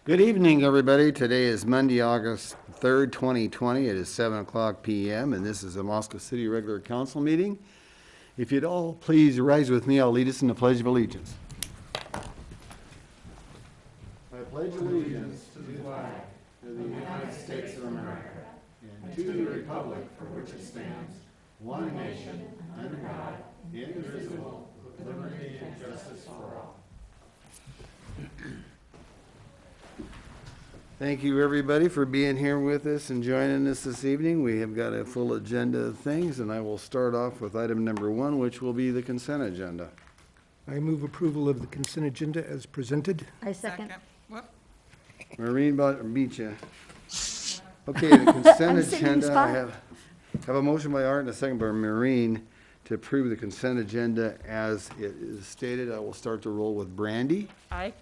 Good evening, everybody. Today is Monday, August 3rd, 2020. It is 7 o'clock p.m., and this is a Moscow City Regular Council meeting. If you'd all please rise with me, I'll lead us in the Pledge of Allegiance. I pledge allegiance to the flag of the United States of America and to the republic for which it stands, one nation, under God, indivisible, with liberty and justice for all. Thank you, everybody, for being here with us and joining us this evening. We have got a full agenda of things, and I will start off with item number 1, which will be the consent agenda. I move approval of the consent agenda as presented. I second. Maureen beat you. Okay, the consent agenda, I have a motion by Art and a second by Maureen to approve the consent agenda as it is stated. I will start the roll with Brandy. Aye.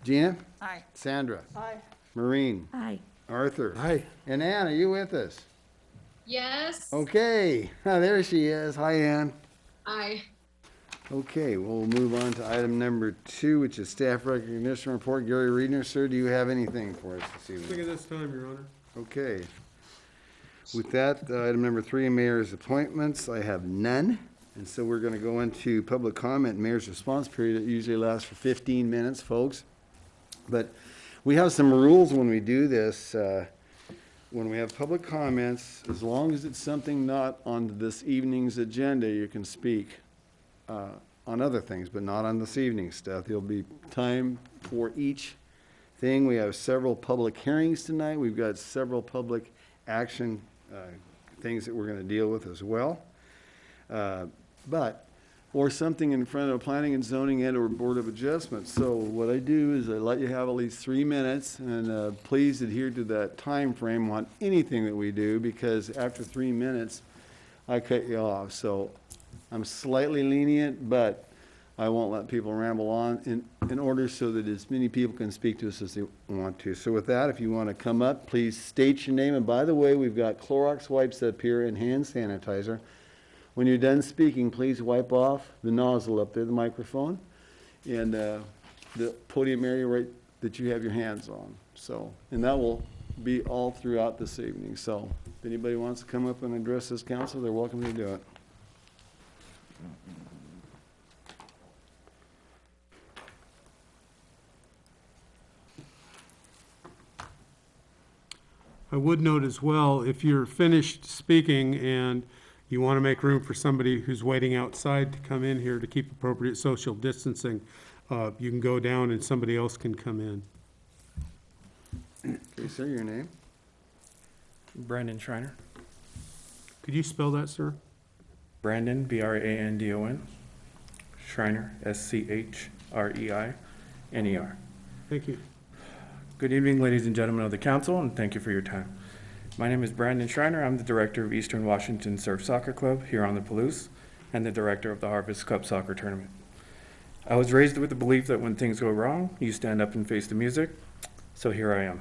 Gina? Aye. Sandra? Aye. Maureen? Aye. Arthur? Aye. And Ann, are you with us? Yes. Okay, there she is. Hi, Ann. Aye. Okay, we'll move on to item number 2, which is staff recognition report. Gary Reedner, sir, do you have anything for us this evening? Nothing at this time, Your Honor. Okay. With that, item number 3, mayor's appointments. I have none. And so we're going to go into public comment, mayor's response period. It usually lasts for 15 minutes, folks. But we have some rules when we do this. When we have public comments, as long as it's something not on this evening's agenda, you can speak on other things, but not on this evening's stuff. There'll be time for each thing. We have several public hearings tonight. We've got several public action things that we're going to deal with as well. Or something in front of planning and zoning and or board of adjustments. So what I do is I let you have at least 3 minutes, and please adhere to that time frame on anything that we do, because after 3 minutes, I cut you off. So I'm slightly lenient, but I won't let people ramble on in order so that as many people can speak to us as they want to. So with that, if you want to come up, please state your name. And by the way, we've got Clorox wipes up here and hand sanitizer. When you're done speaking, please wipe off the nozzle up there, the microphone, and the podium area right that you have your hands on. So, and that will be all throughout this evening. So if anybody wants to come up and address this council, they're welcome to do it. I would note as well, if you're finished speaking and you want to make room for somebody who's waiting outside to come in here to keep appropriate social distancing, you can go down and somebody else can come in. Okay, sir, your name? Brandon Schreiner. Could you spell that, sir? Brandon, Brandon. Schreiner, Schreiner. Thank you. Good evening, ladies and gentlemen of the council, and thank you for your time. My name is Brandon Schreiner. I'm the director of Eastern Washington Surf Soccer Club here on the Palouse and the director of the Harvest Cup Soccer Tournament. I was raised with the belief that when things go wrong, you stand up and face the music, so here I am.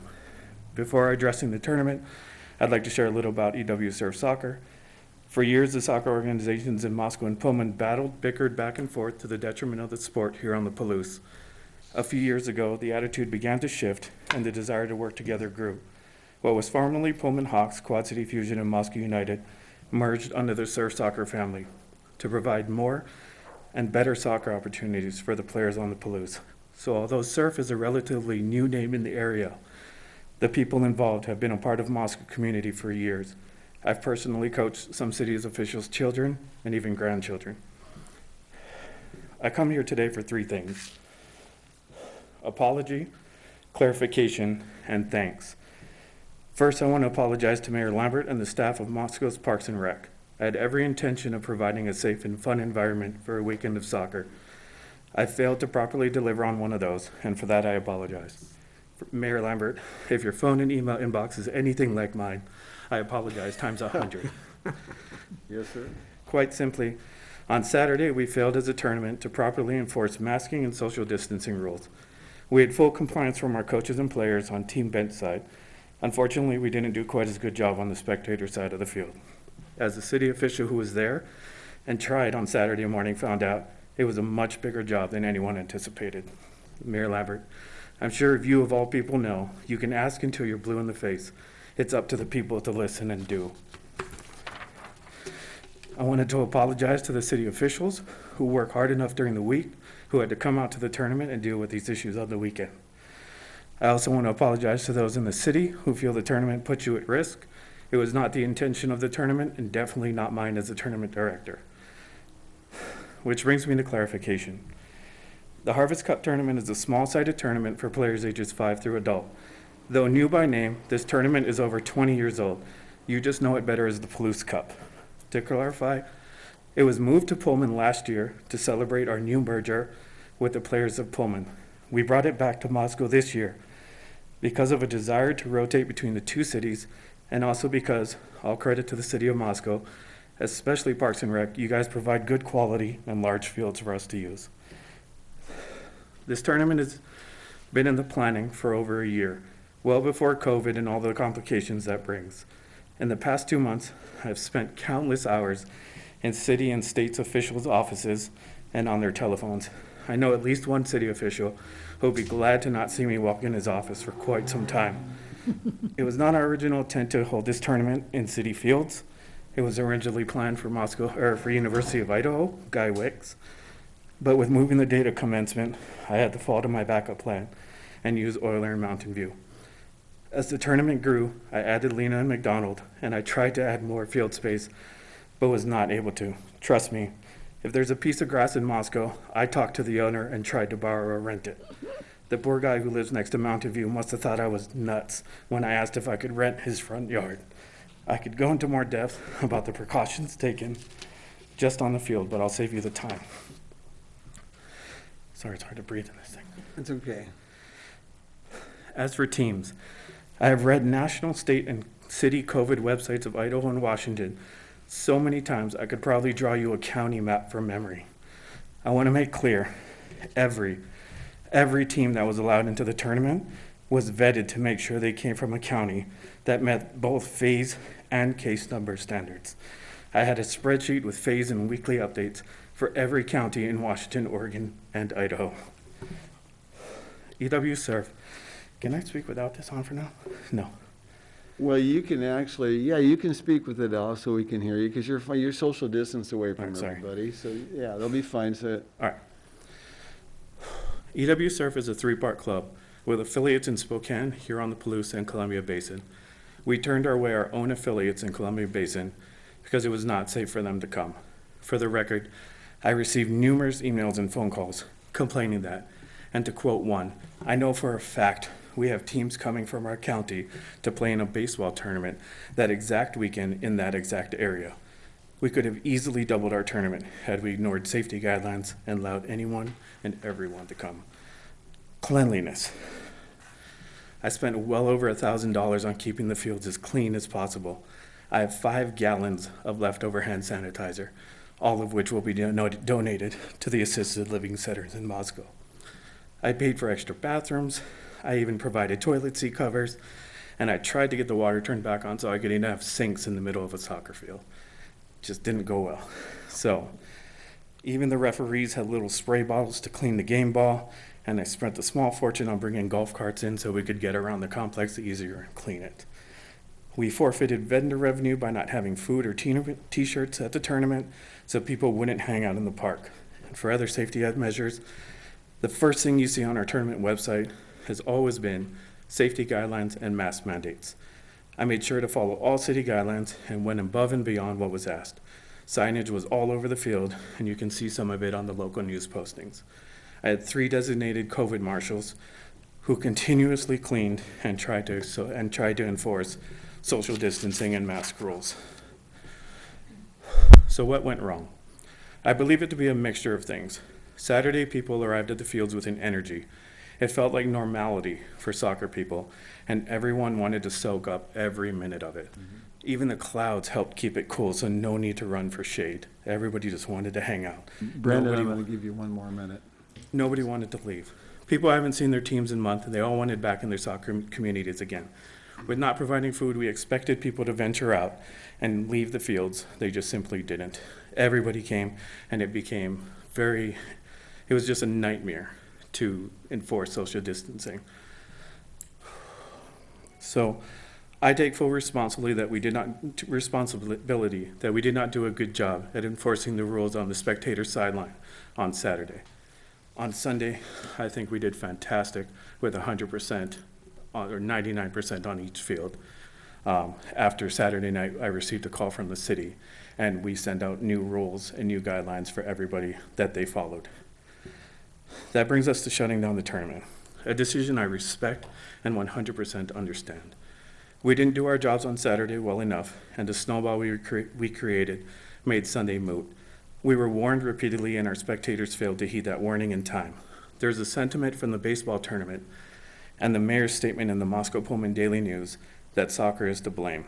Before addressing the tournament, I'd like to share a little about EW Surf Soccer. For years, the soccer organizations in Moscow and Pullman bickered back and forth to the detriment of the sport here on the Palouse. A few years ago, the attitude began to shift and the desire to work together grew. What was formerly Pullman Hawks, Quad City Fusion, and Moscow United merged under the surf soccer family to provide more and better soccer opportunities for the players on the Palouse. So although surf is a relatively new name in the area, the people involved have been a part of Moscow community for years. I've personally coached some city's officials' children and even grandchildren. I come here today for 3 things: apology, clarification, and thanks. First, I want to apologize to Mayor Lambert and the staff of Moscow's Parks and Rec. I had every intention of providing a safe and fun environment for a weekend of soccer. I failed to properly deliver on one of those, and for that I apologize. Mayor Lambert, if your phone and email inbox is anything like mine, I apologize times 100. Yes, sir. Quite simply, on Saturday we failed as a tournament to properly enforce masking and social distancing rules. We had full compliance from our coaches and players on team bench side. Unfortunately, we didn't do quite as good job on the spectator side of the field. As the city official who was there and tried on Saturday morning found out, it was a much bigger job than anyone anticipated. Mayor Lambert, I'm sure if you of all people know, you can ask until you're blue in the face. It's up to the people to listen and do. I wanted to apologize to the city officials who work hard enough during the week, who had to come out to the tournament and deal with these issues on the weekend. I also want to apologize to those in the city who feel the tournament put you at risk. It was not the intention of the tournament and definitely not mine as the tournament director. Which brings me to clarification. The Harvest Cup tournament is a small-sided tournament for players ages 5 through adult. Though new by name, this tournament is over 20 years old. You just know it better as the Palouse Cup. To clarify, it was moved to Pullman last year to celebrate our new merger with the players of Pullman. We brought it back to Moscow this year because of a desire to rotate between the two cities, and also because, all credit to the city of Moscow, especially Parks and Rec, you guys provide good quality and large fields for us to use. This tournament has been in the planning for over a year, well before COVID and all the complications that brings. In the past 2 months, I've spent countless hours in city and state's officials' offices and on their telephones. I know at least one city official who will be glad to not see me walk in his office for quite some time. It was not our original intent to hold this tournament in city fields. It was originally planned for for University of Idaho, Guy Wicks. But with moving the date of commencement, I had to fall to my backup plan and use Euler and Mountain View. As the tournament grew, I added Lena and McDonald, and I tried to add more field space, but was not able to. Trust me, if there's a piece of grass in Moscow, I talked to the owner and tried to borrow or rent it. The poor guy who lives next to Mountain View must have thought I was nuts when I asked if I could rent his front yard. I could go into more depth about the precautions taken just on the field, but I'll save you the time. Sorry, it's hard to breathe in this thing. It's okay. As for teams, I have read national, state, and city COVID websites of Idaho and Washington so many times I could probably draw you a county map from memory. I want to make clear, every team that was allowed into the tournament was vetted to make sure they came from a county that met both phase and case number standards. I had a spreadsheet with phase and weekly updates for every county in Washington, Oregon, and Idaho. EW Surf. Can I speak without this on for now? No. Well, you can actually, yeah, you can speak with it off so we can hear you, because you're social distance away from I'm sorry. everybody. So, yeah, they'll be fine. So, All right. EW Surf is a 3-part club with affiliates in Spokane, here on the Palouse, and Columbia Basin. We turned away our own affiliates in Columbia Basin because it was not safe for them to come. For the record, I received numerous emails and phone calls complaining that, and to quote one, I know for a fact we have teams coming from our county to play in a baseball tournament that exact weekend in that exact area. We could have easily doubled our tournament had we ignored safety guidelines and allowed anyone and everyone to come. Cleanliness. I spent well over $1,000 on keeping the fields as clean as possible. I have 5 gallons of leftover hand sanitizer, all of which will be donated to the assisted living centers in Moscow. I paid for extra bathrooms. I even provided toilet seat covers, and I tried to get the water turned back on so I could even have sinks in the middle of a soccer field. Just didn't go well. So, even the referees had little spray bottles to clean the game ball, and I spent a small fortune on bringing golf carts in so we could get around the complex easier and clean it. We forfeited vendor revenue by not having food or t-shirts at the tournament so people wouldn't hang out in the park. And for other safety measures, the first thing you see on our tournament website has always been safety guidelines and mask mandates. I made sure to follow all city guidelines and went above and beyond what was asked. Signage was all over the field, and you can see some of it on the local news postings. I had 3 designated COVID marshals who continuously cleaned and tried to enforce social distancing and mask rules. So what went wrong? I believe it to be a mixture of things. Saturday, people arrived at the fields with an energy. It felt like normality for soccer people, and everyone wanted to soak up every minute of it. Mm-hmm. Even the clouds helped keep it cool, so no need to run for shade. Everybody just wanted to hang out. Brandon, I'm going to give you 1 more minute. Nobody wanted to leave. People haven't seen their teams in months, and they all wanted back in their soccer communities again. With not providing food, we expected people to venture out and leave the fields. They just simply didn't. Everybody came, and it was just a nightmare to enforce social distancing. So I take full responsibility that we did not do a good job at enforcing the rules on the spectator sideline on Saturday. On Sunday, I think we did fantastic with 100% or 99% on each field. After Saturday night, I received a call from the city, and we sent out new rules and new guidelines for everybody that they followed. That brings us to shutting down the tournament, a decision I respect and 100% understand. We didn't do our jobs on Saturday well enough, and the snowball we created made Sunday moot. We were warned repeatedly, and our spectators failed to heed that warning in time. There's a sentiment from the baseball tournament and the mayor's statement in the Moscow Pullman Daily News that soccer is to blame.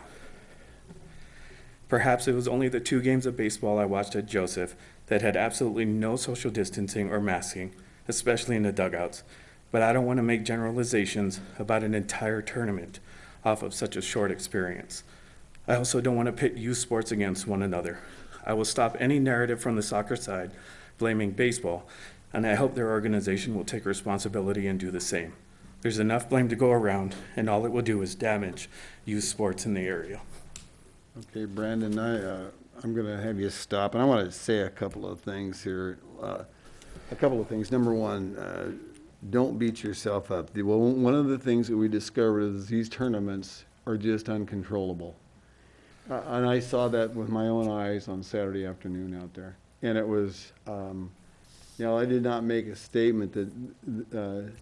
Perhaps it was only the 2 games of baseball I watched at Joseph that had absolutely no social distancing or masking, especially in the dugouts, but I don't want to make generalizations about an entire tournament off of such a short experience. I also don't want to pit youth sports against one another. I will stop any narrative from the soccer side blaming baseball, and I hope their organization will take responsibility and do the same. There's enough blame to go around, and all it will do is damage youth sports in the area. Okay, Brandon, I'm going to have you stop, and I want to say a couple of things here. Number one, don't beat yourself up. One of the things that we discovered is these tournaments are just uncontrollable. And I saw that with my own eyes on Saturday afternoon out there. And it was, I did not make a statement that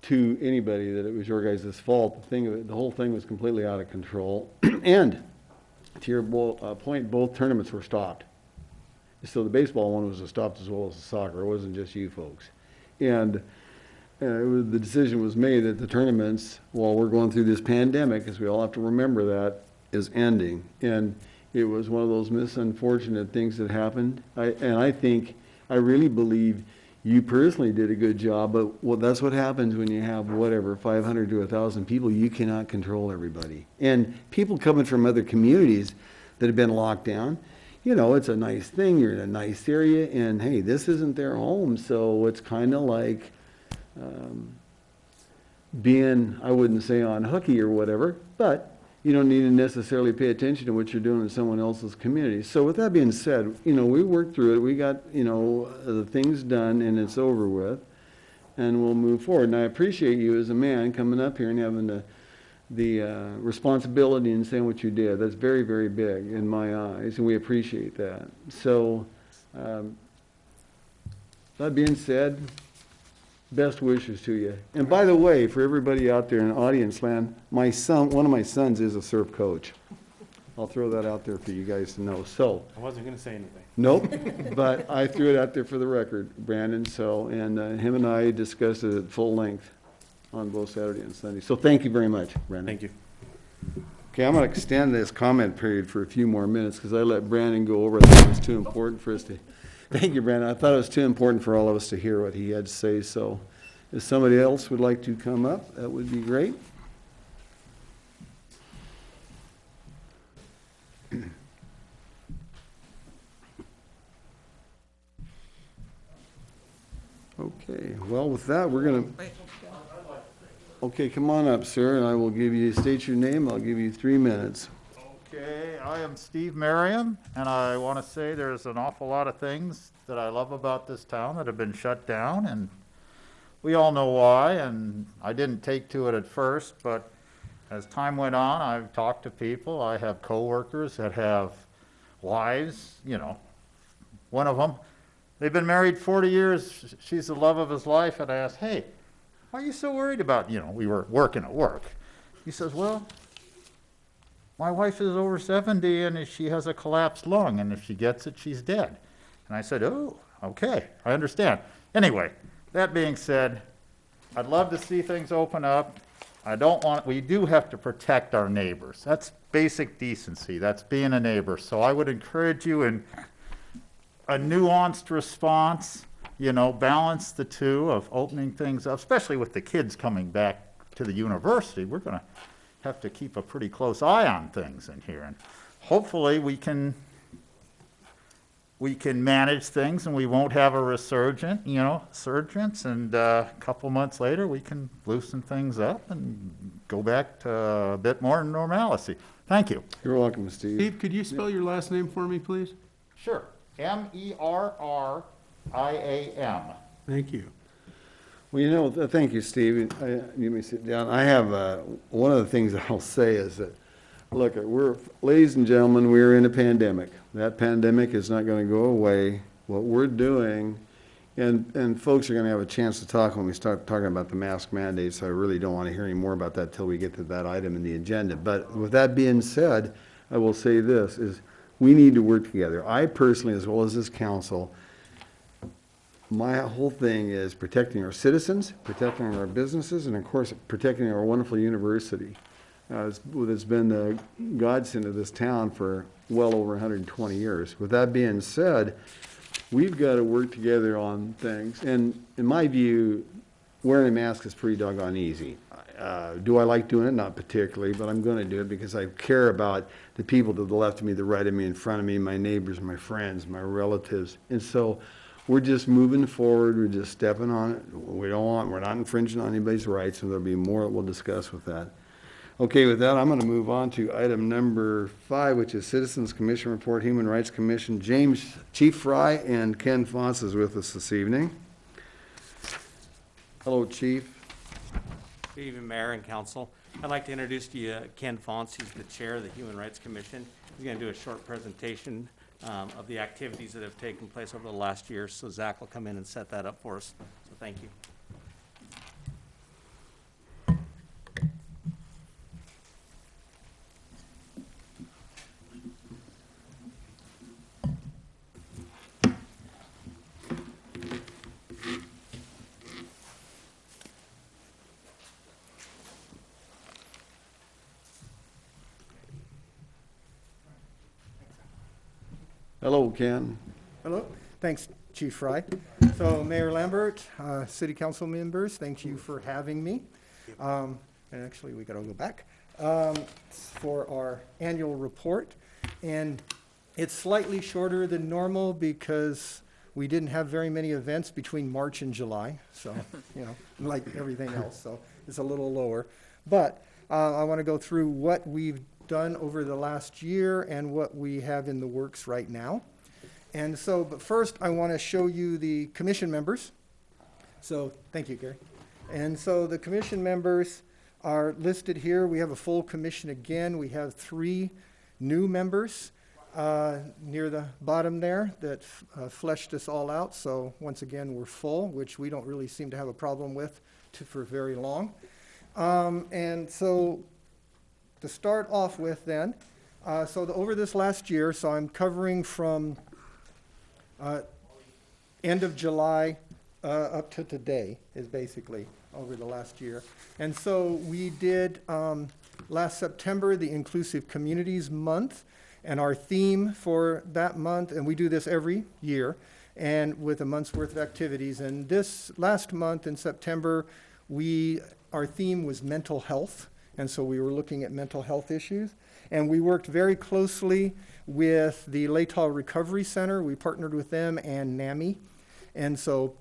to anybody that it was your guys' fault. The whole thing was completely out of control. And to your point, both tournaments were stopped. So the baseball one was stopped as well as the soccer. It wasn't just you folks. And the decision was made that the tournaments, while we're going through this pandemic, because we all have to remember that, is ending. And it was one of those unfortunate things that happened. I really believe you personally did a good job, but that's what happens when you have 500 to 1,000 people. You cannot control everybody. And people coming from other communities that have been locked down, it's a nice thing. You're in a nice area, and hey, this isn't their home. So it's kind of like being, I wouldn't say on hooky or whatever, but you don't need to necessarily pay attention to what you're doing in someone else's community. So with that being said, we worked through it. We got, the things done, and it's over with, and we'll move forward. And I appreciate you as a man coming up here and having the responsibility and saying what you did. That's very, very big in my eyes, and we appreciate that. So that being said, best wishes to you. And by the way, for everybody out there in audience land, one of my sons is a surf coach. I'll throw that out there for you guys to know. So I wasn't going to say anything. nope, but I threw it out there for the record, Brandon. So, and him and I discussed it at full length on both Saturday and Sunday. So thank you very much, Brandon. Thank you. Okay, I'm going to extend this comment period for a few more minutes because I let Brandon go over. I thought it was too important for us to. Thank you, Brandon. I thought it was too important for all of us to hear what he had to say. So if somebody else would like to come up, that would be great. Okay, well, with that, we're going to. Okay, come on up, sir, and I will state your name. I'll give you 3 minutes. Okay, I am Steve Merriam, and I want to say there's an awful lot of things that I love about this town that have been shut down, and we all know why, and I didn't take to it at first, but as time went on, I've talked to people. I have coworkers that have wives, one of them, they've been married 40 years. She's the love of his life, and I asked, hey, why are you so worried about, we were working at work. He says, well, my wife is over 70 and she has a collapsed lung, and if she gets it, she's dead. And I said, oh, okay, I understand. Anyway, that being said, I'd love to see things open up. We do have to protect our neighbors. That's basic decency. That's being a neighbor. So I would encourage you in a nuanced response, balance the two of opening things up, especially with the kids coming back to the university. We're going to have to keep a pretty close eye on things in here, and hopefully we can we can manage things and we won't have a resurgence, and a couple months later, we can loosen things up and go back to a bit more normalcy. Thank you. You're welcome, Steve. Steve, could you spell your last name for me, please? Sure. Merriam. Thank you. Well, thank you, Steve. Let me sit down. I have, one of the things I'll say is that, look, ladies and gentlemen, we're in a pandemic. That pandemic is not going to go away. What we're doing, and folks are going to have a chance to talk when we start talking about the mask mandates. So I really don't want to hear any more about that till we get to that item in the agenda. But with that being said, I will say this, is we need to work together. I personally, as well as this council, my whole thing is protecting our citizens, protecting our businesses, and of course, protecting our wonderful university. It's been the godsend of this town for well over 120 years. With that being said, we've got to work together on things. And in my view, wearing a mask is pretty doggone easy. Do I like doing it? Not particularly, but I'm going to do it because I care about the people to the left of me, the right of me, in front of me, my neighbors, my friends, my relatives. And so we're just moving forward. We're just stepping on it. We're not infringing on anybody's rights, and there'll be more that we'll discuss with that. Okay, with that, I'm going to move on to item number 5, which is Citizens Commission Report, Human Rights Commission. Chief Fry and Ken Fonce is with us this evening. Hello, Chief. Good evening, Mayor and Council. I'd like to introduce to you Ken Fonce. He's the Chair of the Human Rights Commission. He's going to do a short presentation of the activities that have taken place over the last year. So Zach will come in and set that up for us. So thank you. Hello, Ken. Hello. Thanks, Chief Fry. So Mayor Lambert, City Council members, thank you for having me. And actually, we got to go back for our annual report. And it's slightly shorter than normal because we didn't have very many events between March and July. So, like everything else. So it's a little lower. But I want to go through what we've done over the last year and what we have in the works right now. And so, but first I want to show you the commission members. So, thank you, Gary. And so the commission members are listed here. We have a full commission again. We have 3 new members near the bottom there that fleshed us all out. So once again, we're full, which we don't really seem to have a problem with for very long. And so to start off with then, over this last year, so I'm covering from end of July up to today is basically over the last year. And so we did last September, the Inclusive Communities Month, and our theme for that month, and we do this every year, and with a month's worth of activities. And this last month in September, our theme was mental health. And so we were looking at mental health issues. And we worked very closely with the Latah Recovery Center. We partnered with them and NAMI. And so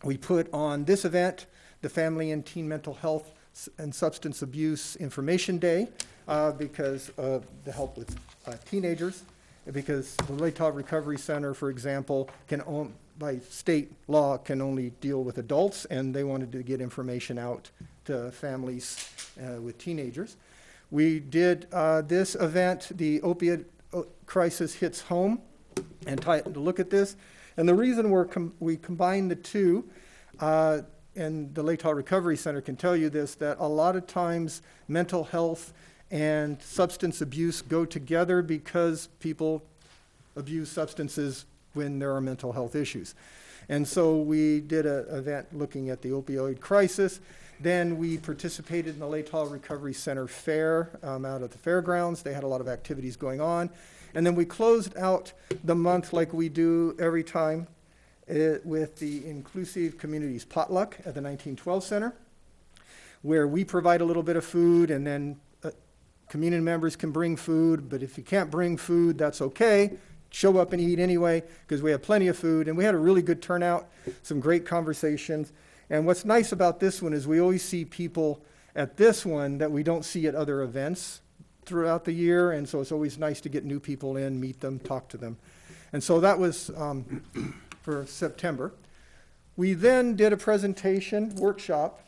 we put on this event, the Family and Teen Mental Health and Substance Abuse Information Day, because of the help with teenagers. Because the Latah Recovery Center, for example, by state law, can only deal with adults, and they wanted to get information out to families with teenagers. We did this event, the opioid crisis hits home, and to look at this. And the reason we combined the two, and the Latah Recovery Center can tell you this, that a lot of times mental health and substance abuse go together because people abuse substances when there are mental health issues. And so we did an event looking at the opioid crisis. Then we participated in the Latah Recovery Center Fair out at the fairgrounds. They had a lot of activities going on. And then we closed out the month like we do every time with the Inclusive Communities Potluck at the 1912 Center, where we provide a little bit of food, and then community members can bring food. But if you can't bring food, that's okay. show up and eat anyway, because we have plenty of food, and we had a really good turnout, some great conversations. And what's nice about this one is we always see people at this one that we don't see at other events throughout the year, and so it's always nice to get new people in, meet them, talk to them. And so that was for September. We then did a presentation workshop,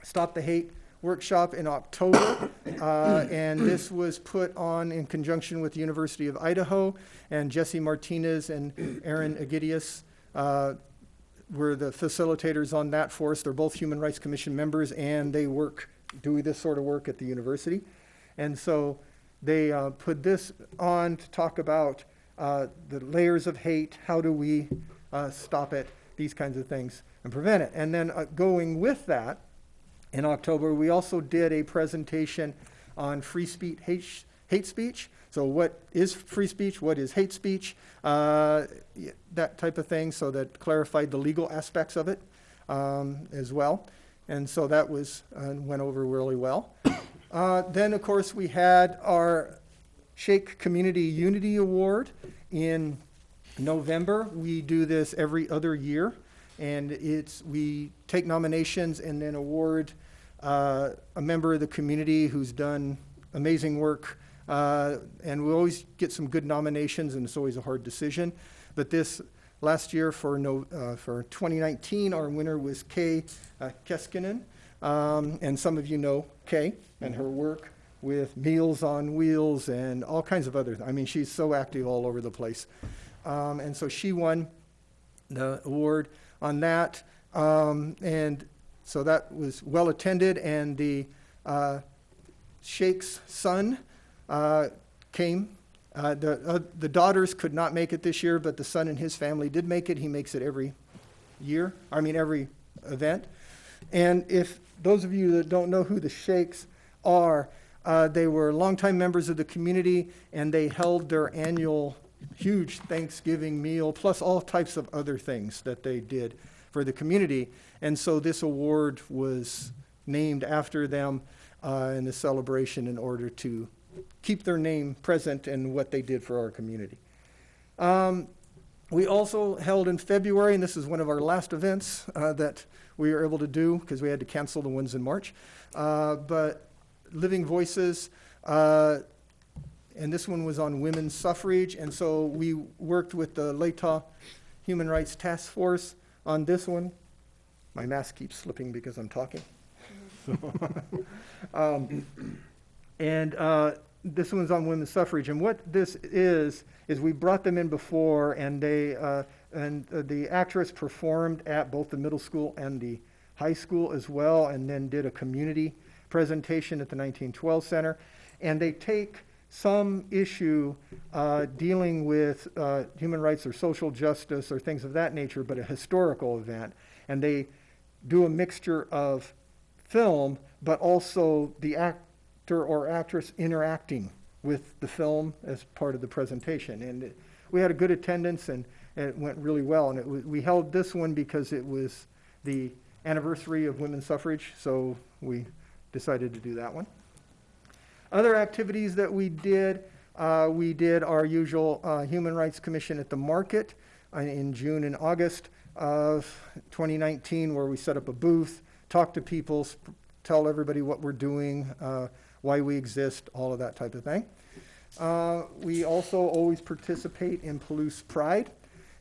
Stop the Hate workshop in October, and this was put on in conjunction with the University of Idaho, and Jesse Martinez and Aaron Agidius were the facilitators on that for us. They're both Human Rights Commission members, and they do this sort of work at the university. And so they put this on to talk about the layers of hate, how do we stop it, these kinds of things, and prevent it. And then going with that, in October, we also did a presentation on free speech, hate speech. So what is free speech, what is hate speech, that type of thing, so that clarified the legal aspects of it as well. And so that went over really well. Then, of course, we had our Shake Community Unity Award in November. We do this every other year, and we take nominations and then award a member of the community who's done amazing work. And we always get some good nominations, and it's always a hard decision. But this last year for 2019, our winner was Kay Keskinen. And some of you know Kay and her work with Meals on Wheels and all kinds of other, she's so active all over the place. And so she won the award on that. And so that was well attended, and the Shake's son came. The daughters could not make it this year, but the son and his family did make it. He makes it every event. And if those of you that don't know who the Shakes are, they were longtime members of the community, and they held their annual huge Thanksgiving meal, plus all types of other things that they did for the community. And so this award was named after them in the celebration in order to keep their name present in what they did for our community. We also held in February, and this is one of our last events that we were able to do because we had to cancel the ones in March, but Living Voices, and this one was on women's suffrage, and so we worked with the Latah Human Rights Task Force on this one. My mask keeps slipping because I'm talking. This one's on women's suffrage, and what this is we brought them in before, and the actress performed at both the middle school and the high school as well, and then did a community presentation at the 1912 Center. And they take some issue dealing with human rights or social justice or things of that nature, but a historical event, and they do a mixture of film, but also the actor or actress interacting with the film as part of the presentation. And we had a good attendance, and it went really well. And we held this one because it was the anniversary of women's suffrage, so we decided to do that one. Other activities that we did our usual Human Rights Commission at the Market in June and August of 2019, where we set up a booth, talk to people, tell everybody what we're doing, why we exist, all of that type of thing. We also always participate in Palouse Pride,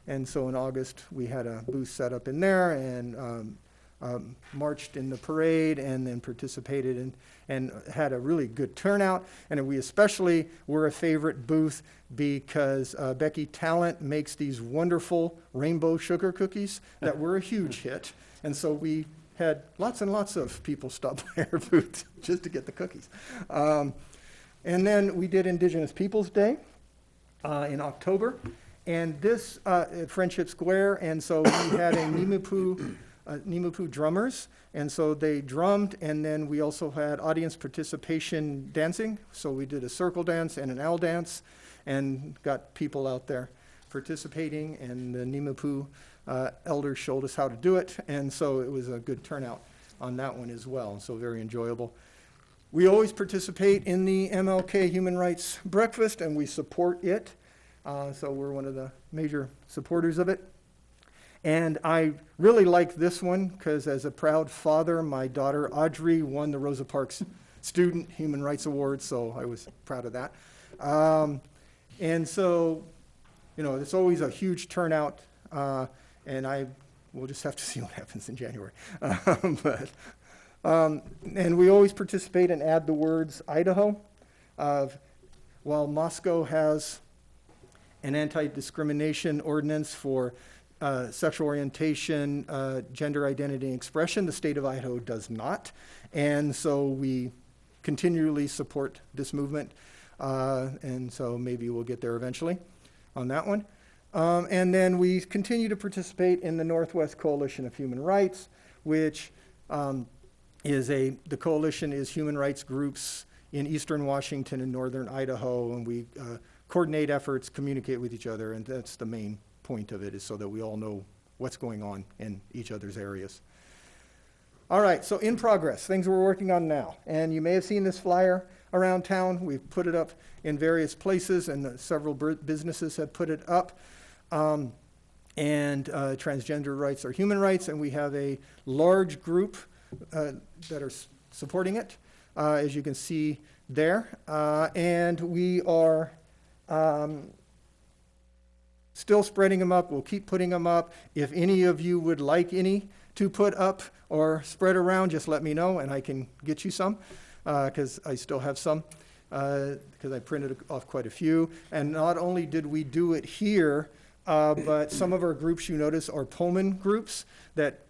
and so in August we had a booth set up in there and marched in the parade and then participated in, and had a really good turnout. And we especially were a favorite booth because Becky Talent makes these wonderful rainbow sugar cookies that were a huge hit. And so we had lots and lots of people stop by our booth just to get the cookies. And then we did Indigenous Peoples Day in October, and this at Friendship Square, and so we had a Nimupu drummers, and so they drummed, and then we also had audience participation dancing, so we did a circle dance and an owl dance, and got people out there participating, and the Nimupu elders showed us how to do it, and so it was a good turnout on that one as well, so very enjoyable. We always participate in the MLK Human Rights Breakfast, and we support it. So we're one of the major supporters of it. And I really like this one because as a proud father, my daughter Audrey won the Rosa Parks Student Human Rights Award, so I was proud of that. And so, you know, it's always a huge turnout, and we'll just have to see what happens in January. And we always participate and add the words Idaho. While Moscow has an anti-discrimination ordinance for sexual orientation, gender identity, and expression, the state of Idaho does not. And so we continually support this movement. And so maybe we'll get there eventually on that one. And then we continue to participate in the Northwest Coalition of Human Rights, which the coalition is human rights groups in eastern Washington and northern Idaho, and we coordinate efforts, communicate with each other, and that's the main point of it, is so that we all know what's going on in each other's areas. All right, so in progress, things we're working on now. And you may have seen this flyer around town. We've put it up in various places, and several businesses have put it up. Transgender rights are human rights, and we have a large group that are supporting it, as you can see there. And we are still spreading them up. We'll keep putting them up. If any of you would like any to put up or spread around, just let me know and I can get you some, because I still have some, because I printed off quite a few. And not only did we do it here, but some of our groups, you notice, are Pullman groups that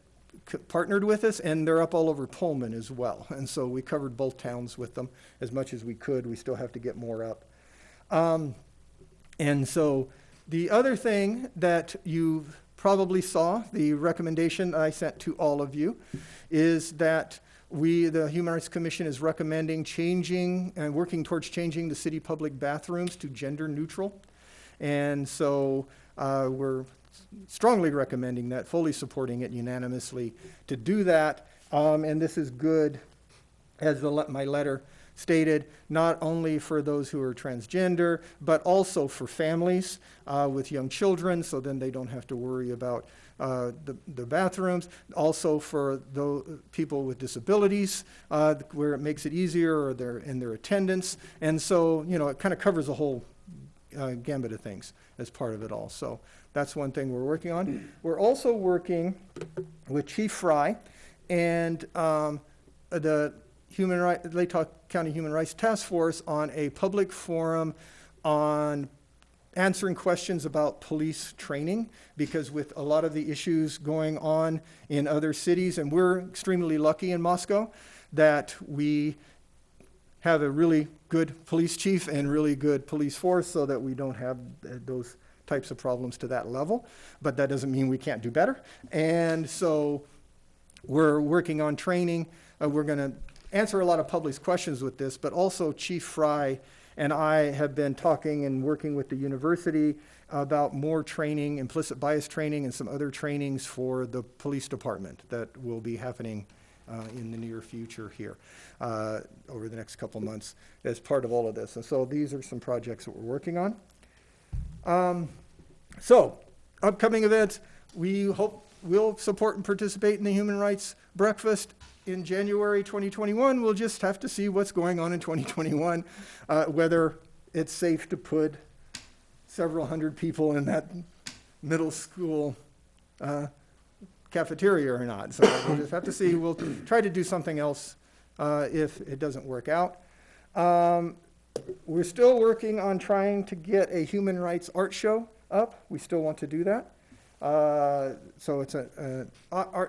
partnered with us, and they're up all over Pullman as well. And so we covered both towns with them as much as we could. We still have to get more up. And so the other thing that you probably saw, the recommendation I sent to all of you, is that the Human Rights Commission is recommending changing and working towards changing the city public bathrooms to gender neutral. And so we're strongly recommending that, fully supporting it unanimously to do that. And this is good, as my letter stated, not only for those who are transgender, but also for families with young children, so then they don't have to worry about the bathrooms. Also for the people with disabilities, where it makes it easier, or in their attendance. And so, you know, it kind of covers a whole gambit of things as part of it all. So that's one thing we're working on. We're also working with Chief Fry and the Latah County Human Rights Task Force on a public forum on answering questions about police training, because with a lot of the issues going on in other cities, and we're extremely lucky in Moscow that we have a really good police chief and really good police force, so that we don't have those types of problems to that level. But that doesn't mean we can't do better. And so we're working on training. We're going to answer a lot of public's questions with this, but also Chief Fry and I have been talking and working with the university about more training, implicit bias training, and some other trainings for the police department that will be happening in the near future here over the next couple months as part of all of this. And so these are some projects that we're working on. So upcoming events, we hope we'll support and participate in the Human Rights Breakfast in January 2021. We'll just have to see what's going on in 2021, whether it's safe to put several hundred people in that middle school cafeteria or not. So we'll just have to see. We'll try to do something else if it doesn't work out. We're still working on trying to get a human rights art show up. We still want to do that. So it's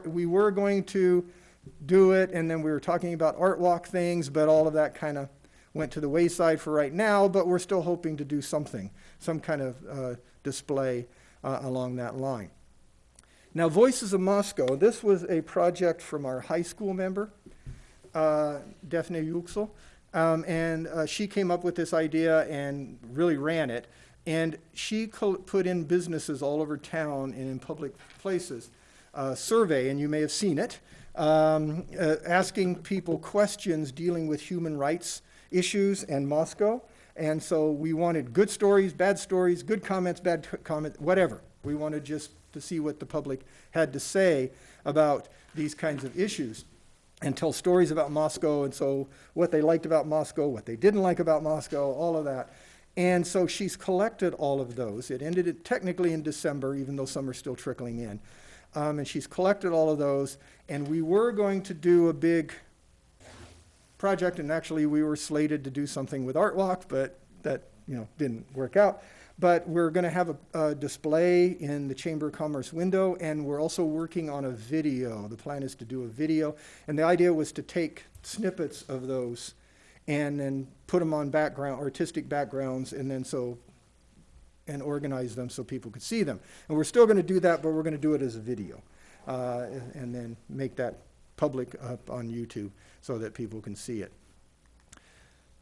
we were going to do it, and then we were talking about art walk things, but all of that kind of went to the wayside for right now, but we're still hoping to do something, some kind of display along that line. Now, Voices of Moscow, this was a project from our high school member, Daphne Yuxel, and she came up with this idea and really ran it, and she put in businesses all over town and in public places, survey, and you may have seen it, asking people questions dealing with human rights issues and Moscow. And so we wanted good stories, good comments, bad comments, whatever. We wanted just to see what the public had to say about these kinds of issues and tell stories about Moscow, and so what they liked about Moscow, what they didn't like about Moscow, all of that. And so she's collected all of those. It ended technically in December, even though some are still trickling in. And she's collected all of those, and we were going to do a big project, and actually we were slated to do something with Art Walk, but that didn't work out. But we're going to have a display in the Chamber of Commerce window, and we're also working on a video. The plan is to do a video, and the idea was to take snippets of those and then put them on artistic backgrounds, and then and organize them so people could see them. And we're still going to do that, but we're going to do it as a video, and then make that public up on YouTube so that people can see it.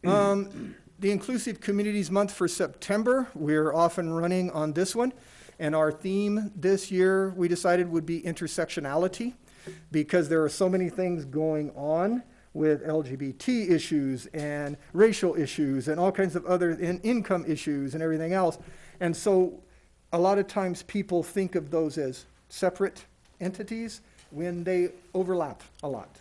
The Inclusive Communities Month for September, we're off and running on this one. And our theme this year, we decided would be intersectionality, because there are so many things going on with LGBT issues and racial issues and all kinds of other income issues and everything else. And so a lot of times people think of those as separate entities when they overlap a lot.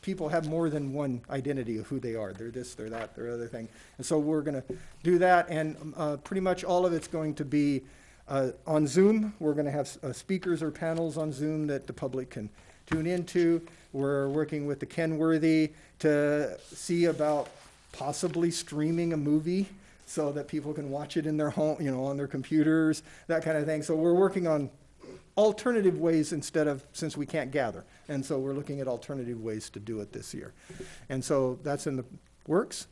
People have more than one identity of who they are. They're this, they're that, they're other thing. And so we're going to do that, and pretty much all of it's going to be on Zoom. We're going to have speakers or panels on Zoom that the public can tune into. We're working with the Kenworthy to see about possibly streaming a movie so that people can watch it in their home, on their computers, that kind of thing. So we're working on alternative ways since we can't gather. And so we're looking at alternative ways to do it this year. And so that's in the works.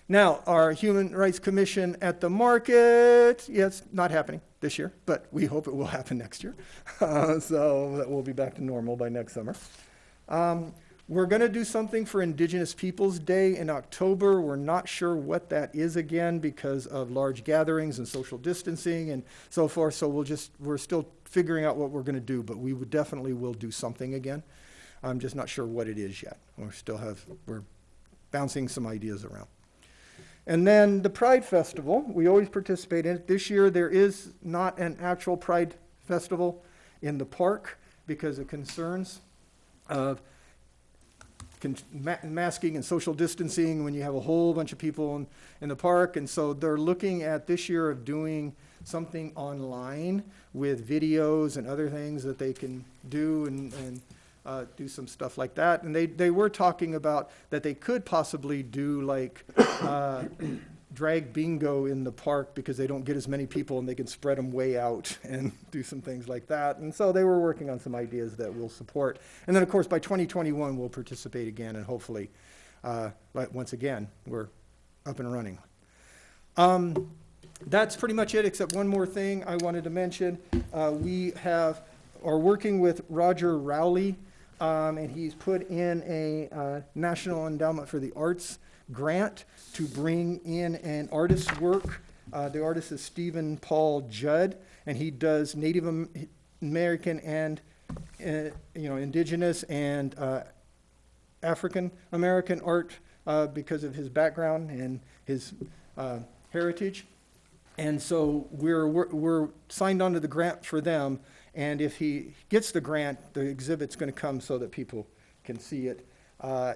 Now, our Human Rights Commission at the Market, it's not happening this year, but we hope it will happen next year. So that we'll be back to normal by next summer. We're going to do something for Indigenous Peoples Day in October. We're not sure what that is again because of large gatherings and social distancing and so forth. So we're still figuring out what we're going to do, but we definitely will do something again. I'm just not sure what it is yet. We're bouncing some ideas around. And then the Pride Festival, we always participate in it. This year there is not an actual Pride Festival in the park because of concerns of masking and social distancing when you have a whole bunch of people in the park. And so they're looking at this year of doing something online with videos and other things that they can do and do some stuff like that. And they were talking about that they could possibly do like drag bingo in the park because they don't get as many people and they can spread them way out and do some things like that. And so they were working on some ideas that we'll support. And then, of course, by 2021, we'll participate again, and hopefully, once again, we're up and running. That's pretty much it, except one more thing I wanted to mention. We are working with Roger Rowley, and he's put in a National Endowment for the Arts grant to bring in an artist's work. The artist is Stephen Paul Judd, and he does Native American and indigenous and African American art because of his background and his heritage. And so we're signed on to the grant for them, and if he gets the grant, the exhibit's going to come so that people can see it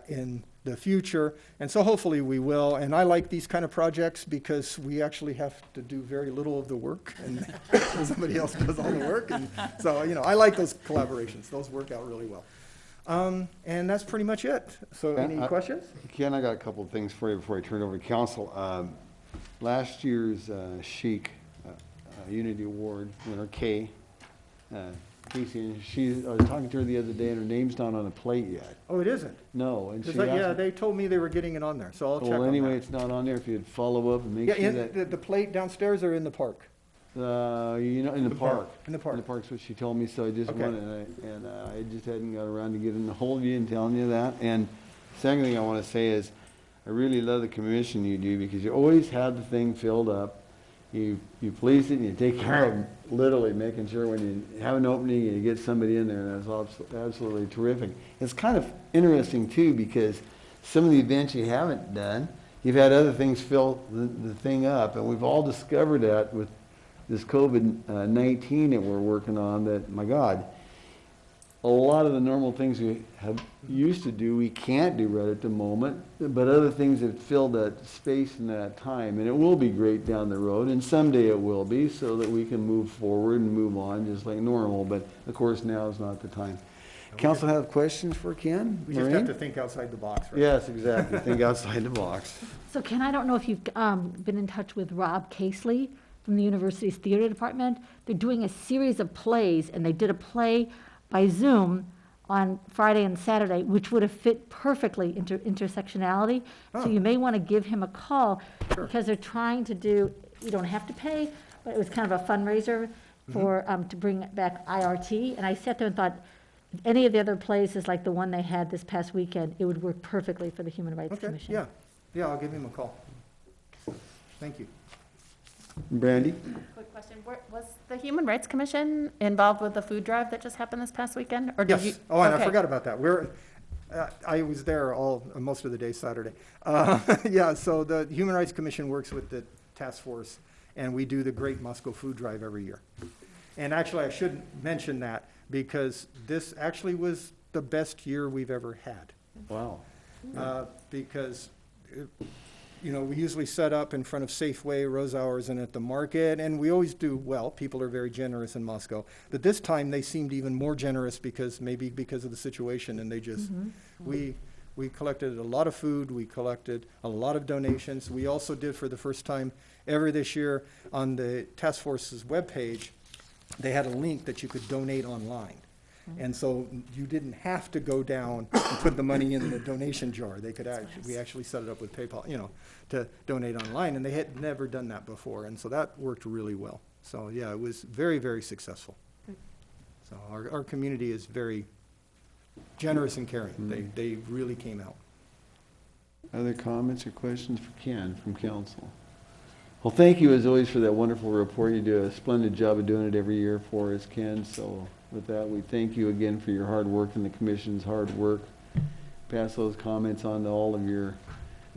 in the future. And so hopefully we will. And I like these kind of projects because we actually have to do very little of the work, and somebody else does all the work. And so, I like those collaborations. Those work out really well. And that's pretty much it. So any questions? Ken, I got a couple of things for you before I turn it over to council. Last year's Chic Unity Award winner, Kay, Casey, I was talking to her the other day, and her name's not on the plate yet. Oh, it isn't? No, and she Yeah, they told me they were getting it on there, so I'll check on that. Well, anyway, it's not on there. If you'd follow up and make sure that... The plate downstairs or in the park? in the park. In the park. In the park's what she told me, so I just Okay. wanted, I just hadn't got around to getting a hold of you and telling you that. And second thing I want to say is, I really love the commission you do, because you always have the thing filled up. You police it and you take care of literally making sure when you have an opening and you get somebody in there, and that's absolutely terrific. It's kind of interesting too, because some of the events you haven't done, you've had other things fill the thing up, and we've all discovered that with this COVID-19 that we're working on, that, my God, a lot of the normal things we have used to do, we can't do right at the moment, but other things have filled that space and that time, and it will be great down the road, and someday it will be, so that we can move forward and move on just like normal, but of course now is not the time. Council have questions for Ken? We just have Maureen? to think outside the box, right? Yes, exactly, think outside the box. So Ken, I don't know if you've been in touch with Rob Casely from the university's theater department. They're doing a series of plays, and they did a play by Zoom on Friday and Saturday, which would have fit perfectly into intersectionality. So you may want to give him a call, because they're trying to do, you don't have to pay, but it was kind of a fundraiser for, to bring back IRT. And I sat there and thought, any of the other plays is like the one they had this past weekend, it would work perfectly for the Human Rights Okay, Commission. yeah, I'll give him a call. Thank you. Brandy? Quick question, was the Human Rights Commission involved with the food drive that just happened this past weekend? Or did you? Yes, oh, and I Okay. forgot about that. I was there most of the day Saturday. Yeah, so the Human Rights Commission works with the task force, and we do the Great Moscow Food Drive every year. And actually, I should mention that, because this actually was the best year we've ever had. Wow. Because, you know, we usually set up in front of Safeway, Rosauer's, and at the market, and we always do well. People are very generous in Moscow. But this time, they seemed even more generous, because of the situation, and they just, we collected a lot of food, we collected a lot of donations. We also did, for the first time ever this year, on the task force's webpage, they had a link that you could donate online. And so you didn't have to go down and put the money in the donation jar. They could we actually set it up with PayPal, you know, to donate online, and they had never done that before, and so that worked really well. So, yeah, it was very, very successful. So our community is very generous and caring. They really came out. Other comments or questions for Ken from council? Well, thank you as always for that wonderful report. You do a splendid job of doing it every year for us, Ken. So with that, we thank you again for your hard work and the commission's hard work. Pass those comments on to all of your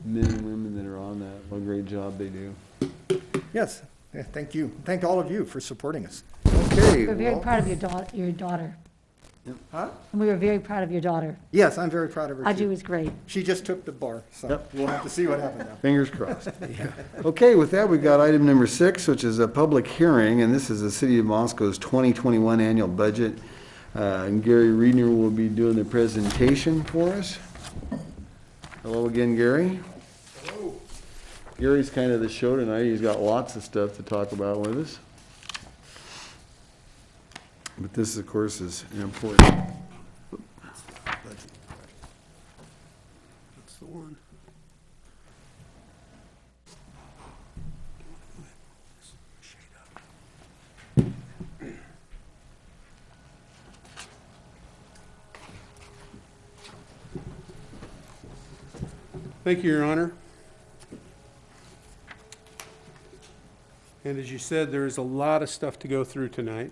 men and women that are on that. What a great job they do. Yes, yeah, thank you. Thank all of you for supporting us. Okay. We're very well, proud of your daughter. Huh? And we were very proud of your daughter. Yes, I'm very proud of her, Audrey too. was great. She just took the bar, so Yep. we'll have to see what happens now. Fingers crossed. Okay, with that, we've got item number 6, which is a public hearing, and this is the City of Moscow's 2021 annual budget. And Gary Reedner will be doing the presentation for us. Hello again, Gary. Hello. Gary's kind of the show tonight. He's got lots of stuff to talk about with us. But this, of course, is an important. That's the one. Thank you, Your Honor. And as you said, there is a lot of stuff to go through tonight.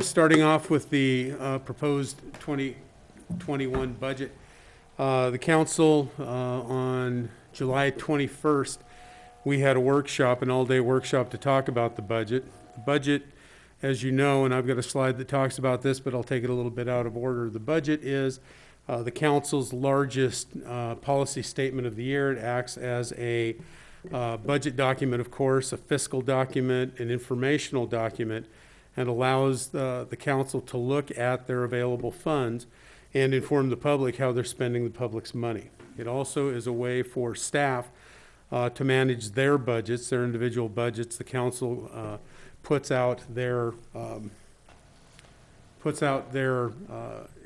Starting off with the proposed 2021 budget. The council, on July 21st, we had a workshop, an all-day workshop to talk about the budget. The budget, as you know, and I've got a slide that talks about this, but I'll take it a little bit out of order. The budget is the council's largest policy statement of the year. It acts as a budget document, of course, a fiscal document, an informational document, and allows the council to look at their available funds and inform the public how they're spending the public's money. It also is a way for staff to manage their budgets, their individual budgets. The council puts out their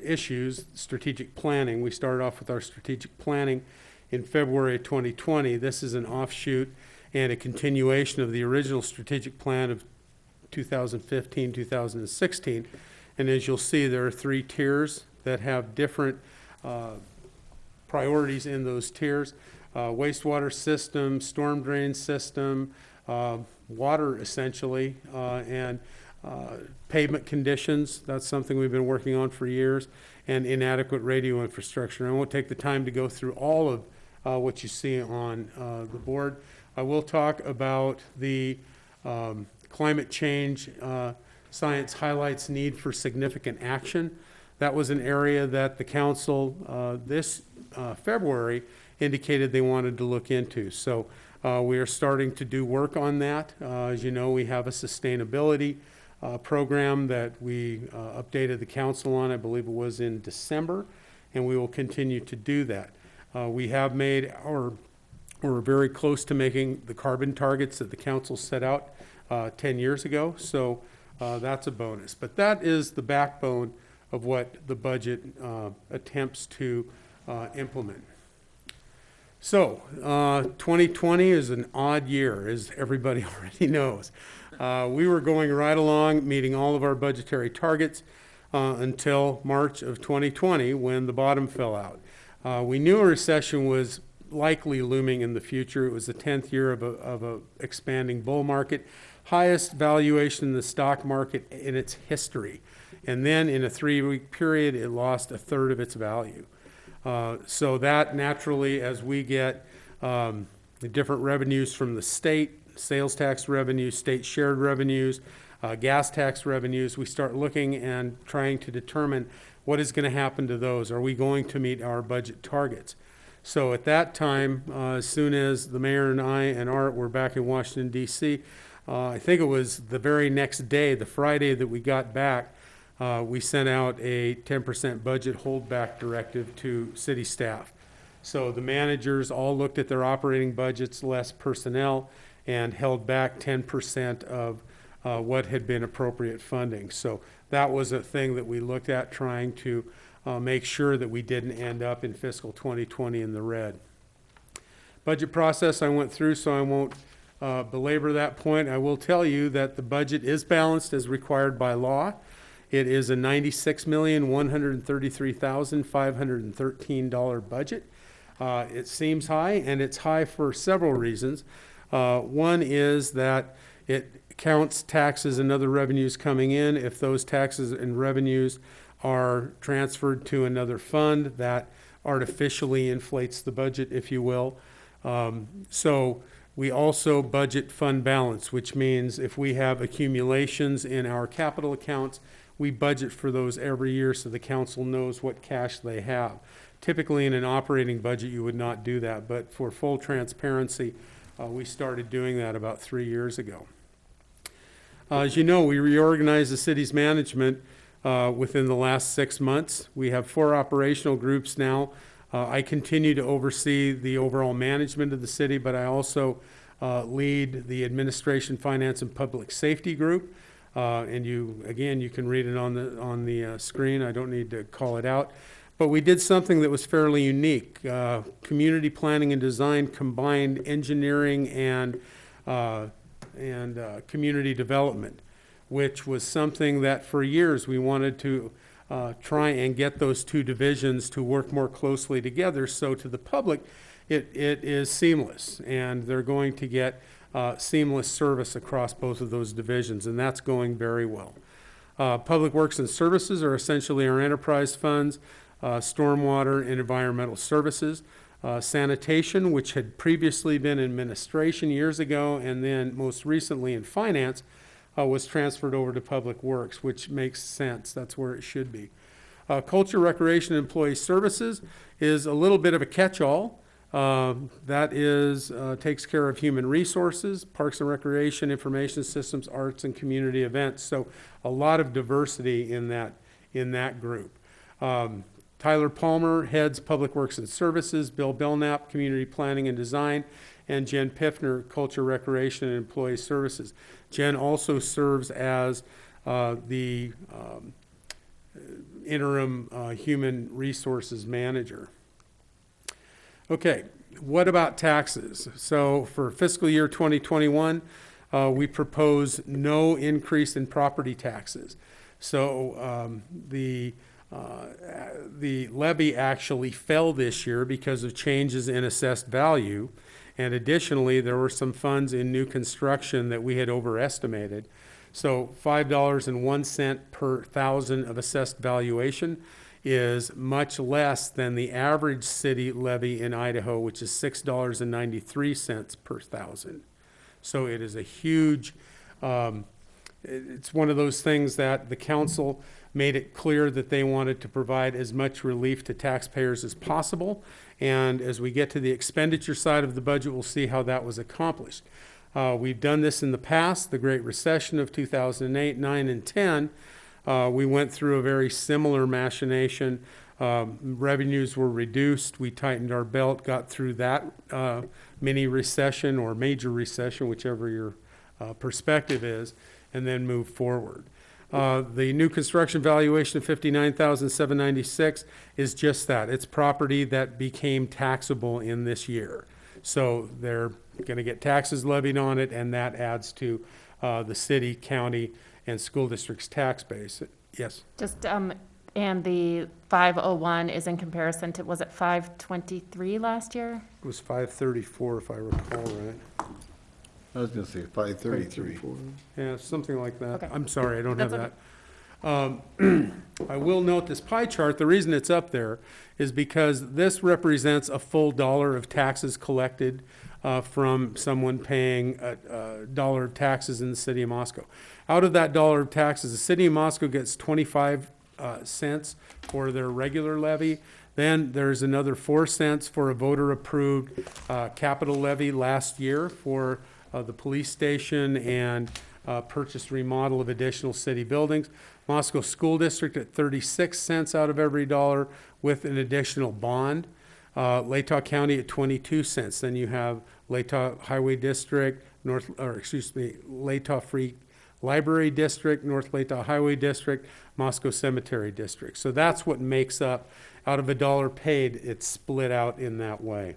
issues, strategic planning. We started off with our strategic planning in February 2020. This is an offshoot and a continuation of the original strategic plan of 2015, 2016. And as you'll see, there are 3 tiers that have different priorities in those tiers. Wastewater system, storm drain system, water essentially, and pavement conditions. That's something we've been working on for years, and inadequate radio infrastructure. I won't take the time to go through all of what you see on the board. I will talk about the climate change science highlights need for significant action. That was an area that the council this February indicated they wanted to look into. So we are starting to do work on that. As you know, we have a sustainability program that we updated the council on, I believe it was in December, and we will continue to do that. We have made we're very close to making the carbon targets that the council set out 10 years ago, so that's a bonus. But that is the backbone of what the budget attempts to implement. So 2020 is an odd year, as everybody already knows. We were going right along, meeting all of our budgetary targets until March of 2020, when the bottom fell out. We knew a recession was likely looming in the future. It was the 10th year of a expanding bull market, highest valuation in the stock market in its history. And then in a 3-week period, it lost a third of its value. So that naturally, as we get the different revenues from the state, sales tax revenue, state shared revenues, gas tax revenues, we start looking and trying to determine what is going to happen to those. Are we going to meet our budget targets? So at that time, as soon as the mayor and I and Art were back in Washington, D.C., I think it was the very next day, the Friday that we got back, we sent out a 10% budget holdback directive to city staff. So the managers all looked at their operating budgets, less personnel, and held back 10% of what had been appropriate funding. So that was a thing that we looked at, trying to make sure that we didn't end up in fiscal 2020 in the red. Budget process I went through, so I won't belabor that point. I will tell you that the budget is balanced as required by law. It is a $96,133,513 budget. It seems high, and it's high for several reasons. One is that it counts taxes and other revenues coming in. If those taxes and revenues are transferred to another fund, that artificially inflates the budget, if you will. So we also budget fund balance, which means if we have accumulations in our capital accounts, we budget for those every year so the council knows what cash they have. Typically in an operating budget, you would not do that, but for full transparency, we started doing that about 3 years ago. As you know, we reorganized the city's management within the last 6 months. We have 4 operational groups now. I continue to oversee the overall management of the city, but I also lead the administration, finance, and public safety group. And you can read it on the screen. I don't need to call it out. But we did something that was fairly unique. Community planning and design combined engineering and community development, which was something that for years we wanted to try and get those 2 divisions to work more closely together. So to the public, it is seamless, and they're going to get seamless service across both of those divisions, and that's going very well. Public works and services are essentially our enterprise funds, stormwater and environmental services. Sanitation, which had previously been administration years ago, and then most recently in finance, was transferred over to public works, which makes sense. That's where it should be. Culture, recreation, and employee services is a little bit of a catch-all. That is takes care of human resources, parks and recreation, information systems, arts, and community events. So a lot of diversity in that group. Tyler Palmer heads Public Works and Services, Bill Belknap, Community Planning and Design, and Jen Piffner, Culture, Recreation, and Employee Services. Jen also serves as the interim Human Resources Manager. Okay, what about taxes? So for fiscal year 2021, we propose no increase in property taxes. So the levy actually fell this year because of changes in assessed value. And additionally, there were some funds in new construction that we had overestimated. So $5.01 per thousand of assessed valuation is much less than the average city levy in Idaho, which is $6.93 per thousand. So it is a huge, it's one of those things that the council made it clear that they wanted to provide as much relief to taxpayers as possible. And as we get to the expenditure side of the budget, we'll see how that was accomplished. We've done this in the past, the Great Recession of 2008, 9, and 10. We went through a very similar machination. Revenues were reduced. We tightened our belt, got through that mini recession or major recession, whichever your perspective is, and then moved forward. The new construction valuation of $59,796 is just that. It's property that became taxable in this year. So they're going to get taxes levied on it, and that adds to the city, county, and school district's tax base. Yes? Just, and the 501 is in comparison to, was it 523 last year? It was 534, if I recall right. I was gonna say 533. Yeah, something like that. Okay. I'm sorry, I don't have That's that. I will note this pie chart. The reason it's up there is because this represents a full dollar of taxes collected from someone paying a dollar of taxes in the city of Moscow. Out of that dollar of taxes, the city of Moscow gets 25 cents for their regular levy. Then there's another 4 cents for a voter-approved capital levy last year for the police station and purchase remodel of additional city buildings. Moscow School District at 36 cents out of every dollar with an additional bond. Latah County at 22 cents. Then you have Latah Highway District, Latah Free Library District, North Latah Highway District, Moscow Cemetery District. So that's what makes up, out of a dollar paid, it's split out in that way.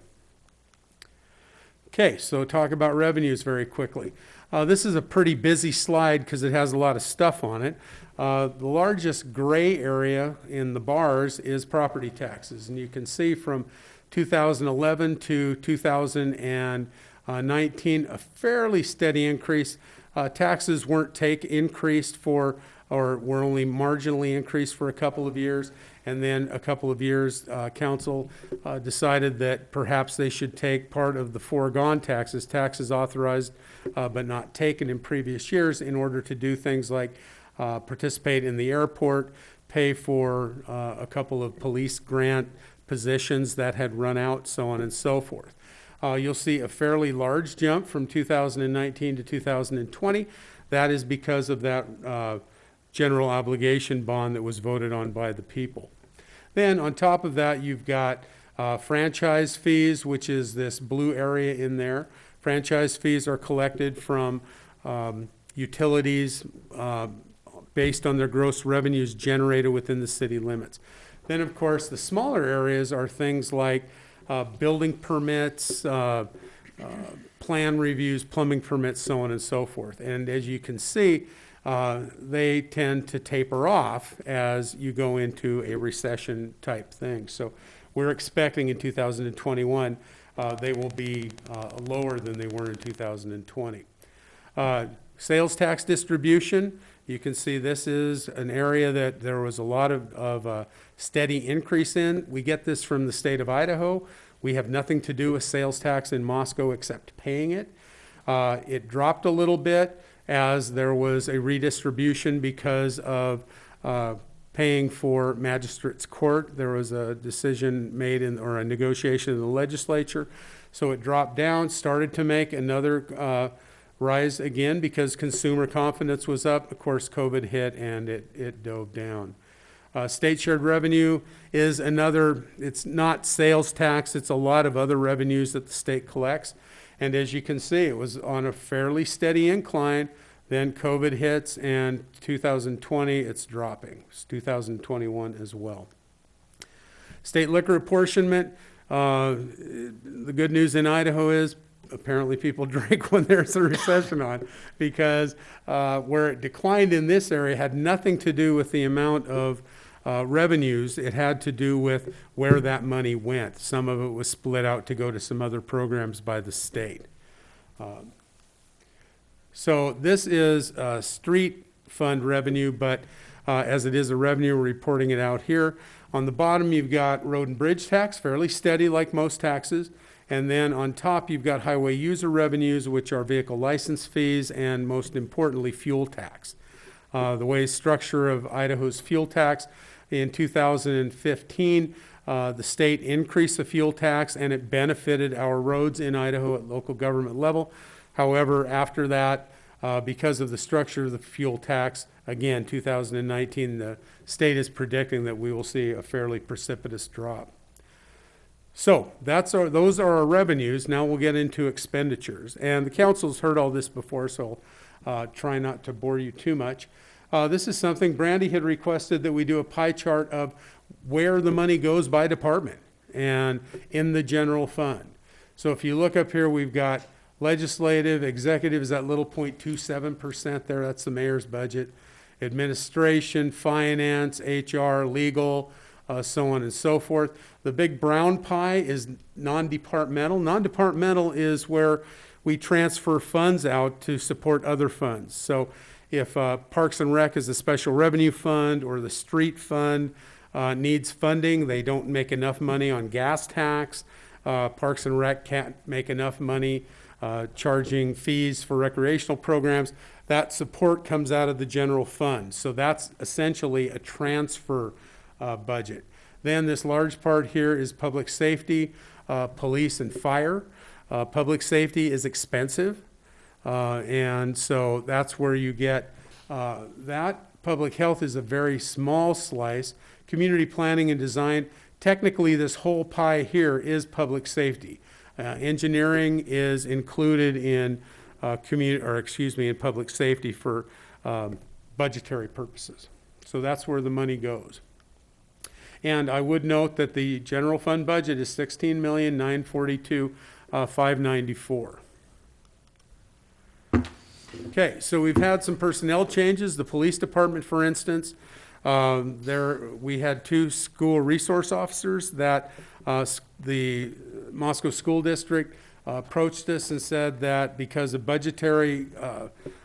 Okay, so talk about revenues very quickly. This is a pretty busy slide because it has a lot of stuff on it. The largest gray area in the bars is property taxes. And you can see from 2011 to 2019, a fairly steady increase. Taxes weren't increased for, or were only marginally increased for a couple of years. And then a couple of years, council decided that perhaps they should take part of the foregone taxes authorized but not taken in previous years, in order to do things like participate in the airport, pay for a couple of police grant positions that had run out, so on and so forth. You'll see a fairly large jump from 2019 to 2020. That is because of that general obligation bond that was voted on by the people. Then on top of that, you've got franchise fees, which is this blue area in there. Franchise fees are collected from utilities based on their gross revenues generated within the city limits. Then, of course, the smaller areas are things like building permits, plan reviews, plumbing permits, so on and so forth. And as you can see, they tend to taper off as you go into a recession type thing. So we're expecting in 2021 they will be lower than they were in 2020. Sales tax distribution, you can see this is an area that there was a lot of steady increase in. We get this from the state of Idaho. We have nothing to do with sales tax in Moscow except paying it. It dropped a little bit as there was a redistribution because of paying for magistrate's court. There was a decision made or a negotiation in the legislature. So it dropped down, started to make another rise again because consumer confidence was up. Of course, COVID hit and it dove down. State shared revenue is another, it's not sales tax, it's a lot of other revenues that the state collects. And as you can see, it was on a fairly steady incline. Then COVID hits, and 2020, it's dropping. It's 2021 as well. State liquor apportionment, the good news in Idaho is apparently people drink when there's a recession on, because where it declined in this area had nothing to do with the amount of revenues. It had to do with where that money went. Some of it was split out to go to some other programs by the state. So this is street fund revenue, but as it is a revenue, we're reporting it out here. On the bottom, you've got road and bridge tax, fairly steady like most taxes. And then on top, you've got highway user revenues, which are vehicle license fees, and most importantly, fuel tax. The way structure of Idaho's fuel tax in 2015, the state increased the fuel tax and it benefited our roads in Idaho at local government level. However, after that, because of the structure of the fuel tax, again, 2019, the state is predicting that we will see a fairly precipitous drop. So those are our revenues. Now we'll get into expenditures. And the council's heard all this before, so try not to bore you too much. This is something Brandy had requested that we do a pie chart of where the money goes by department and in the general fund. So if you look up here, we've got legislative, executive is that little 0.27% there, that's the mayor's budget. Administration, finance, HR, legal, so on and so forth. The big brown pie is non-departmental. Non-departmental is where we transfer funds out to support other funds. So if Parks and Rec is a special revenue fund or the street fund needs funding, they don't make enough money on gas tax. Parks and Rec can't make enough money charging fees for recreational programs. That support comes out of the general fund. So that's essentially a transfer budget. Then this large part here is public safety, police and fire. Public safety is expensive. And so that's where you get that. Public health is a very small slice. Community planning and design, technically this whole pie here is public safety. Engineering is included in in public safety for budgetary purposes. So that's where the money goes. And I would note that the general fund budget is $16,942,594. Okay, so we've had some personnel changes. The police department, for instance, we had 2 school resource officers that the Moscow School District approached us and said that because of budgetary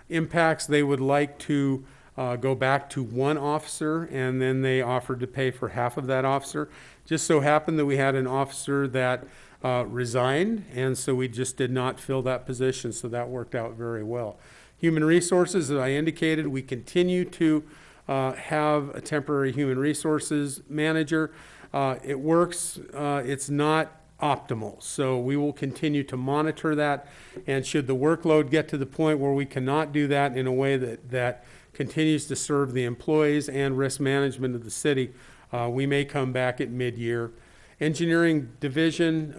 impacts, they would like to go back to 1 officer, and then they offered to pay for half of that officer. Just so happened that we had an officer that resigned, and so we just did not fill that position, so that worked out very well. Human resources, as I indicated, we continue to have a temporary human resources manager. It works, it's not optimal, so we will continue to monitor that, and should the workload get to the point where we cannot do that in a way that continues to serve the employees and risk management of the city, we may come back at mid-year. Engineering division,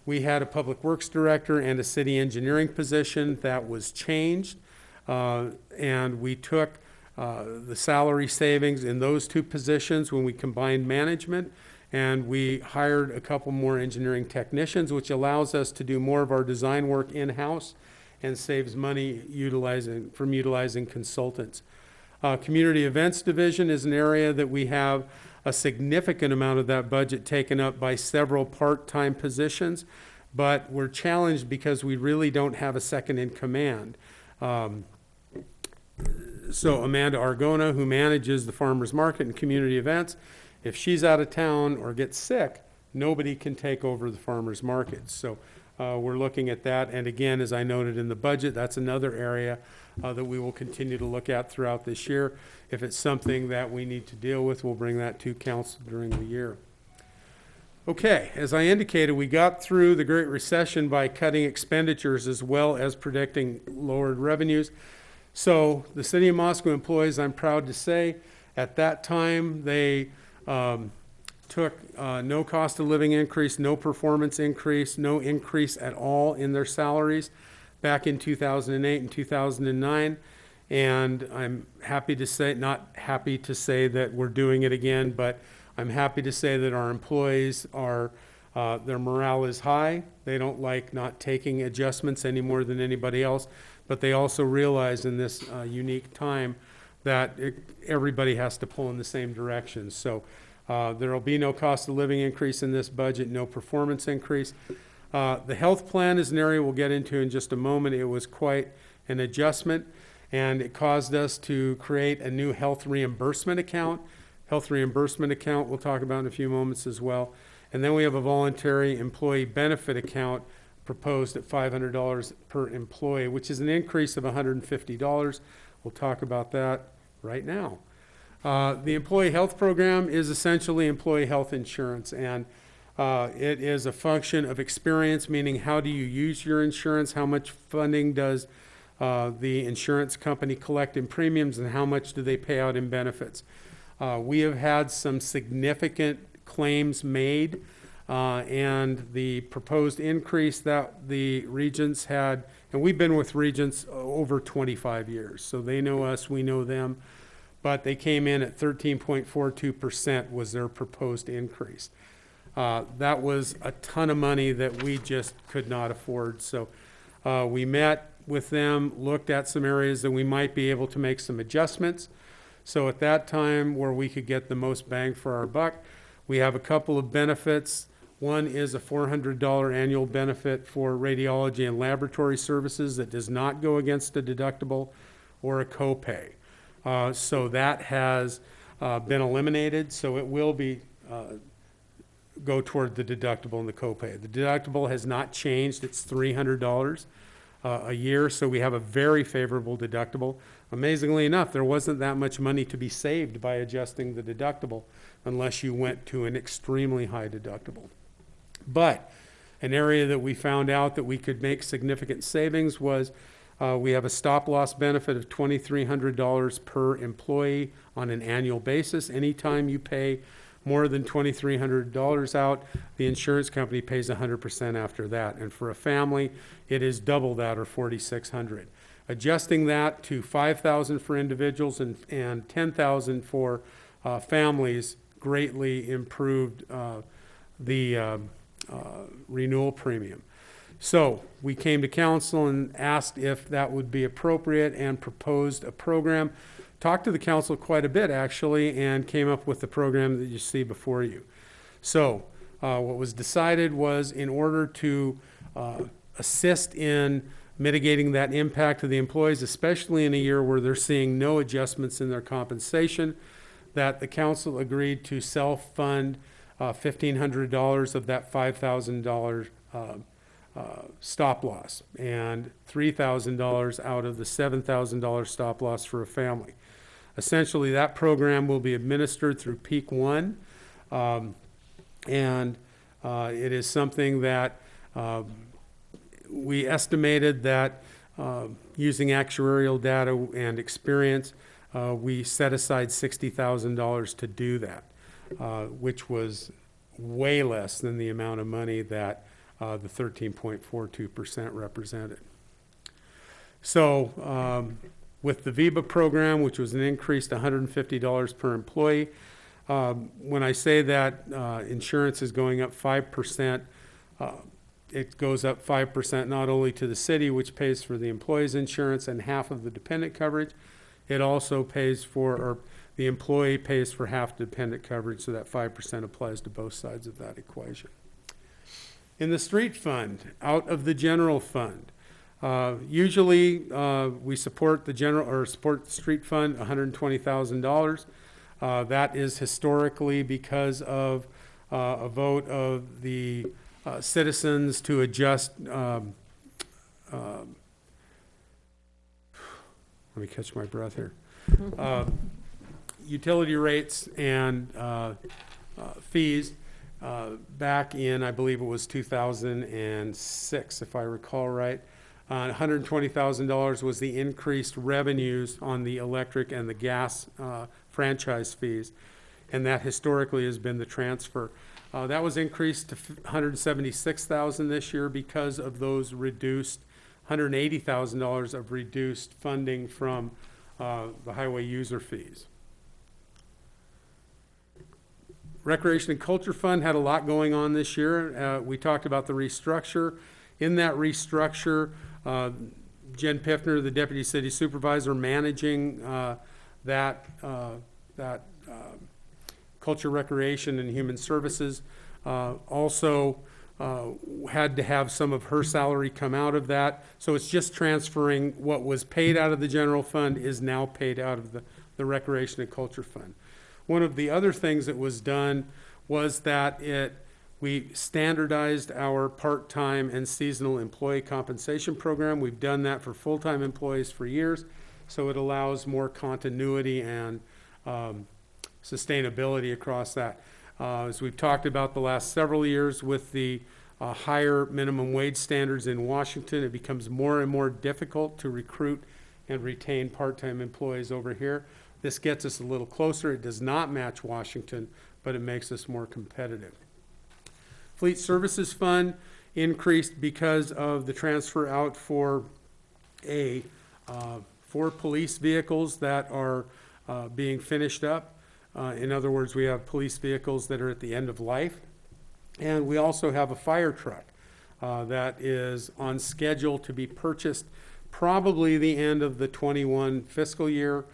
we had a public works director and a city engineering position that was changed, and we took the salary savings in those 2 positions when we combined management, and we hired a couple more engineering technicians, which allows us to do more of our design work in-house and saves money from utilizing consultants. Community events division is an area that we have a significant amount of that budget taken up by several part-time positions, but we're challenged because we really don't have a second in command. So Amanda Argona, who manages the farmers market and community events, if she's out of town or gets sick, nobody can take over the farmers market. So we're looking at that. And again, as I noted in the budget, that's another area that we will continue to look at throughout this year. If it's something that we need to deal with, we'll bring that to council during the year. Okay, as I indicated, we got through the Great Recession by cutting expenditures as well as predicting lowered revenues. So the City of Moscow employees, I'm proud to say, at that time, they took no cost of living increase, no performance increase, no increase at all in their salaries back in 2008 and 2009. And I'm happy to say, not happy to say that we're doing it again, but I'm happy to say that our employees are, their morale is high. They don't like not taking adjustments any more than anybody else, but they also realize in this unique time that everybody has to pull in the same direction. So there will be no cost of living increase in this budget, no performance increase. The health plan is an area we'll get into in just a moment. It was quite an adjustment, and it caused us to create a new health reimbursement account health reimbursement account we'll talk about in a few moments as well. And then we have a voluntary employee benefit account proposed at $500 per employee, which is an increase of $150. We'll talk about that right now. The employee health program is essentially employee health insurance, and it is a function of experience, meaning how do you use your insurance, how much funding does the insurance company collect in premiums, and how much do they pay out in benefits. We have had some significant claims made, and the proposed increase that the Regents had, and we've been with Regents over 25 years, so they know us, we know them, but they came in at 13.42% was their proposed increase. That was a ton of money that we just could not afford, so we met with them, looked at some areas that we might be able to make some adjustments. So at that time, where we could get the most bang for our buck, we have a couple of benefits. One is a $400 annual benefit for radiology and laboratory services that does not go against a deductible or a copay. So that has been eliminated, so it will be go toward the deductible and the copay. The deductible has not changed. It's $300 a year, so we have a very favorable deductible. Amazingly enough, there wasn't that much money to be saved by adjusting the deductible unless you went to an extremely high deductible. But an area that we found out that we could make significant savings was we have a stop-loss benefit of $2,300 per employee on an annual basis. Anytime you pay more than $2,300 out, the insurance company pays 100% after that. And for a family, it is double that, or $4,600. Adjusting that to $5,000 for individuals and $10,000 for families greatly improved the renewal premium. So we came to council and asked if that would be appropriate and proposed a program. Talked to the council quite a bit, actually, and came up with the program that you see before you. So what was decided was, in order to assist in mitigating that impact to the employees, especially in a year where they're seeing no adjustments in their compensation, that the council agreed to self-fund $1,500 of that $5,000 stop loss, and $3,000 out of the $7,000 stop loss for a family. Essentially, that program will be administered through Peak One, and it is something that we estimated that using actuarial data and experience, we set aside $60,000 to do that, which was way less than the amount of money that the 13.42% represented. So with the VIBA program, which was an increase to $150 per employee, when I say that insurance is going up 5%, it goes up 5% not only to the city, which pays for the employee's insurance and half of the dependent coverage, it also pays for, or the employee pays for half the dependent coverage, so that 5% applies to both sides of that equation. In the street fund, out of the general fund, usually we support the general, or support the street fund, $120,000. That is historically because of a vote of the citizens to adjust, let me catch my breath here, utility rates and fees back in, I believe it was 2006, if I recall right. $120,000 was the increased revenues on the electric and the gas franchise fees, and that historically has been the transfer. That was increased to $176,000 this year because of those reduced $180,000 of reduced funding from the highway user fees. Recreation and Culture Fund had a lot going on this year. We talked about the restructure. In that restructure, Jen Piffner, the Deputy City Supervisor, managing that Culture, Recreation, and Human Services, also had to have some of her salary come out of that. So it's just transferring what was paid out of the general fund is now paid out of the Recreation and Culture Fund. One of the other things that was done was that we standardized our part-time and seasonal employee compensation program. We've done that for full-time employees for years, so it allows more continuity and sustainability across that. As we've talked about the last several years with the higher minimum wage standards in Washington, it becomes more and more difficult to recruit and retain part-time employees over here. This gets us a little closer. It does not match Washington, but it makes us more competitive. Fleet Services Fund increased because of the transfer out for 4 police vehicles that are being finished up. In other words, we have police vehicles that are at the end of life. And we also have a fire truck that is on schedule to be purchased probably the end of the 21 fiscal year.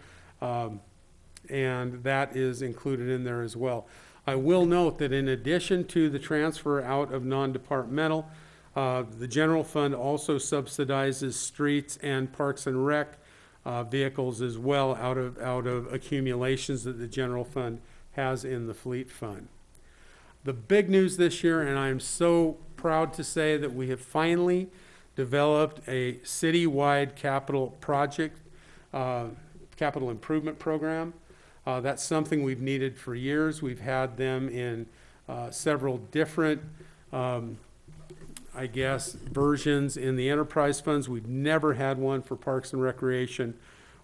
And that is included in there as well. I will note that in addition to the transfer out of non-departmental, the general fund also subsidizes streets and parks and rec vehicles as well out of accumulations that the general fund has in the fleet fund. The big news this year, and I'm so proud to say that we have finally developed a citywide capital project, capital improvement program. That's something we've needed for years. We've had them in several different, versions in the enterprise funds. We've never had one for Parks and Recreation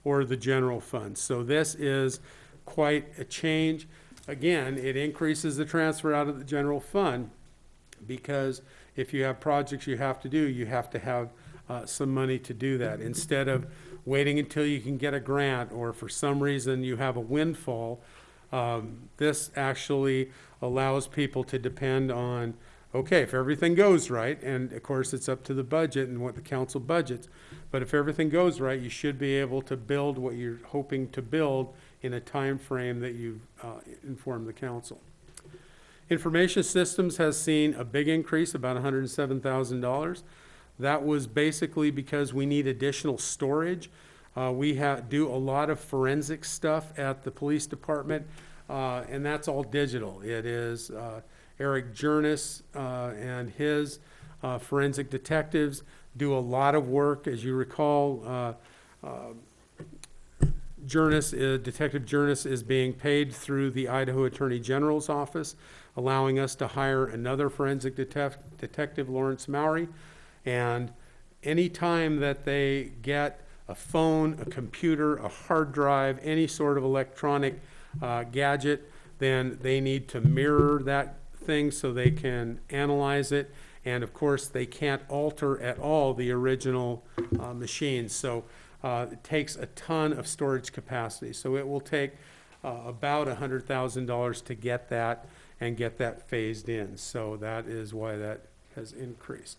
or the general fund. So this is quite a change. Again, it increases the transfer out of the general fund because if you have projects you have to do, you have to have some money to do that. Instead of waiting until you can get a grant or for some reason you have a windfall, this actually allows people to depend on, okay, if everything goes right, and of course it's up to the budget and what the council budgets, but if everything goes right, you should be able to build what you're hoping to build in a time frame that you've informed the council. Information systems has seen a big increase, about $107,000. That was basically because we need additional storage. We do a lot of forensic stuff at the police department, and that's all digital. It is Eric Jernis and his forensic detectives do a lot of work. As you recall, Detective Jernis is being paid through the Idaho Attorney General's office, allowing us to hire another forensic detective, Lawrence Mowry. And any time that they get a phone, a computer, a hard drive, any sort of electronic gadget, then they need to mirror that thing so they can analyze it. And of course, they can't alter at all the original machines. So it takes a ton of storage capacity. So it will take about $100,000 to get that and get that phased in. So that is why that has increased.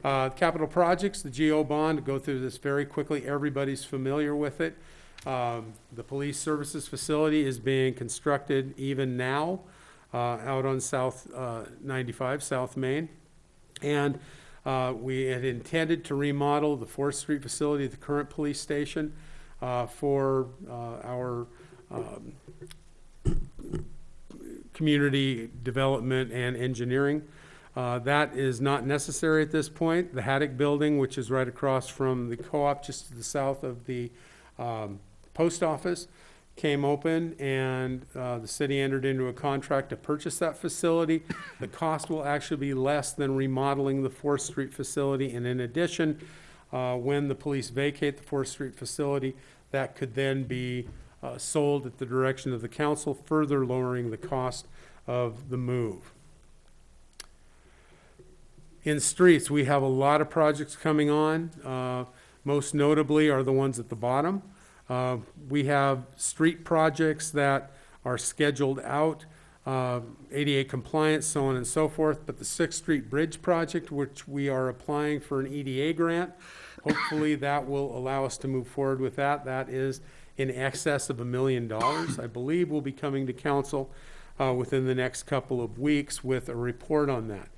Capital projects, the GO bond, go through this very quickly. Everybody's familiar with it. The police services facility is being constructed even now out on South 95, South Main. And we had intended to remodel the 4th Street facility at the current police station for our community development and engineering. That is not necessary at this point. The Haddock building, which is right across from the co-op just to the south of the post office, came open, and the city entered into a contract to purchase that facility. The cost will actually be less than remodeling the 4th Street facility, and in addition, when the police vacate the 4th Street facility, that could then be sold at the direction of the council, further lowering the cost of the move. In streets, we have a lot of projects coming on. Most notably are the ones at the bottom. We have street projects that are scheduled out, ADA compliance, so on and so forth, but the 6th Street Bridge project, which we are applying for an EDA grant, hopefully that will allow us to move forward with that. That is in excess of $1 million. I believe we'll be coming to council within the next couple of weeks with a report on that.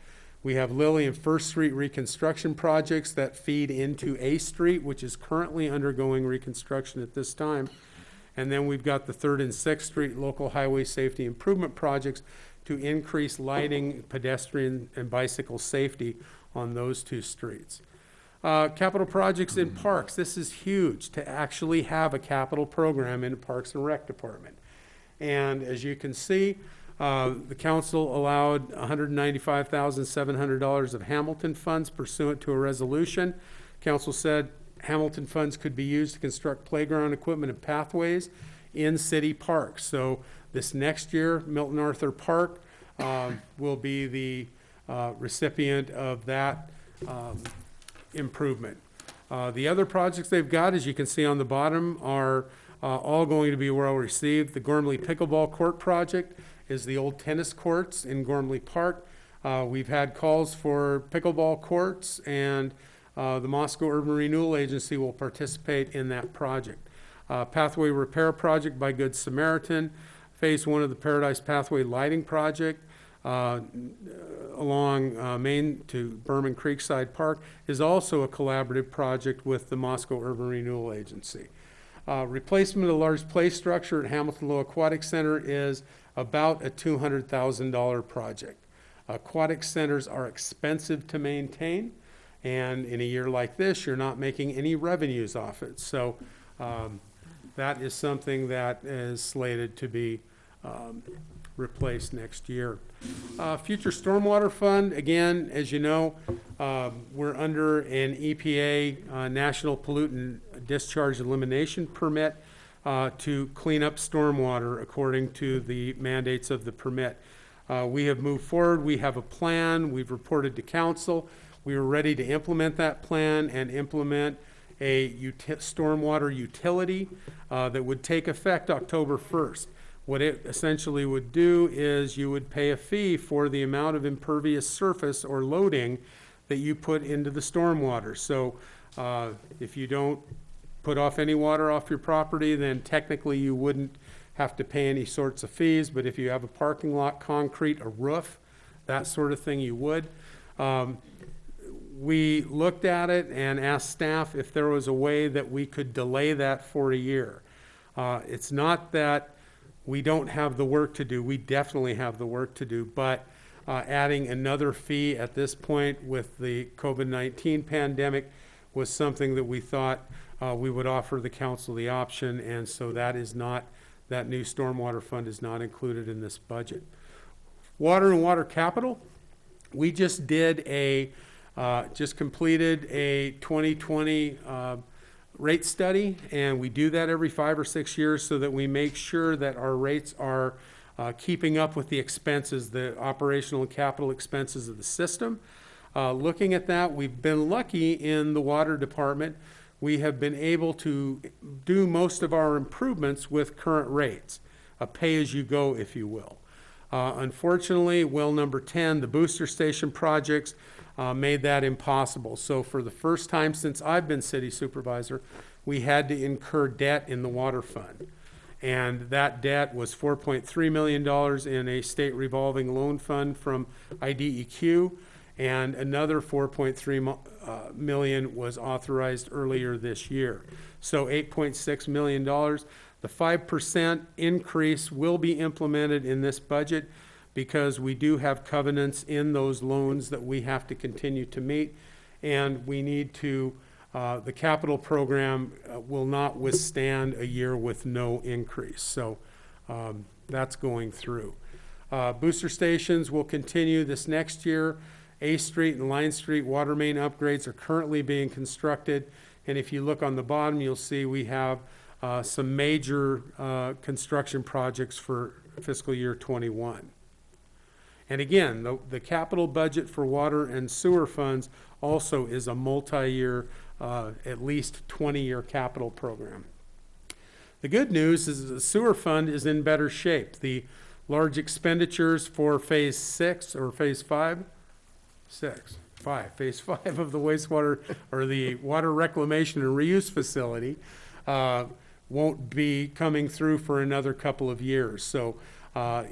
We have Lilly and 1st Street reconstruction projects that feed into A Street, which is currently undergoing reconstruction at this time. And then we've got the 3rd and 6th Street local highway safety improvement projects to increase lighting, pedestrian, and bicycle safety on those 2 streets. Capital projects in parks. This is huge, to actually have a capital program in the Parks and Rec Department. And as you can see, the council allowed $195,700 of Hamilton funds pursuant to a resolution. Council said Hamilton funds could be used to construct playground equipment and pathways in city parks. So this next year, Milton Arthur Park will be the recipient of that improvement. The other projects they've got, as you can see on the bottom, are all going to be well received. The Gormley Pickleball Court project is the old tennis courts in Gormley Park. We've had calls for pickleball courts, and the Moscow Urban Renewal Agency will participate in that project. Pathway repair project by Good Samaritan, phase 1 of the Paradise Pathway lighting project, along Main to Berman Creekside Park is also a collaborative project with the Moscow Urban Renewal Agency. Replacement of the large play structure at Hamilton Low Aquatic Center is about a $200,000 project. Aquatic centers are expensive to maintain, and in a year like this, you're not making any revenues off it. So that is something that is slated to be replaced next year. Future Stormwater Fund, again, as you know, we're under an EPA National Pollutant Discharge Elimination Permit to clean up stormwater according to the mandates of the permit. We have moved forward. We have a plan. We've reported to council. We are ready to implement that plan and implement a stormwater utility that would take effect October 1st. What it essentially would do is you would pay a fee for the amount of impervious surface or loading that you put into the stormwater. So if you don't put off any water off your property, then technically you wouldn't have to pay any sorts of fees. But if you have a parking lot, concrete, a roof, that sort of thing, you would. We looked at it and asked staff if there was a way that we could delay that for a year. It's not that we don't have the work to do. We definitely have the work to do, but adding another fee at this point with the COVID-19 pandemic was something that we thought we would offer the council the option, and so that is not, that new stormwater fund is not included in this budget. Water and water capital, we just did just completed a 2020 rate study, and we do that every 5 or 6 years so that we make sure that our rates are keeping up with the expenses, the operational and capital expenses of the system. Looking at that, we've been lucky in the water department. We have been able to do most of our improvements with current rates, a pay-as-you-go, if you will. Unfortunately, well number 10, the booster station projects, made that impossible. So for the first time since I've been city supervisor, we had to incur debt in the water fund. And that debt was $4.3 million in a state revolving loan fund from IDEQ, and another $4.3 million was authorized earlier this year. So $8.6 million. The 5% increase will be implemented in this budget because we do have covenants in those loans that we have to continue to meet, and we need to, the capital program will not withstand a year with no increase. So that's going through. Booster stations will continue this next year. A Street and Line Street water main upgrades are currently being constructed, and if you look on the bottom, you'll see we have some major construction projects for fiscal year 21. And again, the capital budget for water and sewer funds also is a multi-year, at least 20-year capital program. The good news is the sewer fund is in better shape. The large expenditures for phase 6 or phase 5, phase 5 of the wastewater or the water reclamation and reuse facility won't be coming through for another couple of years. So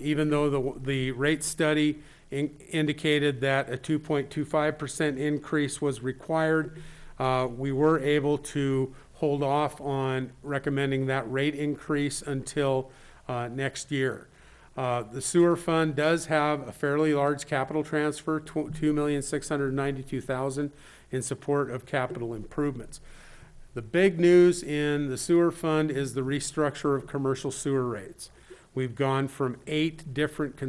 even though the rate study indicated that a 2.25% increase was required, we were able to hold off on recommending that rate increase until next year. The sewer fund does have a fairly large capital transfer, $2,692,000 in support of capital improvements. The big news in the sewer fund is the restructure of commercial sewer rates. We've gone from 8 different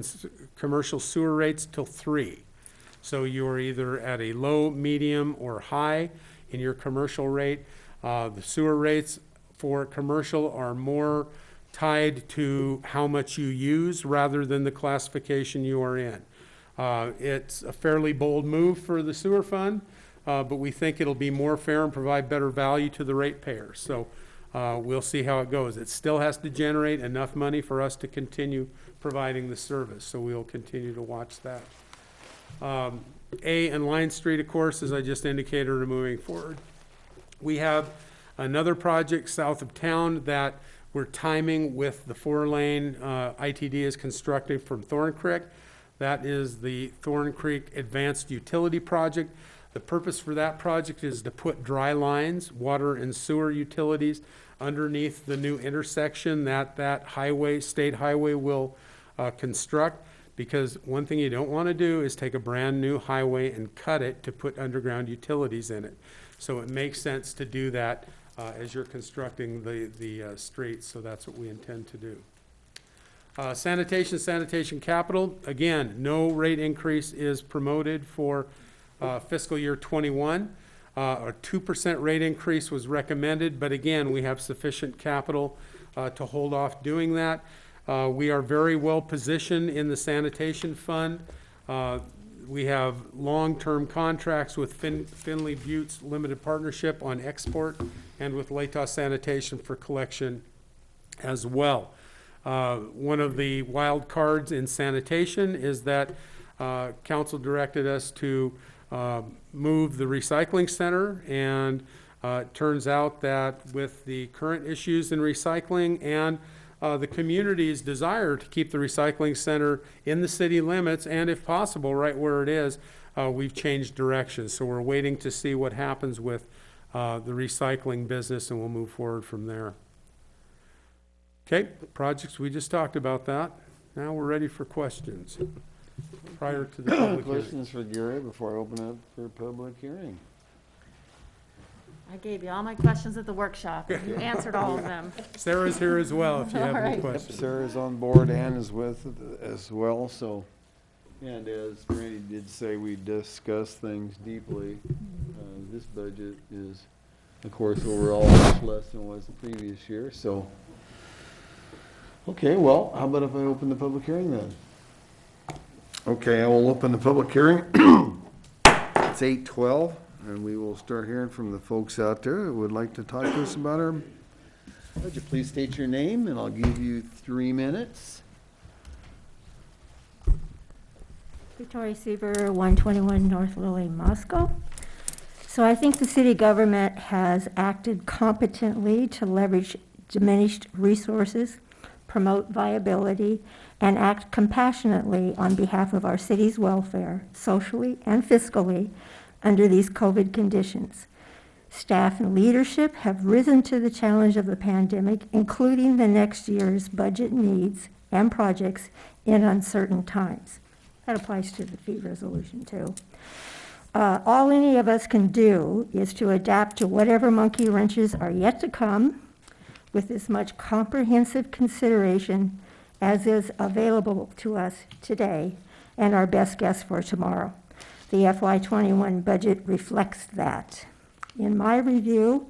commercial sewer rates to 3. So you're either at a low, medium, or high in your commercial rate. The sewer rates for commercial are more tied to how much you use rather than the classification you are in. It's a fairly bold move for the sewer fund, but we think it'll be more fair and provide better value to the ratepayers. So we'll see how it goes. It still has to generate enough money for us to continue providing the service, so we'll continue to watch that. A and Line Street, of course, as I just indicated, are moving forward. We have another project south of town that we're timing with the 4-lane ITD is constructing from Thorn Creek. That is the Thorn Creek Advanced Utility Project. The purpose for that project is to put dry lines, water and sewer utilities underneath the new intersection that highway, state highway will construct. Because one thing you don't want to do is take a brand new highway and cut it to put underground utilities in it. So it makes sense to do that as you're constructing the streets, so that's what we intend to do. Sanitation capital, again, no rate increase is promoted for fiscal year 21. A 2% rate increase was recommended, but again, we have sufficient capital to hold off doing that. We are very well positioned in the sanitation fund. We have long-term contracts with Finley Buttes Limited Partnership on export and with Latos Sanitation for collection as well. One of the wild cards in sanitation is that council directed us to move the recycling center, and it turns out that with the current issues in recycling and the community's desire to keep the recycling center in the city limits and, if possible, right where it is, we've changed directions. So we're waiting to see what happens with the recycling business, and we'll move forward from there. Okay, projects, we just talked about that. Now we're ready for questions prior to the public hearing. Questions for Gary before I open up for public hearing? I gave you all my questions at the workshop, and you answered all of them. Sarah's here as well if you have any All right. Yep, questions. Sarah's on board and is with as well, so. And as Randy did say, we discussed things deeply. This budget is, of course, overall much less than it was the previous year, so. Okay, well, how about if I open the public hearing then? Okay, I will open the public hearing. It's 8:12. And we will start hearing from the folks out there who would like to talk to us about our, would you please state your name, and I'll give you 3 minutes. Victoria Seaver, 121 North Lily, Moscow. So I think the city government has acted competently to leverage diminished resources, promote viability, and act compassionately on behalf of our city's welfare, socially and fiscally, under these COVID conditions. Staff and leadership have risen to the challenge of the pandemic, including the next year's budget needs and projects in uncertain times. That applies to the fee resolution too. All any of us can do is to adapt to whatever monkey wrenches are yet to come with as much comprehensive consideration as is available to us today and our best guess for tomorrow. The FY21 budget reflects that. In my review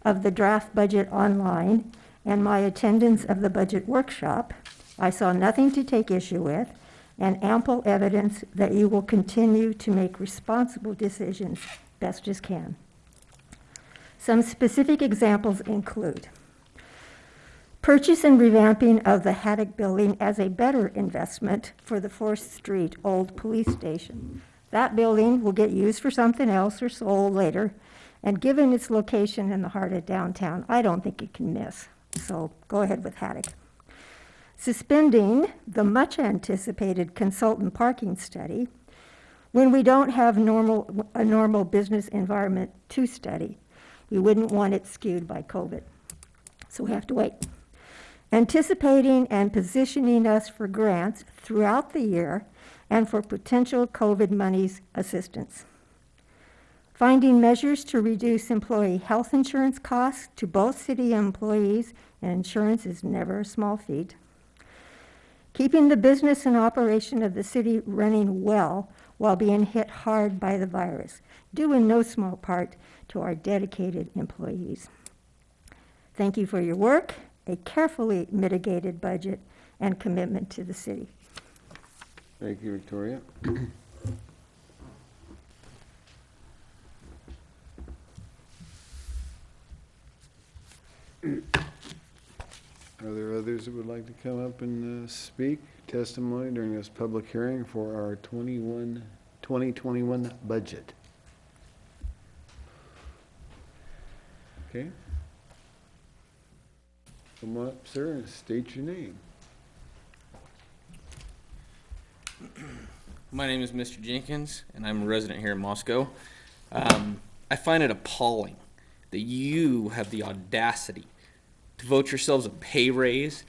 of the draft budget online and my attendance of the budget workshop, I saw nothing to take issue with and ample evidence that you will continue to make responsible decisions best as can. Some specific examples include purchase and revamping of the Haddock building as a better investment for the 4th Street Old Police Station. That building will get used for something else or sold later, and given its location in the heart of downtown, I don't think it can miss. So go ahead with Haddock. Suspending the much-anticipated consultant parking study when we don't have a normal business environment to study. We wouldn't want it skewed by COVID. So we have to wait. Anticipating and positioning us for grants throughout the year and for potential COVID monies assistance. Finding measures to reduce employee health insurance costs to both city employees, and insurance is never a small feat. Keeping the business and operation of the city running well while being hit hard by the virus, due in no small part to our dedicated employees. Thank you for your work, a carefully mitigated budget, and commitment to the city. Thank you, Victoria. Are there others that would like to come up and speak testimony during this public hearing for our 2021 budget? Okay. Come on up, sir, and state your name. My name is Mr. Jenkins, and I'm a resident here in Moscow. I find it appalling that you have the audacity to vote yourselves a pay raise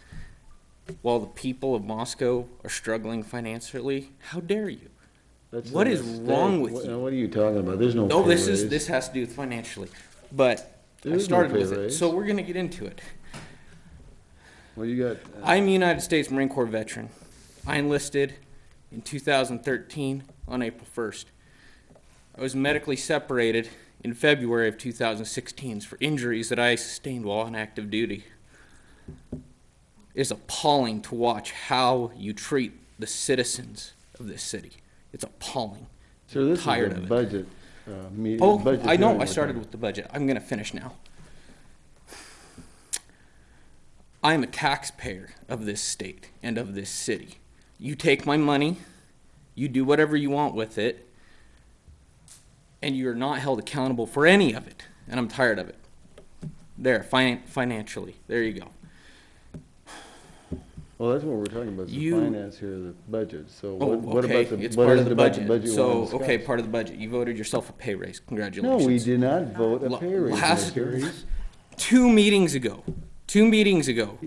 while the people of Moscow are struggling financially. How dare you? What is wrong with you? What are you talking about? There's no No, pay raise. this has to do with financially, but I There's no started pay with it, raise. so we're gonna get into it. Well, you got, I'm a United States Marine Corps veteran. I enlisted in 2013 on April 1st. I was medically separated in February of 2016 for injuries that I sustained while on active duty. It's appalling to watch how you treat the citizens of this city. It's appalling. sir, this is tired a of it. budget meeting. Oh, budget I know, hearing I we're started talking. with the budget. I'm gonna finish now. I'm a taxpayer of this state and of this city. You take my money, you do whatever you want with it, and you're not held accountable for any of it. And I'm tired of it. There, financially, there you go. Well, that's what we're talking about, is the You- finance here, the budget. So Oh, what okay, about the, it's what part is of the it about the budget. budget you want So, to okay, discuss? part of the budget. You voted yourself a pay raise. No, Congratulations. we did not vote a pay raise, Last- Mr. Two meetings ago,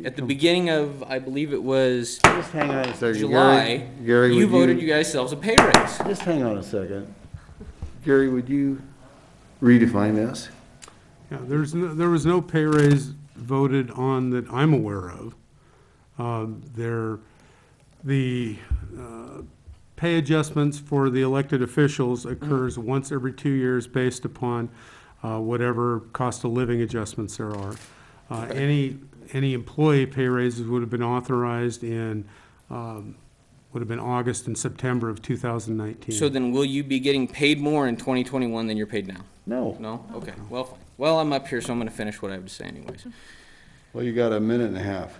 at the beginning of, I believe it was Just hang on a second. July, Gary, you would voted you guys selves a pay raise. Just hang on a second. Gary, would you redefine this? Yeah, there was no pay raise voted on that I'm aware of. The pay adjustments for the elected officials occurs once every 2 years based upon whatever cost of living adjustments there are. Any employee pay raises would have been authorized in, would have been August and September of 2019. So then will you be getting paid more in 2021 than you're paid now? No. No? Okay, well, fine. Well, I'm up here, so I'm gonna finish what I have to say anyways. Well, you got a minute and a half.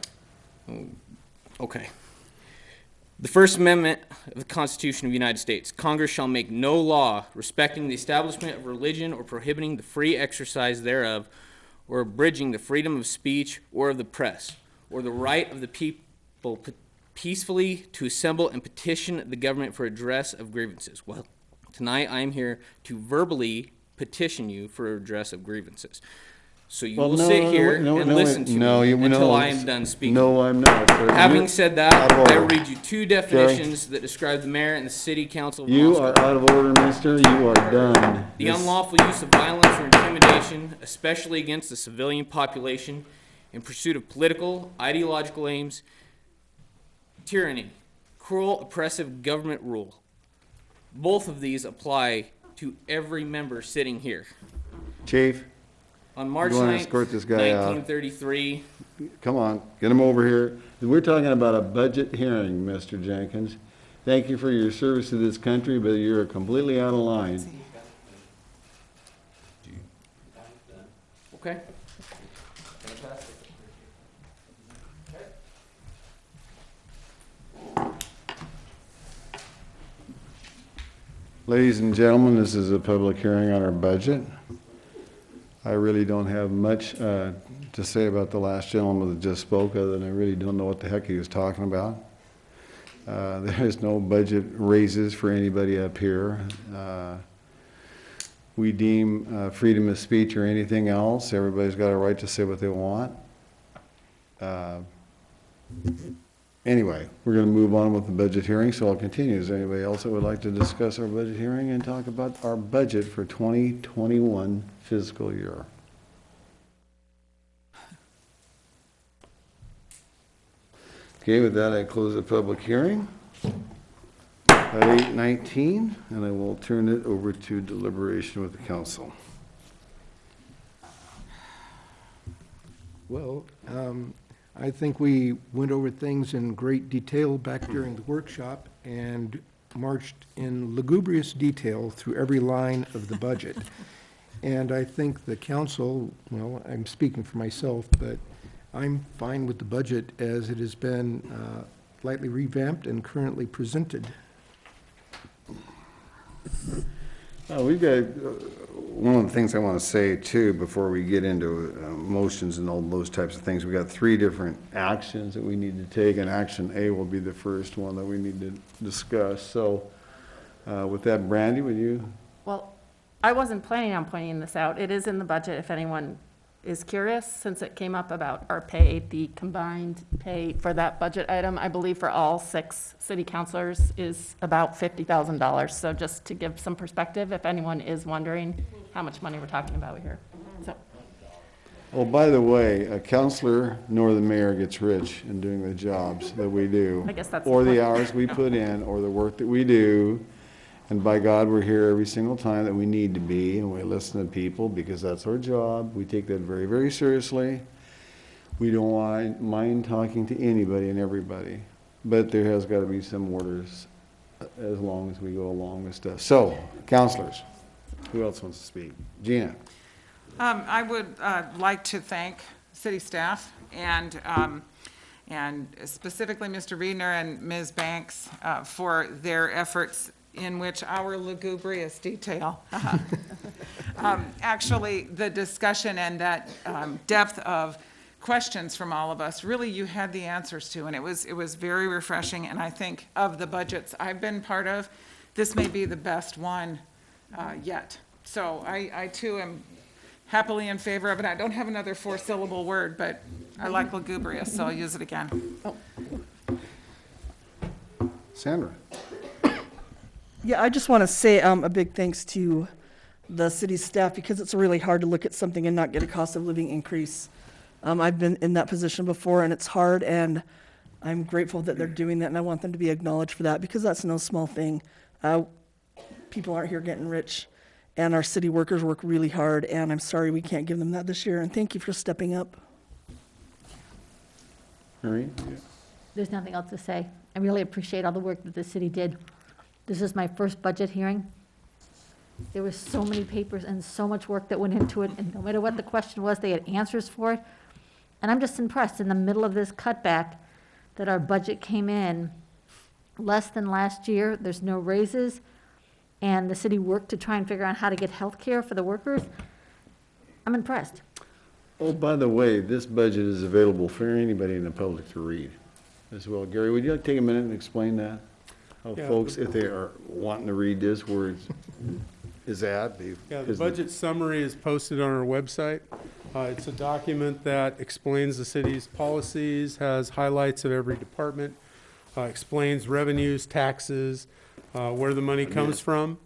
Okay. The First Amendment of the Constitution of the United States. Congress shall make no law respecting the establishment of religion or prohibiting the free exercise thereof, or abridging the freedom of speech or of the press, or the right of the people peacefully to assemble and petition the government for redress of grievances. Well, tonight I am here to verbally petition you for a redress of grievances. So you will sit here and listen to me until I am done speaking. No, I'm not, sir. Having You're said that, out of I will order. read you two definitions that describe the mayor and the city council of You Moscow. are out of order, mister. You are done. The This- unlawful use of violence or intimidation, especially against the civilian population, in pursuit of political, ideological aims, tyranny, cruel, oppressive government rule. Both of these apply to every member sitting here. Chief, On March You wanna 9th, escort this guy out? 1933, come on, get him over here. We're talking about a budget hearing, Mr. Jenkins. Thank you for your service to this country, but you're completely out of line. okay? Ladies and gentlemen, this is a public hearing on our budget. I really don't have much to say about the last gentleman that just spoke, other than I really don't know what the heck he was talking about. There is no budget raises for anybody up here. we deem freedom of speech or anything else. Everybody's got a right to say what they want. Anyway, we're going to move on with the budget hearing, so I'll continue. Is there anybody else that would like to discuss our budget hearing and talk about our budget for 2021 fiscal year? Okay, with that, I close the public hearing at 8:19, and I will turn it over to deliberation with the council. Well, I think we went over things in great detail back during the workshop and marched in lugubrious detail through every line of the budget. And I think the council, well, I'm speaking for myself, but I'm fine with the budget as it has been slightly revamped and currently presented. We've got, one of the things I want to say too, before we get into motions and all those types of things, we got 3 different actions that we need to take, and action A will be the first one that we need to discuss. So with that, Brandy, would you? Well, I wasn't planning on pointing this out. It is in the budget if anyone is curious, since it came up about our pay, the combined pay for that budget item, I believe for all 6 city councilors is about $50,000. So just to give some perspective, if anyone is wondering how much money we're talking about here. So, Oh, by the way, a counselor nor the mayor gets rich in doing the jobs that we do. I guess that's Or the the point. hours we put in, or the work that we do. And by God, we're here every single time that we need to be, and we listen to people because that's our job. We take that very, very seriously. We don't mind talking to anybody and everybody, but there has got to be some orders as long as we go along with stuff. So, counselors, who else wants to speak? Gina? I would like to thank city staff and specifically Mr. Reedner and Ms. Banks for their efforts in which our lugubrious detail, actually the discussion and that depth of questions from all of us, really you had the answers to, and it was very refreshing. And I think of the budgets I've been part of, this may be the best one yet. So I too am happily in favor of it. I don't have another 4-syllable word, but I like lugubrious, so I'll use it again. Sandra? Yeah, I just want to say a big thanks to the city staff, because it's really hard to look at something and not get a cost of living increase. I've been in that position before, and it's hard, and I'm grateful that they're doing that, and I want them to be acknowledged for that, because that's no small thing. People aren't here getting rich, and our city workers work really hard, and I'm sorry we can't give them that this year, and thank you for stepping up. Marie? There's nothing else to say. I really appreciate all the work that the city did. This is my first budget hearing. There were so many papers and so much work that went into it, and no matter what the question was, they had answers for it. And I'm just impressed, in the middle of this cutback, that our budget came in less than last year. There's no raises, and the city worked to try and figure out how to get health care for the workers. I'm impressed. Oh, by the way, this budget is available for anybody in the public to read as well. Gary, would you like to take a minute and explain that? How Yeah. folks, if they are wanting to read this, where is that? Yeah, the budget summary is posted on our website. It's a document that explains the city's policies, has highlights of every department, explains revenues, taxes, where the money comes from.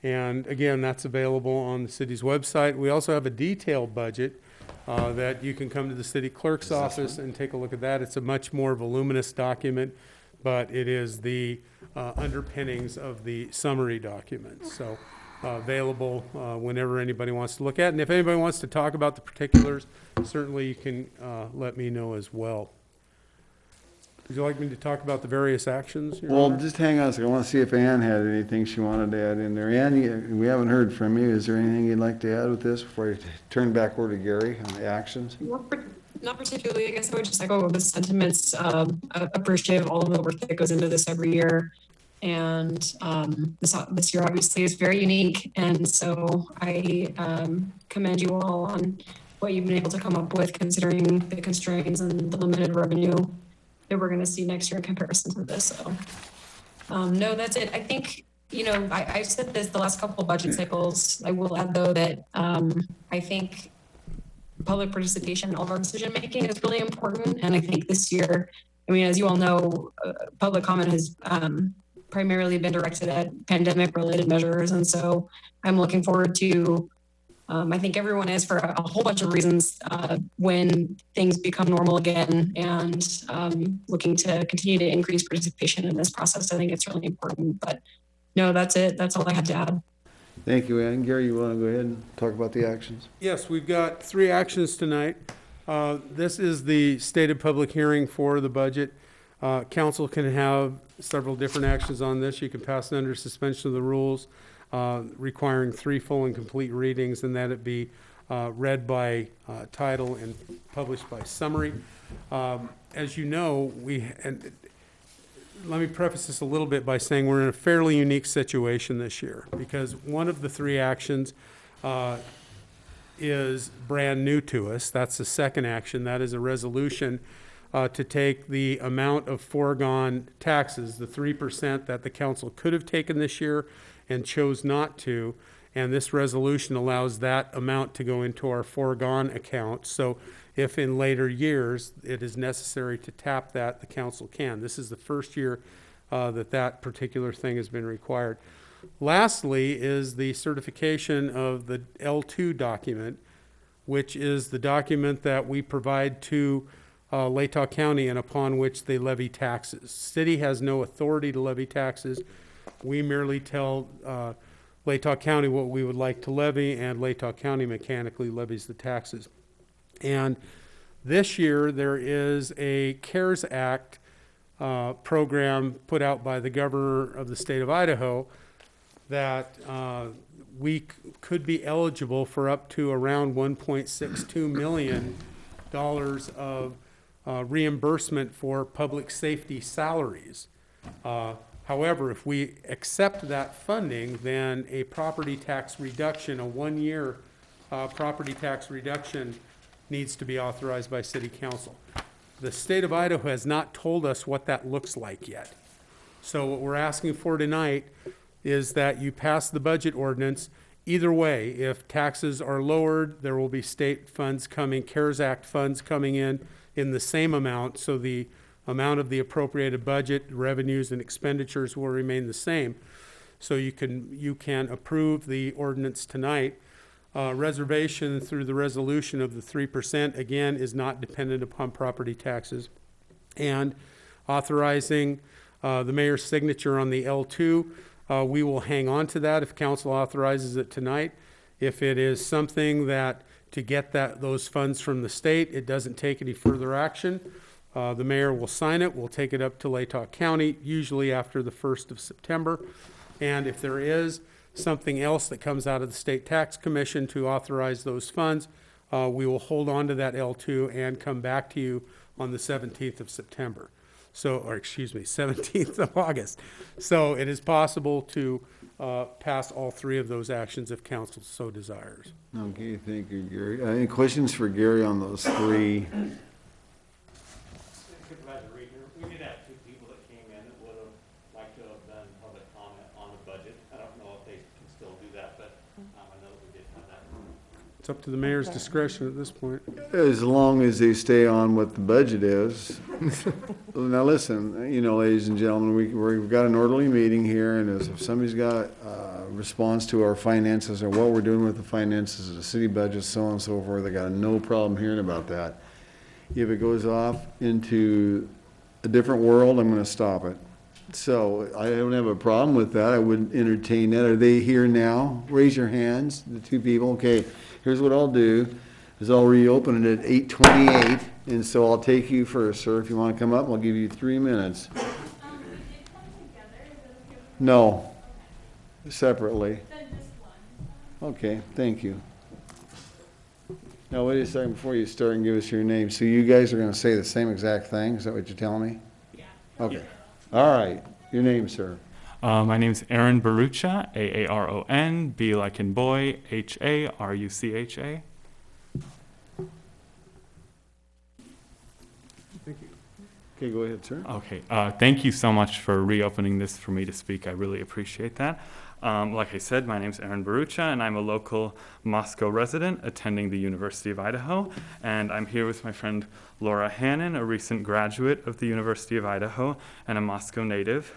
And again, that's available on the city's website. We also have a detailed budget that you can come to the city clerk's office and take a look at that. It's a much more voluminous document, but it is the underpinnings of the summary document. So available whenever anybody wants to look at it. And if anybody wants to talk about the particulars, certainly you can let me know as well. Would you like me to talk about the various actions, Your Well, Honor? just hang on a second. I want to see if Ann had anything she wanted to add in there. Ann, we haven't heard from you. Is there anything you'd like to add with this before I turn back over to Gary on the actions? Not particularly. I guess I would just echo the sentiments. Appreciative of all of the work that goes into this every year. And this year obviously is very unique. And so I commend you all on what you've been able to come up with, considering the constraints and the limited revenue that we're going to see next year in comparison to this. So no, that's it. I think I've said this the last couple of budget cycles. I will add, though, that I think public participation in all of our decision-making is really important. And I think this year, as you all know, public comment has primarily been directed at pandemic-related measures. And so I'm looking forward to, I think everyone is for a whole bunch of reasons, when things become normal again, and looking to continue to increase participation in this process. I think it's really important. But no, that's it. That's all I had to add. Thank you, Ann. Gary, you want to go ahead and talk about the actions? Yes, we've got 3 actions tonight. This is the stated public hearing for the budget. Council can have several different actions on this. You can pass it under suspension of the rules, requiring 3 full and complete readings, and that it be read by title and published by summary. As you know, let me preface this a little bit by saying we're in a fairly unique situation this year, because one of the 3 actions is brand new to us. That's the second action. That is a resolution to take the amount of foregone taxes, the 3% that the council could have taken this year and chose not to, and this resolution allows that amount to go into our foregone account. So if in later years it is necessary to tap that, the council can. This is the first year that particular thing has been required. Lastly is the certification of the L2 document, which is the document that we provide to Latah County and upon which they levy taxes. City has no authority to levy taxes. We merely tell Latah County what we would like to levy, and Latah County mechanically levies the taxes. And this year, there is a CARES Act program put out by the governor of the state of Idaho that we could be eligible for up to around $1.62 million of reimbursement for public safety salaries. However, if we accept that funding, then a property tax reduction, a 1-year property tax reduction, needs to be authorized by City Council. The state of Idaho has not told us what that looks like yet. So what we're asking for tonight is that you pass the budget ordinance. Either way, if taxes are lowered, there will be state funds coming, CARES Act funds coming in the same amount. So the amount of the appropriated budget, revenues and expenditures will remain the same. So you can approve the ordinance tonight. Reservation through the resolution of the 3%, again, is not dependent upon property taxes. And authorizing the mayor's signature on the L2, we will hang on to that if council authorizes it tonight. If it is something that to get those funds from the state, it doesn't take any further action, the mayor will sign it. We'll take it up to Latah County, usually after the 1st of September. And if there is something else that comes out of the State Tax Commission to authorize those funds, we will hold on to that L2 and come back to you on the 17th of September. 17th of August. So it is possible to pass all 3 of those actions if council so desires. Okay, thank you, Gary. Any questions for Gary on those 3? We did have 2 people that came in that would have liked to have done public comment on the budget. I don't know if they can still do that, but I know we did have that. It's up to the mayor's discretion at this point. As long as they stay on what the budget is. Now, listen, ladies and gentlemen, we've got an orderly meeting here, and if somebody's got a response to our finances or what we're doing with the finances of the city budget, so on and so forth, I got no problem hearing about that. If it goes off into a different world, I'm going to stop it. So I don't have a problem with that. I wouldn't entertain that. Are they here now? Raise your hands, the 2 people. Okay, here's what I'll do, is I'll reopen it at 8:28, and so I'll take you first, sir. If you want to come up, I'll give you 3 minutes. No, separately. Okay, thank you. Now, wait a second before you start and give us your name. So you guys are going to say the same exact thing? Is that what you're telling me? Yeah. Okay. All right. Your name, sir? My name's Aaron Barucha, Aaron, B like in boy, Okay, go ahead, sir. Okay, thank you so much for reopening this for me to speak. I really appreciate that. Like I said, my name's Aaron Barucha, and I'm a local Moscow resident attending the University of Idaho. And I'm here with my friend Laura Hannon, a recent graduate of the University of Idaho and a Moscow native.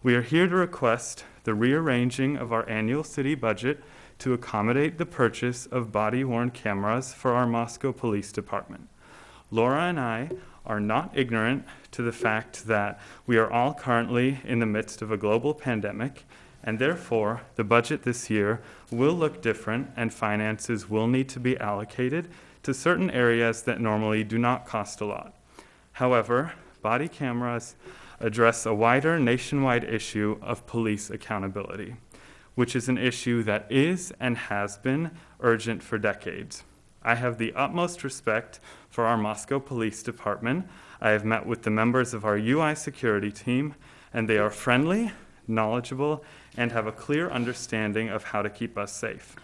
We are here to request the rearranging of our annual city budget to accommodate the purchase of body-worn cameras for our Moscow Police Department. Laura and I are not ignorant to the fact that we are all currently in the midst of a global pandemic, and therefore the budget this year will look different and finances will need to be allocated to certain areas that normally do not cost a lot. However, body cameras address a wider nationwide issue of police accountability, which is an issue that is and has been urgent for decades. I have the utmost respect for our Moscow Police Department. I have met with the members of our UI security team, and they are friendly, knowledgeable, and have a clear understanding of how to keep us safe.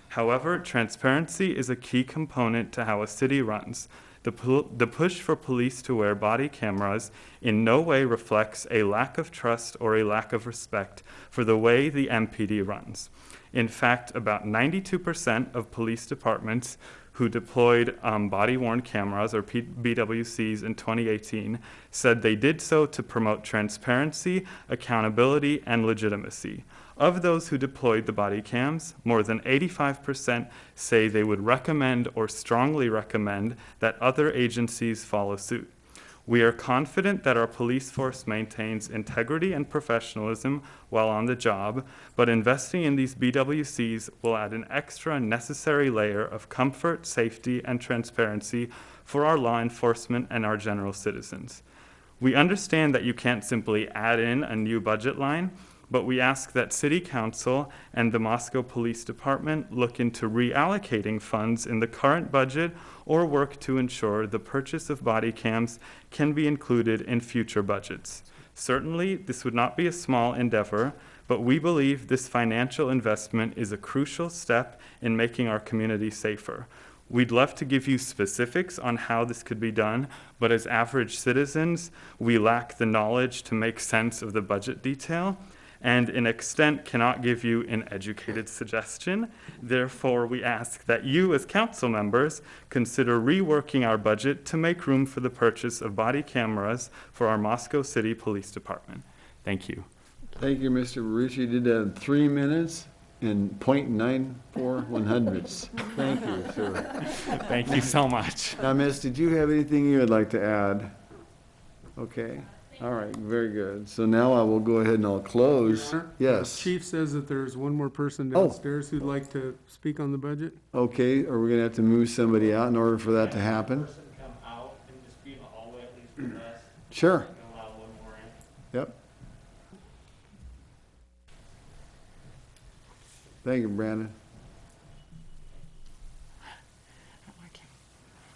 However, transparency is a key component to how a city runs. The push for police to wear body cameras in no way reflects a lack of trust or a lack of respect for the way the MPD runs. In fact, about 92% of police departments who deployed body-worn cameras, or BWCs, in 2018 said they did so to promote transparency, accountability, and legitimacy. Of those who deployed the body cams, more than 85% say they would recommend or strongly recommend that other agencies follow suit. We are confident that our police force maintains integrity and professionalism while on the job, but investing in these BWCs will add an extra necessary layer of comfort, safety, and transparency for our law enforcement and our general citizens. We understand that you can't simply add in a new budget line, but we ask that City Council and the Moscow Police Department look into reallocating funds in the current budget or work to ensure the purchase of body cams can be included in future budgets. Certainly, this would not be a small endeavor, but we believe this financial investment is a crucial step in making our community safer. We'd love to give you specifics on how this could be done, but as average citizens, we lack the knowledge to make sense of the budget detail, and in extent cannot give you an educated suggestion. Therefore, we ask that you as council members consider reworking our budget to make room for the purchase of body cameras for our Moscow City Police Department. Thank you. Thank you, Mr. Baruch. You did that in 3 minutes and 0.94 Thank you, sir. Thank you so much. Now, miss, did you have anything you would like to add? Okay. All right, very good. So now I will go ahead and I'll close. Yes. Chief says that there's one more person Oh. downstairs who'd like to speak on the budget. Okay, are we gonna have to move somebody out in order for that to happen? Person come out and just be in the hallway at least with us. Sure. And allow one more in. Yep. Thank you, Brandon.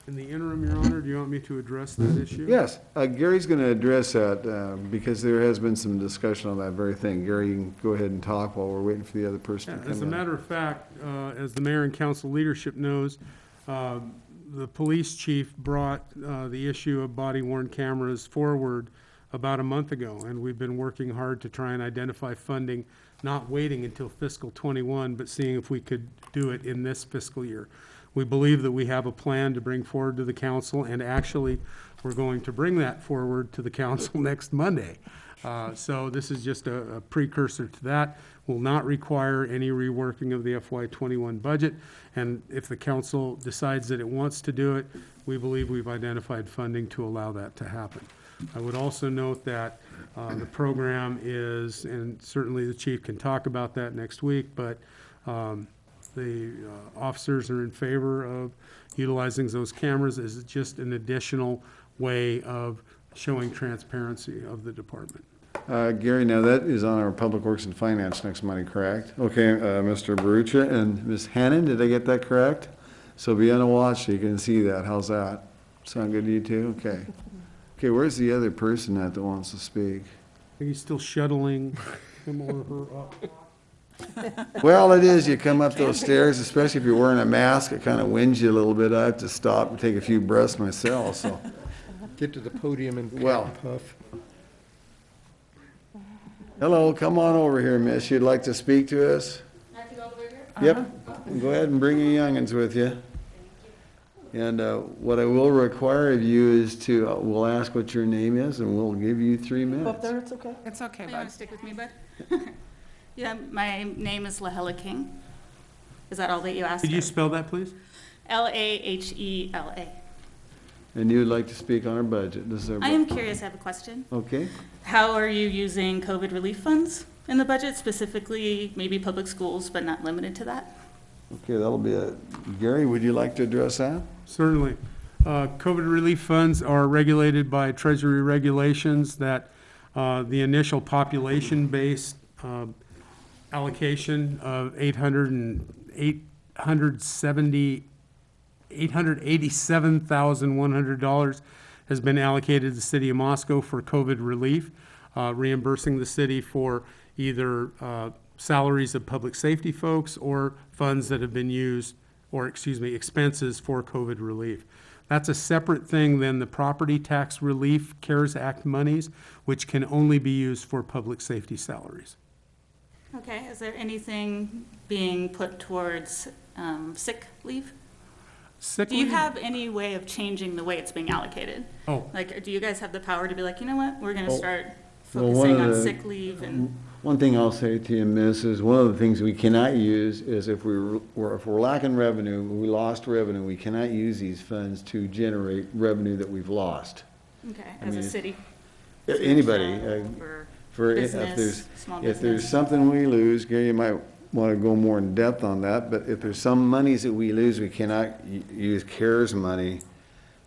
In the interim, Your Honor, do you want me to address that issue? Yes, Gary's going to address that because there has been some discussion on that very thing. Gary, you can go ahead and talk while we're waiting for the other person to come in. As a matter of fact, as the mayor and council leadership knows, the police chief brought the issue of body-worn cameras forward about a month ago, and we've been working hard to try and identify funding, not waiting until fiscal '21, but seeing if we could do it in this fiscal year. We believe that we have a plan to bring forward to the council, and actually, we're going to bring that forward to the council next Monday. So this is just a precursor to that. Will not require any reworking of the FY21 budget, and if the council decides that it wants to do it, we believe we've identified funding to allow that to happen. I would also note that the program is, and certainly the chief can talk about that next week, but the officers are in favor of utilizing those cameras as just an additional way of showing transparency of the department. Gary, now that is on our Public Works and Finance next Monday, correct? Okay, Mr. Barucha and Ms. Hannon, did I get that correct? So be on the watch so you can see that. How's that? Sound good to you too? Okay. Okay, where's the other person that wants to speak? I think he's still shuttling him or her up. Well, it is, you come up those stairs, especially if you're wearing a mask, it kind of winds you a little bit. I have to stop and take a few breaths myself, so. Get to the podium and Well. puff. Hello, come on over here, miss. You'd like to speak to us? I have to go all the way here? Yep. Go ahead and bring your youngins with you. And what I will require of you is to, we'll ask what your name is, and we'll give you 3 Up minutes. there, it's okay. It's okay, You want bud. to stick with me, bud? Yeah, my name is Lahela King. Is that all that you asked? Could you spell that, please? Lahela. And you would like to speak on our budget. This is our I am curious, I have a question. Okay. How are you using COVID relief funds in the budget, specifically maybe public schools, but not limited to that? Okay, that'll be Gary, would you like to address that? Certainly. COVID relief funds are regulated by Treasury regulations that the initial population-based allocation of $887,100 has been allocated to the city of Moscow for COVID relief, reimbursing the city for either salaries of public safety folks or funds that have been used, or excuse me, expenses for COVID relief. That's a separate thing than the property tax relief CARES Act monies, which can only be used for public safety salaries. Okay, is there anything being put towards sick leave? Sick Do you leave? have any way of changing the way it's being allocated? Oh. Like, do you guys have the power to be like, you know what, we're gonna Well- start well, one focusing of on the- sick leave and, One thing I'll say to you, miss, is one of the things we cannot use is if we're lacking revenue, we lost revenue, we cannot use these funds to generate revenue that we've lost. okay, I as a mean, city? Anybody, For if business, there's, small if there's business? something we lose, Gary, you might want to go more in depth on that, but if there's some monies that we lose, we cannot use CARES money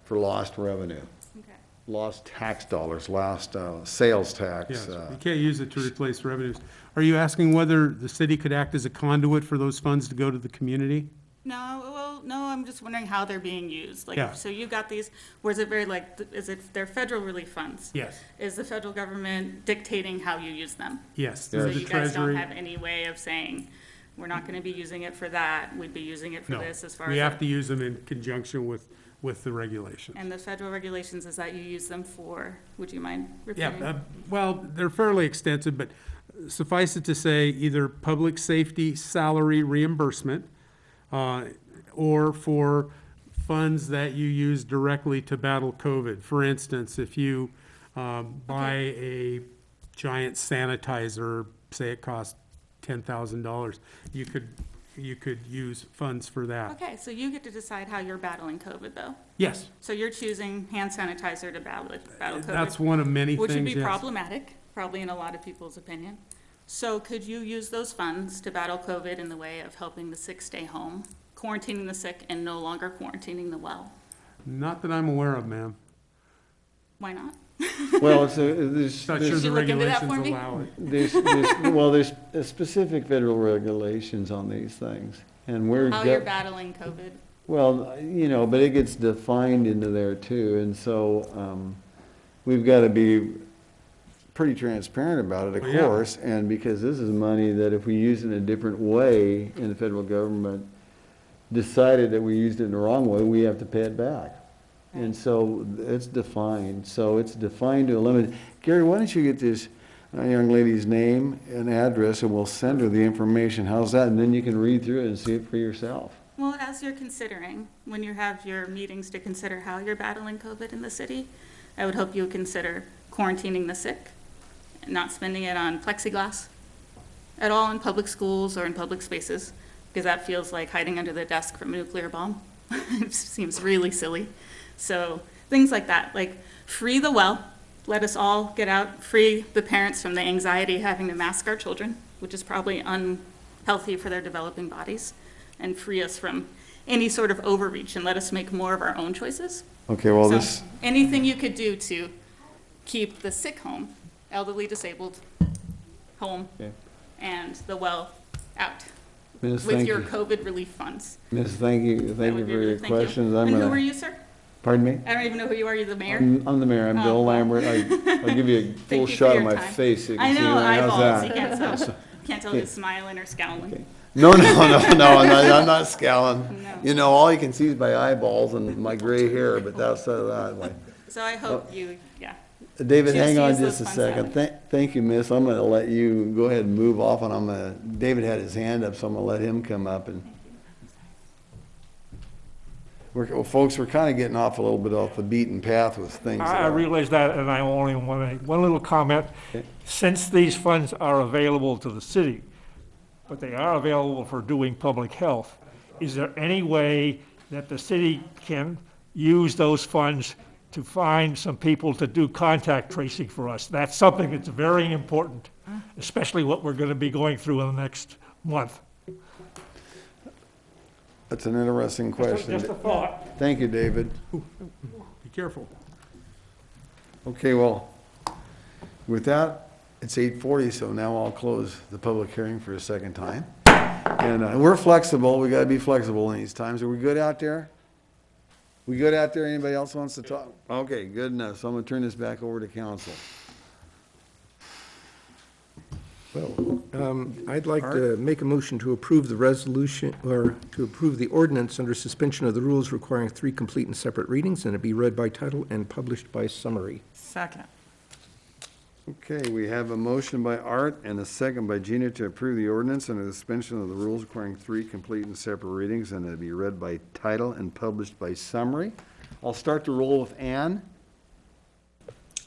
for lost revenue, Okay. lost tax dollars, lost sales tax. Yes, you can't use it to replace revenues. Are you asking whether the city could act as a conduit for those funds to go to the community? No, well, no, I'm just wondering how they're being used. Like, Yeah. so you got these, or is it very like, is it, they're federal relief funds? Yes. Is the federal government dictating how you use them? Yes, So there's the you guys don't treasury. have any way of saying, we're not gonna be using it for that, we'd be using it for No, this as far as. we have the- to use them in conjunction with the regulations. And the federal regulations is that you use them for, would you mind Yeah, repeating? well, they're fairly extensive, but suffice it to say, either public safety salary reimbursement, or for funds that you use directly to battle COVID. For instance, if you buy a giant sanitizer, say it costs $10,000, you could use funds for that. Okay, so you get to decide how you're battling COVID, though? Yes, So you're choosing hand sanitizer to battle COVID? that's one of many things, Which would be yes. problematic, probably in a lot of people's opinion. So could you use those funds to battle COVID in the way of helping the sick stay home, quarantining the sick and no longer quarantining the well? Not that I'm aware of, ma'am. Why not? Well, there's, Not sure Could the you look into that regulations for me? allow it. there's specific federal regulations on these things, and we're. How you're battling COVID? Well, but it gets defined into there too, and so, we've got to be pretty transparent about it, Well, of yeah. course, and because this is money that if we use it in a different way in the federal government decided that we used it in the wrong way, we have to pay it back. And so it's defined, to a limit. Gary, why don't you get this young lady's name and address, and we'll send her the information, how's that? And then you can read through it and see it for yourself. Well, as you're considering, when you have your meetings to consider how you're battling COVID in the city, I would hope you would consider quarantining the sick, and not spending it on plexiglass at all in public schools or in public spaces, because that feels like hiding under the desk from a nuclear bomb. It seems really silly. So things like that, like free the well, let us all get out, free the parents from the anxiety of having to mask our children, which is probably unhealthy for their developing bodies, and free us from any sort of overreach and let us make more of our own choices. Okay, well, So anything you could do to keep the sick home, elderly, disabled, home, Okay. and the well out Miss, with thank your you. COVID relief funds. Miss, thank you That for would be your really- thank you. questions. And who are you, sir? Pardon me? I don't even know who you are. You're the mayor? I'm the mayor, I'm Oh, Bill well. Lambert. I'll give you a full Thank you shot for of your my time. face so you I can see know, me. How's eyeballs. that? You can't tell who's smiling or scowling. No, I'm not scowling. No. All you can see is my eyeballs and my gray hair, but outside of that, So I hope you, yeah. David, Choose hang to on use just a those funds second. Thank you, miss. I'm gonna let you go ahead and move off, and David had his hand up, so I'm gonna let him come up and. Folks, we're kind of getting off a little bit off the beaten path with things. I realize that, and I only want one little comment. Okay. Since these funds are available to the city, but they are available for doing public health, is there any way that the city can use those funds to find some people to do contact tracing for us? That's something that's very important, especially what we're going to be going through in the next month. That's an interesting question. Just a thought. Thank you, David. Be careful. Okay, well, with that, it's 8:40, so now I'll close the public hearing for a second time. And we're flexible. We gotta be flexible in these times. Are we good out there? We good out there? Anybody else wants to talk? Okay, good enough. So I'm gonna turn this back over to council. Well, I'd like to make a motion to approve the resolution, or to approve the ordinance under suspension of the rules requiring 3 complete and separate readings, and it be read by title and published by summary. Second. Okay, we have a motion by Art and a second by Gina to approve the ordinance under the suspension of the rules requiring 3 complete and separate readings, and it be read by title and published by summary. I'll start the roll with Ann.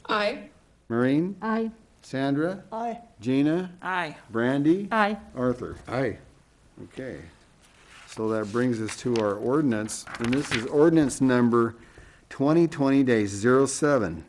Aye. Maureen. Aye. Sandra. Aye. Gina. Aye. Brandy. Aye. Arthur. Aye. Okay. So that brings us to our ordinance, and this is ordinance number 2020-07.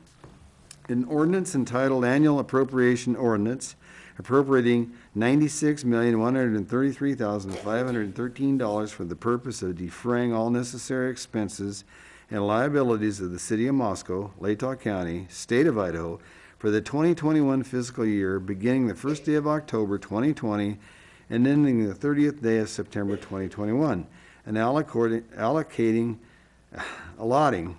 An ordinance entitled Annual Appropriation Ordinance appropriating $96,133,513 for the purpose of defraying all necessary expenses and liabilities of the City of Moscow, Latah County, State of Idaho, for the 2021 fiscal year, beginning the first day of October 2020 and ending the 30th day of September 2021, and allotting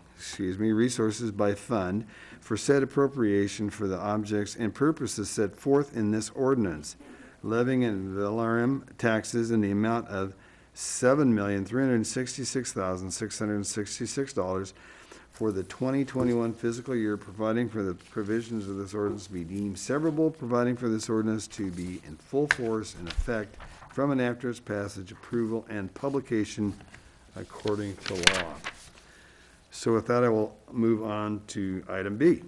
resources by fund for said appropriation for the objects and purposes set forth in this ordinance, levying and valorem taxes in the amount of $7,366,666 for the 2021 fiscal year, providing for the provisions of this ordinance to be deemed severable, providing for this ordinance to be in full force and effect from and after its passage, approval, and publication according to law. So with that, I will move on to item B.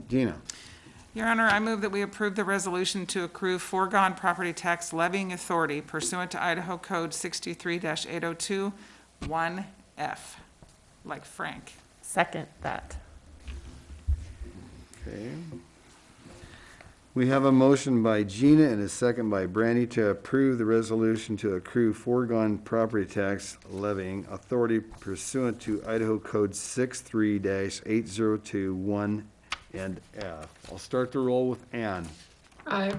Gina. Your Honor, I move that we approve the resolution to accrue foregone property tax levying authority pursuant to Idaho Code 63-802 1F, like Frank. Second that. Okay. We have a motion by Gina and a second by Brandy to approve the resolution to accrue foregone property tax levying authority pursuant to Idaho Code 63-802 1 and F. I'll start the roll with Ann. Aye.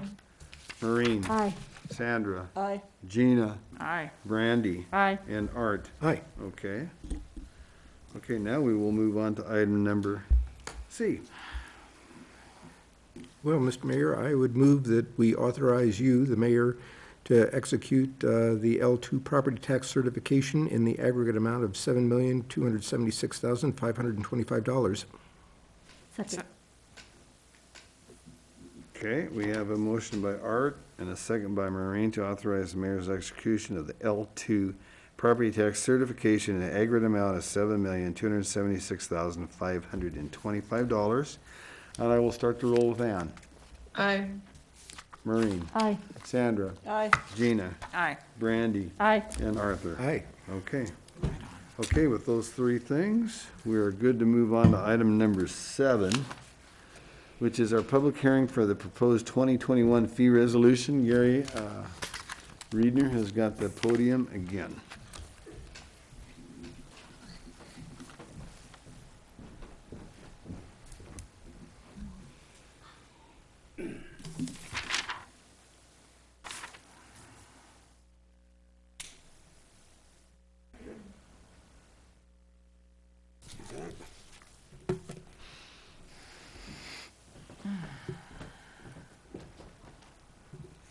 Maureen. Aye. Sandra. Aye. Gina. Aye. Brandy. Aye. And Art. Aye. Okay. Okay, now we will move on to item number C. Well, Mr. Mayor, I would move that we authorize you, the mayor, to execute the L2 property tax certification in the aggregate amount of $7,276,525. Second. Okay, we have a motion by Art and a second by Maureen to authorize the mayor's execution of the L2 property tax certification in an aggregate amount of $7,276,525. And I will start the roll with Ann. Aye. Maureen. Aye. Sandra. Aye. Gina. Aye. Brandy. Aye. And Arthur. Aye. Okay. Okay, with those three things, we are good to move on to item number 7, which is our public hearing for the proposed 2021 fee resolution. Gary Riedner has got the podium again.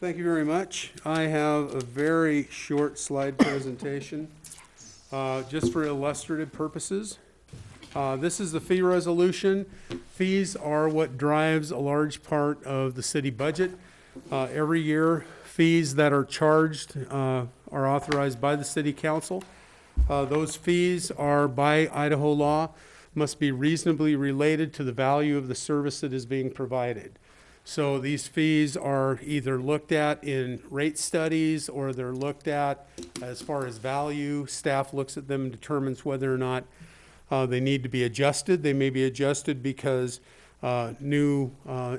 Thank you very much. I have a very short slide presentation, just for illustrative purposes. This is the fee resolution. Fees are what drives a large part of the city budget. Every year, fees that are charged are authorized by the city council. Those fees are, by Idaho law, must be reasonably related to the value of the service that is being provided. So these fees are either looked at in rate studies, or they're looked at as far as value. Staff looks at them and determines whether or not they need to be adjusted. They may be adjusted because new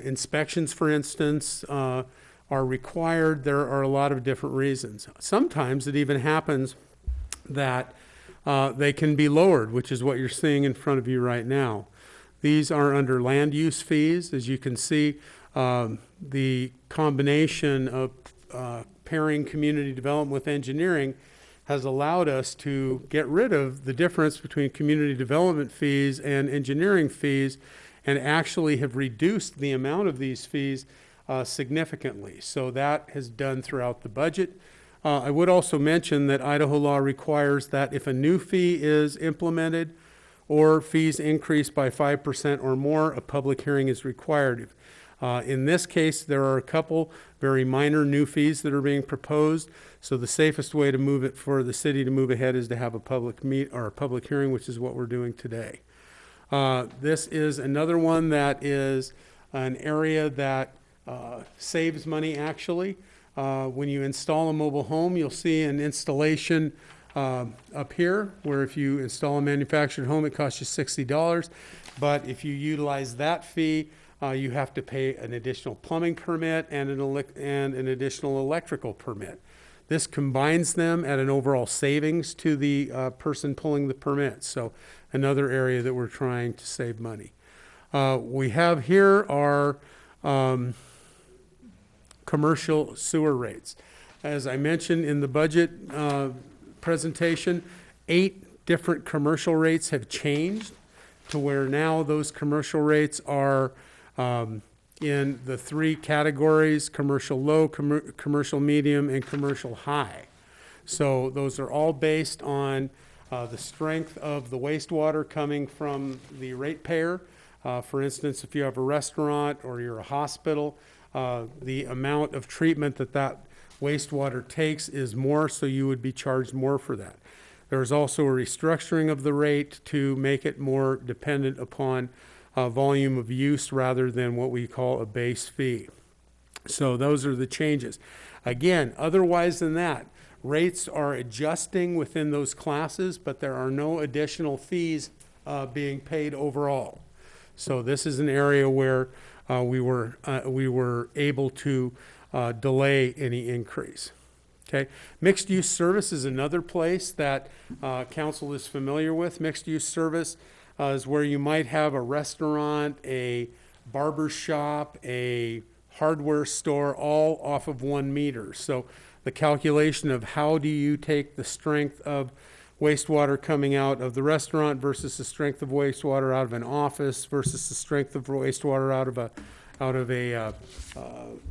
inspections, for instance, are required. There are a lot of different reasons. Sometimes it even happens that they can be lowered, which is what you're seeing in front of you right now. These are under land use fees. As you can see, the combination of pairing community development with engineering has allowed us to get rid of the difference between community development fees and engineering fees, and actually have reduced the amount of these fees significantly. So that has done throughout the budget. I would also mention that Idaho law requires that if a new fee is implemented or fees increase by 5% or more, a public hearing is required. In this case, there are a couple very minor new fees that are being proposed. So the safest way to move it for the city to move ahead is to have a public public hearing, which is what we're doing today. This is another one that is an area that saves money actually. When you install a mobile home, you'll see an installation up here, where if you install a manufactured home, it costs you $60. But if you utilize that fee, you have to pay an additional plumbing permit and an additional electrical permit. This combines them at an overall savings to the person pulling the permit. So another area that we're trying to save money. We have here our commercial sewer rates. As I mentioned in the budget presentation, 8 different commercial rates have changed to where now those commercial rates are in the 3 categories: commercial low, commercial medium, and commercial high. So those are all based on the strength of the wastewater coming from the ratepayer. For instance, if you have a restaurant or you're a hospital, the amount of treatment that wastewater takes is more, so you would be charged more for that. There's also a restructuring of the rate to make it more dependent upon volume of use rather than what we call a base fee. So those are the changes. Again, otherwise than that, rates are adjusting within those classes, but there are no additional fees being paid overall. So this is an area where we were able to delay any increase. Okay, mixed use service is another place that council is familiar with. Mixed use service is where you might have a restaurant, a barber shop, a hardware store, all off of 1 meter. So the calculation of how do you take the strength of wastewater coming out of the restaurant versus the strength of wastewater out of an office versus the strength of wastewater out of a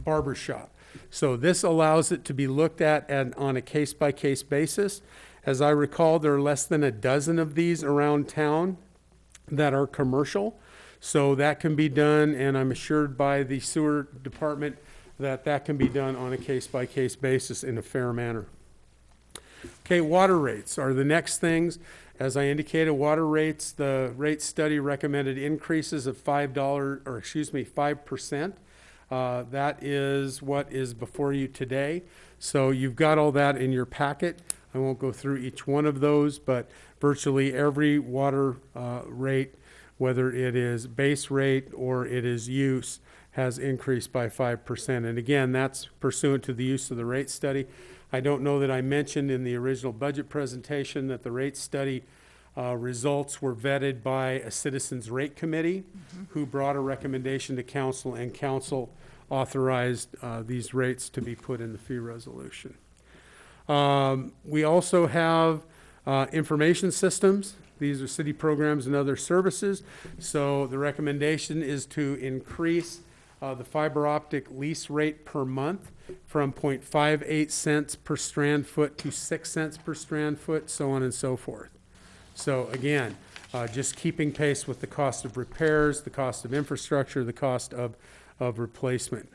barber shop. So this allows it to be looked at on a case-by-case basis. As I recall, there are less than a dozen of these around town that are commercial. So that can be done, and I'm assured by the sewer department that that can be done on a case-by-case basis in a fair manner. Okay, water rates are the next things. As I indicated, water rates, the rate study recommended increases of 5%. That is what is before you today. So you've got all that in your packet. I won't go through each one of those, but virtually every water rate, whether it is base rate or it is use, has increased by 5%. And again, that's pursuant to the use of the rate study. I don't know that I mentioned in the original budget presentation that the rate study results were vetted by a citizens rate committee who brought a recommendation to council, and council authorized these rates to be put in the fee resolution. We also have information systems. These are city programs and other services. So the recommendation is to increase the fiber optic lease rate per month from 0.58 cents per strand foot to 6 cents per strand foot, so on and so forth. So again, just keeping pace with the cost of repairs, the cost of infrastructure, the cost of replacement.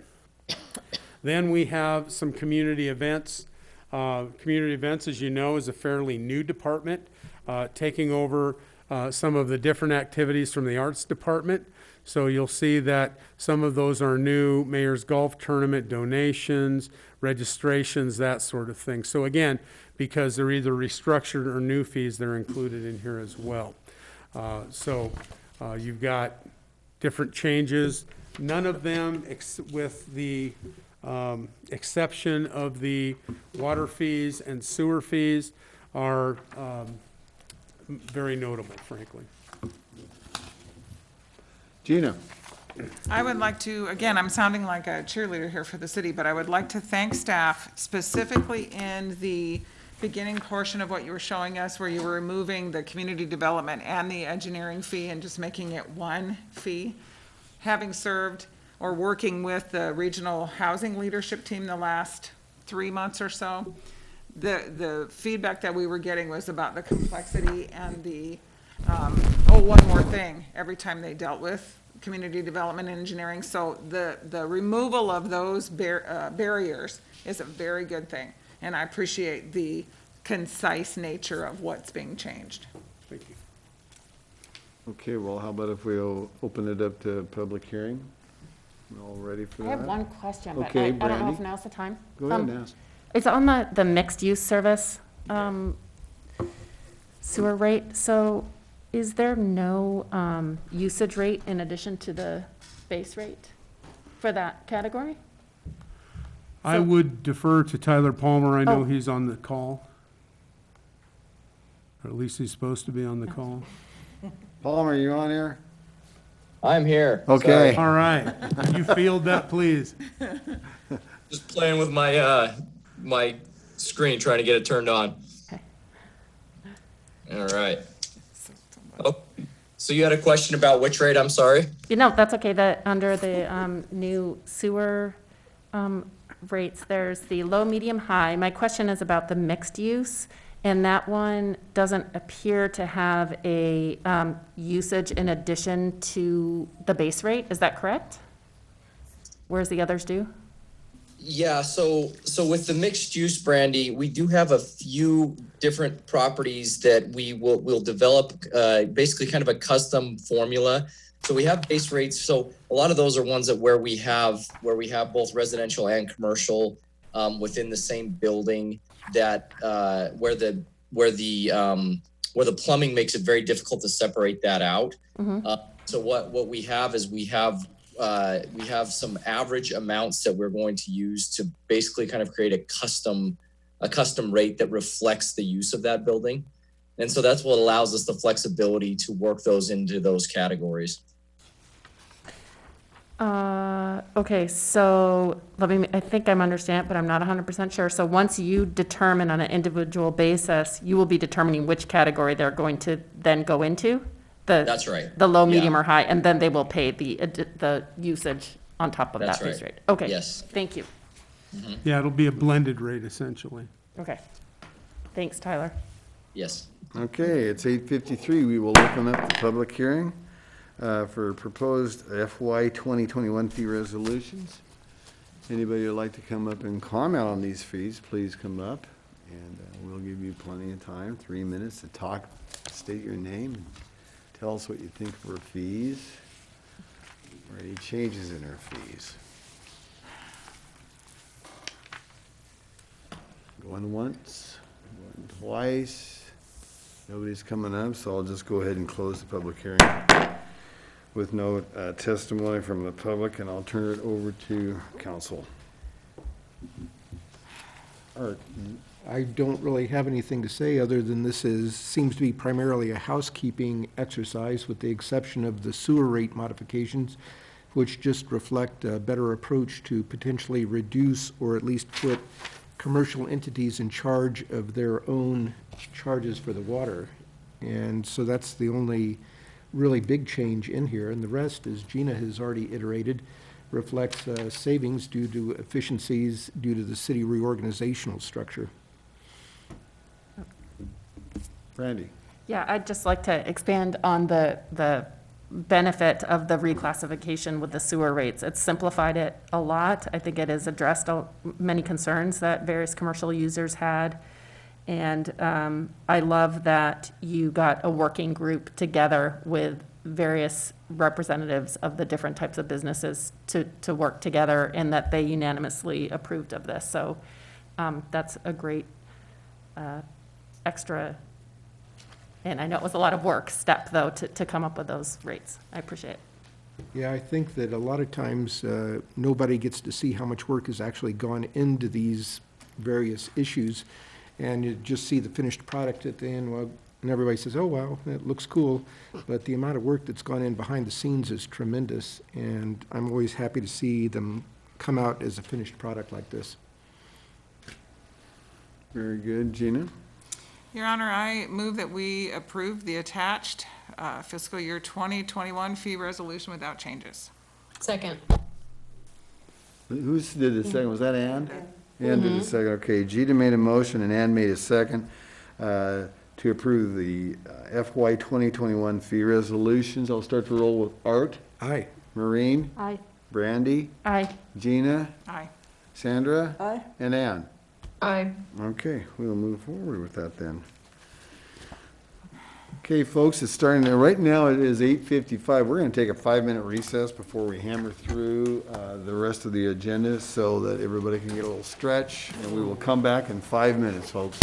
Then we have some community events. Community events, as you know, is a fairly new department, taking over some of the different activities from the arts department. So you'll see that some of those are new: Mayor's Golf Tournament, donations, registrations, that sort of thing. So again, because they're either restructured or new fees, they're included in here as well. So you've got different changes. None of them, with the exception of the water fees and sewer fees, are very notable, frankly. Gina? I would like to, again, I'm sounding like a cheerleader here for the city, but I would like to thank staff specifically in the beginning portion of what you were showing us, where you were removing the community development and the engineering fee and just making it one fee. Having served or working with the regional housing leadership team the last 3 months or so, the feedback that we were getting was about the complexity and the, one more thing, every time they dealt with community development and engineering. So the removal of those barriers is a very good thing. And I appreciate the concise nature of what's being changed. Thank you. Okay, well, how about if we'll open it up to public hearing? We all ready for I that? have one question, but Okay, I don't know Brandy. if now's the time. Go ahead and ask. It's on the mixed-use service sewer rate. So is there no usage rate in addition to the base rate for that category? I would defer to Tyler Palmer. I know Oh. he's on the call. Or at least he's supposed to be on the call. Palmer, you on here? I'm here. Okay. All right. You field that, please. Just playing with my my screen, trying to get it turned on. Okay. All right. Oh, so you had a question about which rate? I'm sorry. That's okay. Under the new sewer rates, there's the low, medium, high. My question is about the mixed use, and that one doesn't appear to have a usage in addition to the base rate. Is that correct? Whereas the others do? Yeah, so with the mixed use, Brandy, we do have a few different properties that we'll develop basically kind of a custom formula. So we have base rates. So a lot of those are ones that where we have both residential and commercial within the same building, that where the plumbing makes it very difficult to separate that out. Mm-hmm. So what we have is we have some average amounts that we're going to use to basically kind of create a custom rate that reflects the use of that building. And so that's what allows us the flexibility to work those into those categories. Okay, so I think I'm understanding, but I'm not 100% sure. So once you determine on an individual basis, you will be determining which category they're going to then go into? That's right. The low, medium, Yeah. or high, and then they will pay the usage on top of That's that base right. rate? Okay. Yes. Thank you. Yeah, it'll be a blended rate, essentially. Okay. Thanks, Tyler. Yes. Okay, it's 8:53. We will open up the public hearing for proposed FY 2021 fee resolutions. Anybody who'd like to come up and comment on these fees, please come up, and we'll give you plenty of time, 3 minutes to talk, state your name, and tell us what you think of our fees, or any changes in our fees. Going once, going twice. Nobody's coming up, so I'll just go ahead and close the public hearing with no testimony from the public, and I'll turn it over to council. Art, I don't really have anything to say other than seems to be primarily a housekeeping exercise, with the exception of the sewer rate modifications, which just reflect a better approach to potentially reduce or at least put commercial entities in charge of their own charges for the water. And so that's the only really big change in here. And the rest, as Gina has already iterated, reflects savings due to efficiencies due to the city reorganizational structure. Randy? Yeah, I'd just like to expand on the benefit of the reclassification with the sewer rates. It's simplified it a lot. I think it has addressed many concerns that various commercial users had. And I love that you got a working group together with various representatives of the different types of businesses to work together, and that they unanimously approved of this. So that's a great extra, and I know it was a lot of work, step, though, to come up with those rates. I appreciate it. Yeah, I think that a lot of times, nobody gets to see how much work has actually gone into these various issues, and you just see the finished product at the end, well, and everybody says, oh, wow, that looks cool, but the amount of work that's gone in behind the scenes is tremendous, and I'm always happy to see them come out as a finished product like this. Very good. Gina? Your Honor, I move that we approve the attached fiscal year 2021 fee resolution without changes. Second. Who did the second? Was that Ann? Ann did the second. Okay, Gina made a motion and Ann made a second to approve the FY 2021 fee resolutions. I'll start the roll with Art. Aye. Maureen. Aye. Brandy. Aye. Gina. Aye. Sandra. Aye. And Ann. Aye. Okay, we'll move forward with that then. Okay, folks, it's starting there. Right now it is 8:55. We're going to take a 5-minute recess before we hammer through the rest of the agenda so that everybody can get a little stretch, and we will come back in 5 minutes, folks.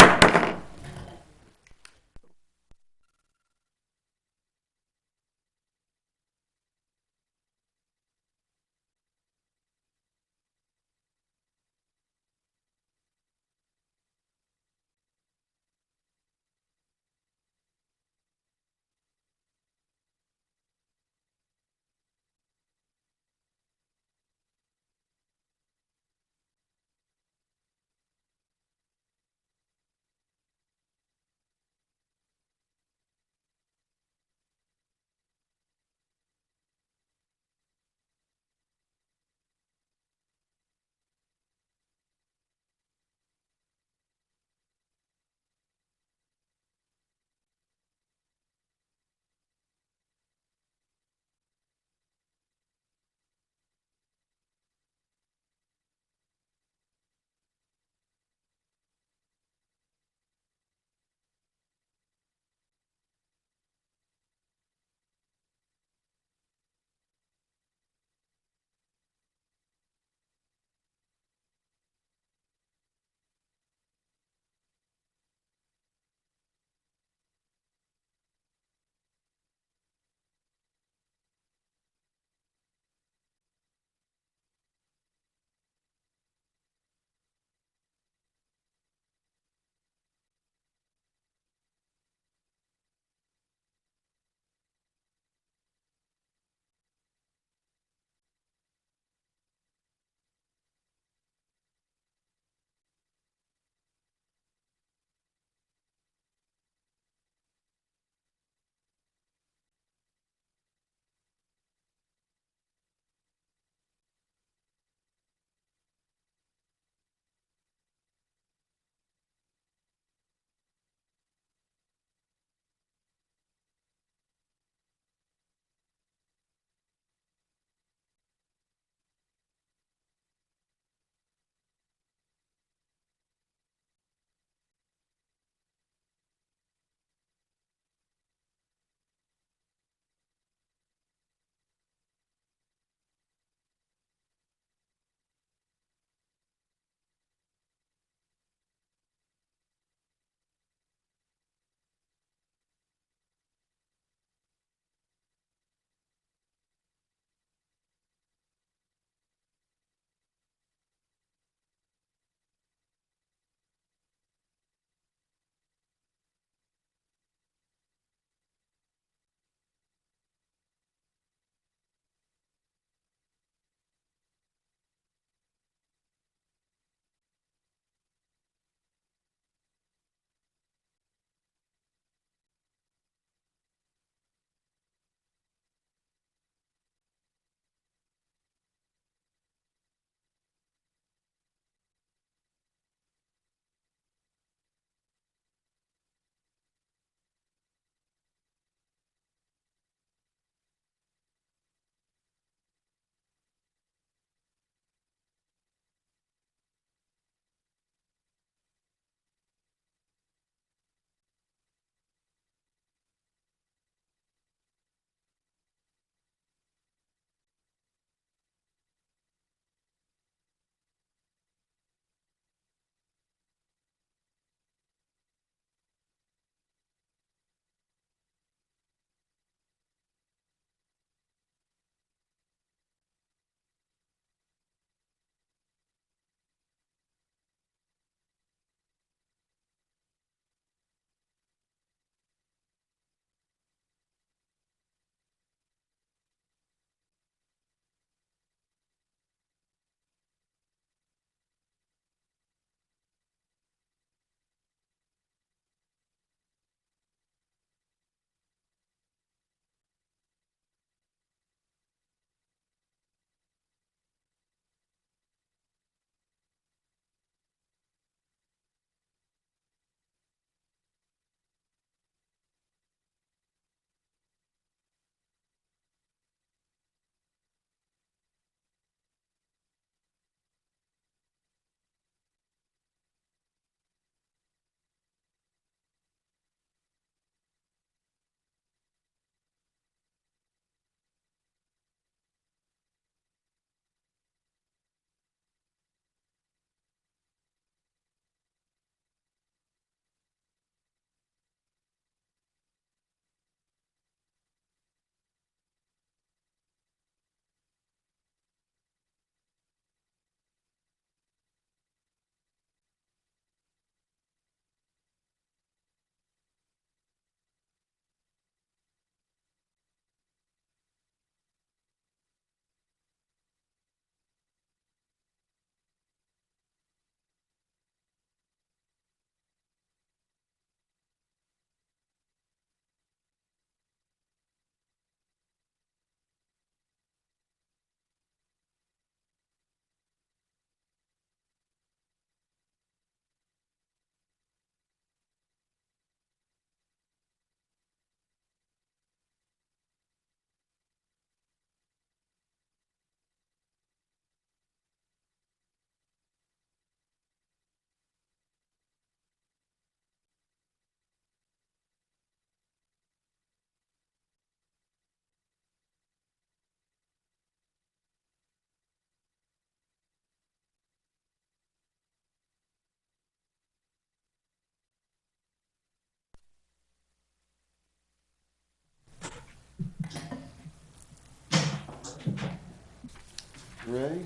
Ready?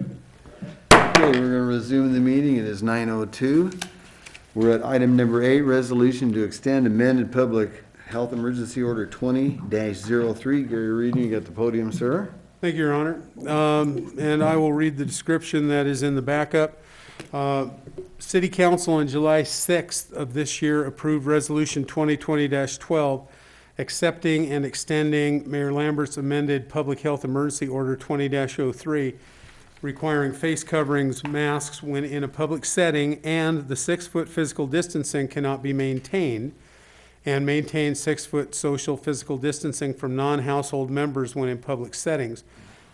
Okay, we're going to resume the meeting. It is 9:02. We're at item number 8, resolution to extend amended public health emergency order 20-03. Gary Reed, you got the podium, sir. Thank you, Your Honor. And I will read the description that is in the backup. City Council on July 6th of this year approved Resolution 2020-12, accepting and extending Mayor Lambert's amended Public Health Emergency Order 20-03, requiring face coverings, masks when in a public setting, and the 6-foot physical distancing cannot be maintained, and maintain 6-foot social physical distancing from non-household members when in public settings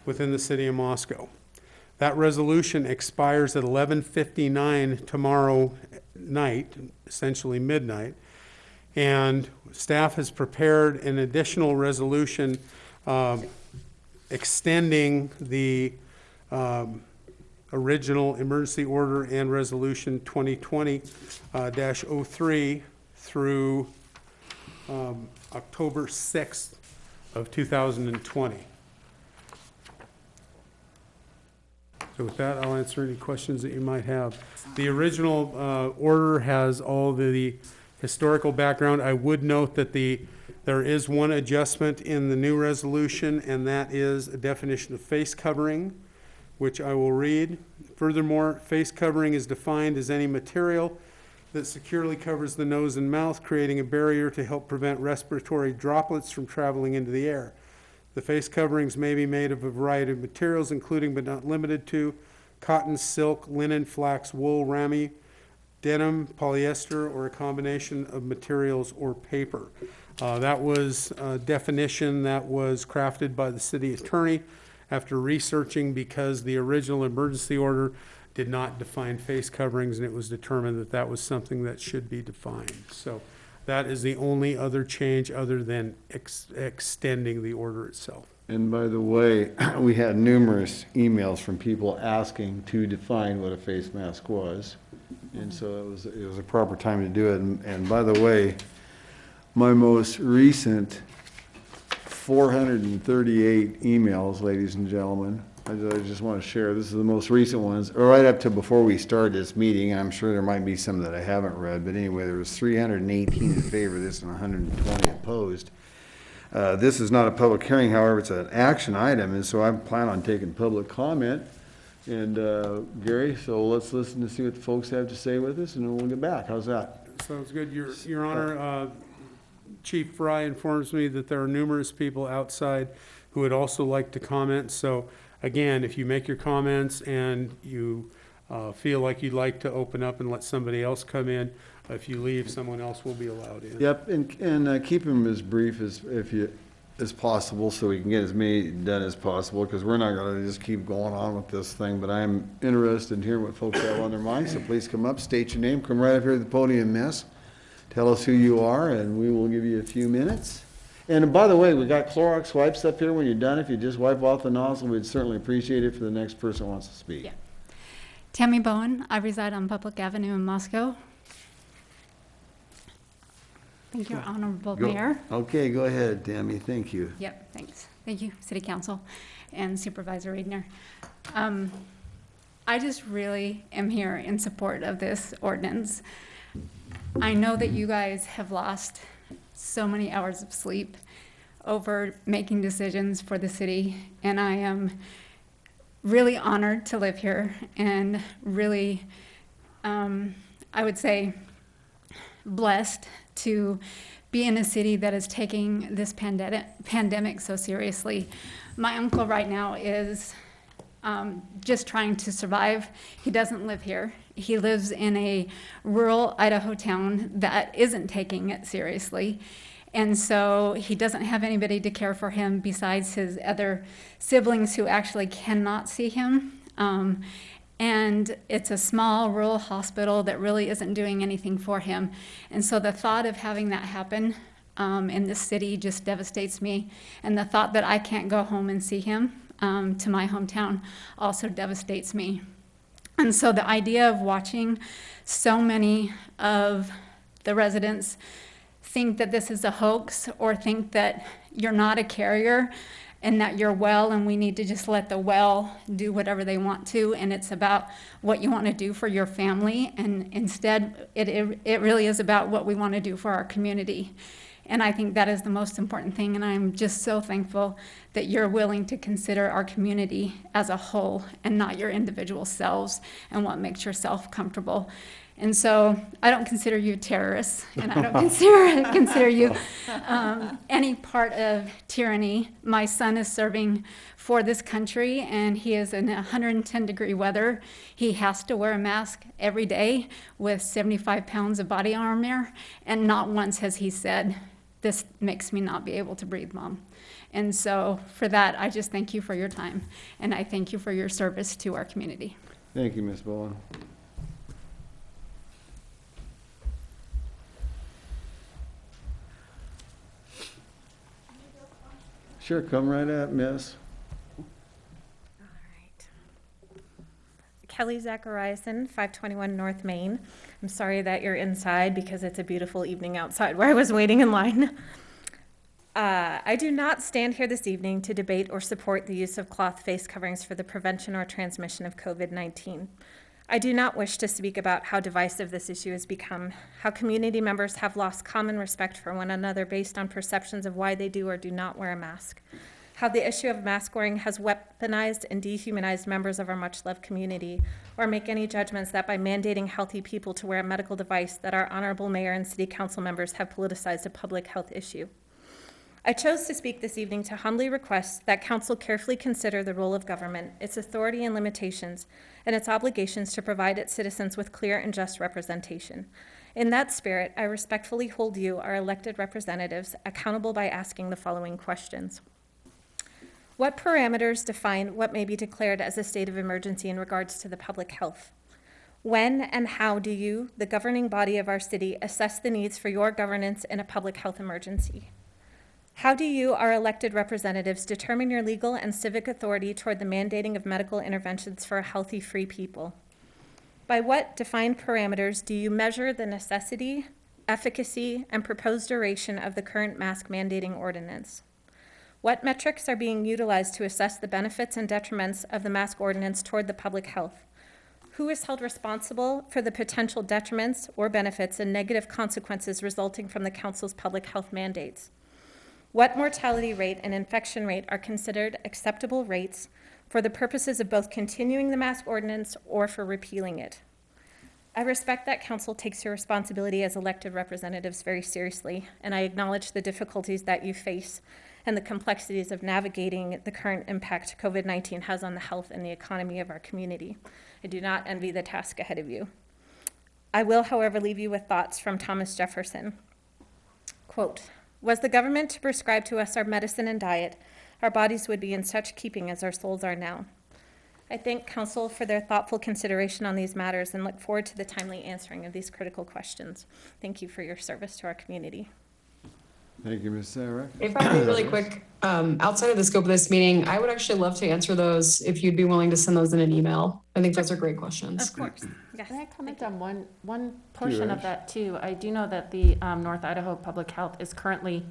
within the city of Moscow. That resolution expires at 11:59 tomorrow night, essentially midnight, and staff has prepared an additional resolution extending the original emergency order and resolution 2020-03 through October 6th of 2020. So with that, I'll answer any questions that you might have. The original order has all the historical background. I would note that there is one adjustment in the new resolution, and that is a definition of face covering, which I will read. Furthermore, face covering is defined as any material that securely covers the nose and mouth, creating a barrier to help prevent respiratory droplets from traveling into the air. The face coverings may be made of a variety of materials, including but not limited to cotton, silk, linen, flax, wool, ramie, denim, polyester, or a combination of materials or paper. That was a definition that was crafted by the city attorney after researching, because the original emergency order did not define face coverings, and it was determined that that was something that should be defined. So that is the only other change other than extending the order itself. And by the way, we had numerous emails from people asking to define what a face mask was. And so it was a proper time to do it. And by the way, my most recent 438 emails, ladies and gentlemen, I just want to share, this is the most recent ones, right up to before we started this meeting. I'm sure there might be some that I haven't read, but anyway, there was 318 in favor of this and 120 opposed. This is not a public hearing, however, it's an action item, and so I plan on taking public comment. And Gary, so let's listen to see what the folks have to say with us, and then we'll get back. How's that? Sounds good. Your Honor, Chief Fry informs me that there are numerous people outside who would also like to comment. So again, if you make your comments and you feel like you'd like to open up and let somebody else come in, if you leave, someone else will be allowed in. Yep, and keep them as brief as possible, so we can get as many done as possible, because we're not going to just keep going on with this thing. But I'm interested in hearing what folks have on their minds, so please come up, state your name, come right up here to the podium, miss. Tell us who you are, and we will give you a few minutes. And by the way, we got Clorox wipes up here when you're done. If you just wipe off the nozzle, we'd certainly appreciate it for the next person who wants to speak. Yeah. Tammy Bowen, I reside on Public Avenue in Moscow. Thank you, Honorable Mayor. Okay, go ahead, Tammy. Thank you. Yep, thanks. Thank you, City Council and Supervisor Reedner. I just really am here in support of this ordinance. I know that you guys have lost so many hours of sleep over making decisions for the city, and I am really honored to live here, and really, I would say, blessed to be in a city that is taking this pandemic so seriously. My uncle right now is just trying to survive. He doesn't live here. He lives in a rural Idaho town that isn't taking it seriously. And so he doesn't have anybody to care for him besides his other siblings who actually cannot see him. And it's a small rural hospital that really isn't doing anything for him. And so the thought of having that happen in this city just devastates me. And the thought that I can't go home and see him to my hometown also devastates me. And so the idea of watching so many of the residents think that this is a hoax or think that you're not a carrier and that you're well, and we need to just let the well do whatever they want to, and it's about what you want to do for your family, and instead, it really is about what we want to do for our community. And I think that is the most important thing, and I'm just so thankful that you're willing to consider our community as a whole and not your individual selves and what makes yourself comfortable. And so I don't consider you terrorists, and I don't consider you any part of tyranny. My son is serving for this country, and he is in 110-degree weather. He has to wear a mask every day with 75 pounds of body armor, and not once has he said, "This makes me not be able to breathe, Mom." And so for that, I just thank you for your time, and I thank you for your service to our community. Thank you, Ms. Bowen. Sure, come right up, miss. All right. Kelly Zachariason, 521 North Main. I'm sorry that you're inside because it's a beautiful evening outside where I was waiting in line. I do not stand here this evening to debate or support the use of cloth face coverings for the prevention or transmission of COVID-19. I do not wish to speak about how divisive this issue has become, how community members have lost common respect for one another based on perceptions of why they do or do not wear a mask, how the issue of mask wearing has weaponized and dehumanized members of our much-loved community, or make any judgments that by mandating healthy people to wear a medical device that our honorable mayor and city council members have politicized a public health issue. I chose to speak this evening to humbly request that council carefully consider the role of government, its authority and limitations, and its obligations to provide its citizens with clear and just representation. In that spirit, I respectfully hold you, our elected representatives, accountable by asking the following questions. What parameters define what may be declared as a state of emergency in regards to the public health? When and how do you, the governing body of our city, assess the needs for your governance in a public health emergency? How do you, our elected representatives, determine your legal and civic authority toward the mandating of medical interventions for a healthy, free people? By what defined parameters do you measure the necessity, efficacy, and proposed duration of the current mask mandating ordinance? What metrics are being utilized to assess the benefits and detriments of the mask ordinance toward the public health? Who is held responsible for the potential detriments or benefits and negative consequences resulting from the council's public health mandates? What mortality rate and infection rate are considered acceptable rates for the purposes of both continuing the mask ordinance or for repealing it? I respect that council takes your responsibility as elected representatives very seriously, and I acknowledge the difficulties that you face and the complexities of navigating the current impact COVID-19 has on the health and the economy of our community. I do not envy the task ahead of you. I will, however, leave you with thoughts from Thomas Jefferson. Quote, "Was the government to prescribe to us our medicine and diet, our bodies would be in such keeping as our souls are now." I thank council for their thoughtful consideration on these matters and look forward to the timely answering of these critical questions. Thank you for your service to our community. Thank you, Ms. Sarah. If I may really quick, outside of the scope of this meeting, I would actually love to answer those if you'd be willing to send those in an email. I think those are great questions. Of course. Yes. Can I comment on one portion of Ash. that too? I do know that the North Idaho Public Health is currently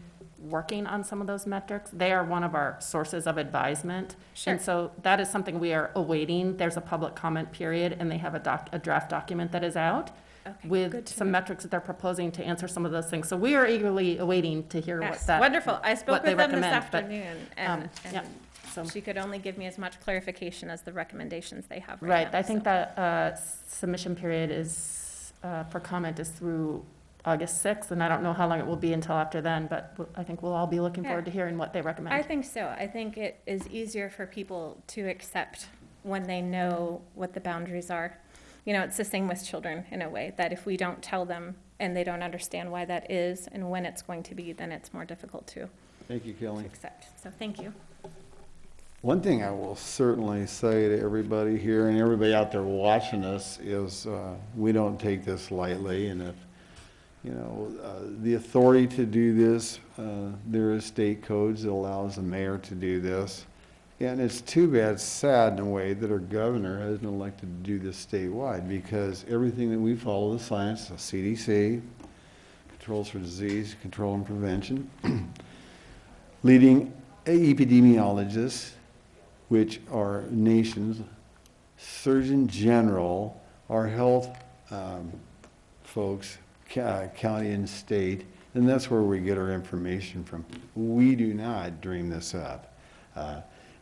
working on some of those metrics. They are one of our sources of advisement. Sure. And so that is something we are awaiting. There's a public comment period, and they have a draft document that is out Okay, with good to some know. metrics that they're proposing to answer some of those things. So we are eagerly awaiting to hear Yes, what that. wonderful. I spoke what they with them this recommend, but, afternoon, and yeah, so. she could only give me as much clarification as the recommendations they have Right, now. I think so. that submission period is, for comment is through August 6th, and I don't know how long it will be until after then, but I think we'll all be looking forward to hearing what they recommend. I think so. I think it is easier for people to accept when they know what the boundaries are. You know, it's the same with children in a way, that if we don't tell them and they don't understand why that is and when it's going to be, then it's more difficult to Thank you, Kelly. accept. So thank you. One thing I will certainly say to everybody here and everybody out there watching us is we don't take this lightly. And if, you know, the authority to do this, there is state codes that allows the mayor to do this. And it's too bad, sad in a way, that our governor hasn't elected to do this statewide, because everything that we follow, the science, the CDC, Controls for Disease Control and Prevention, leading epidemiologists, which are nations, Surgeon General, our health folks, county and state, and that's where we get our information from. We do not dream this up.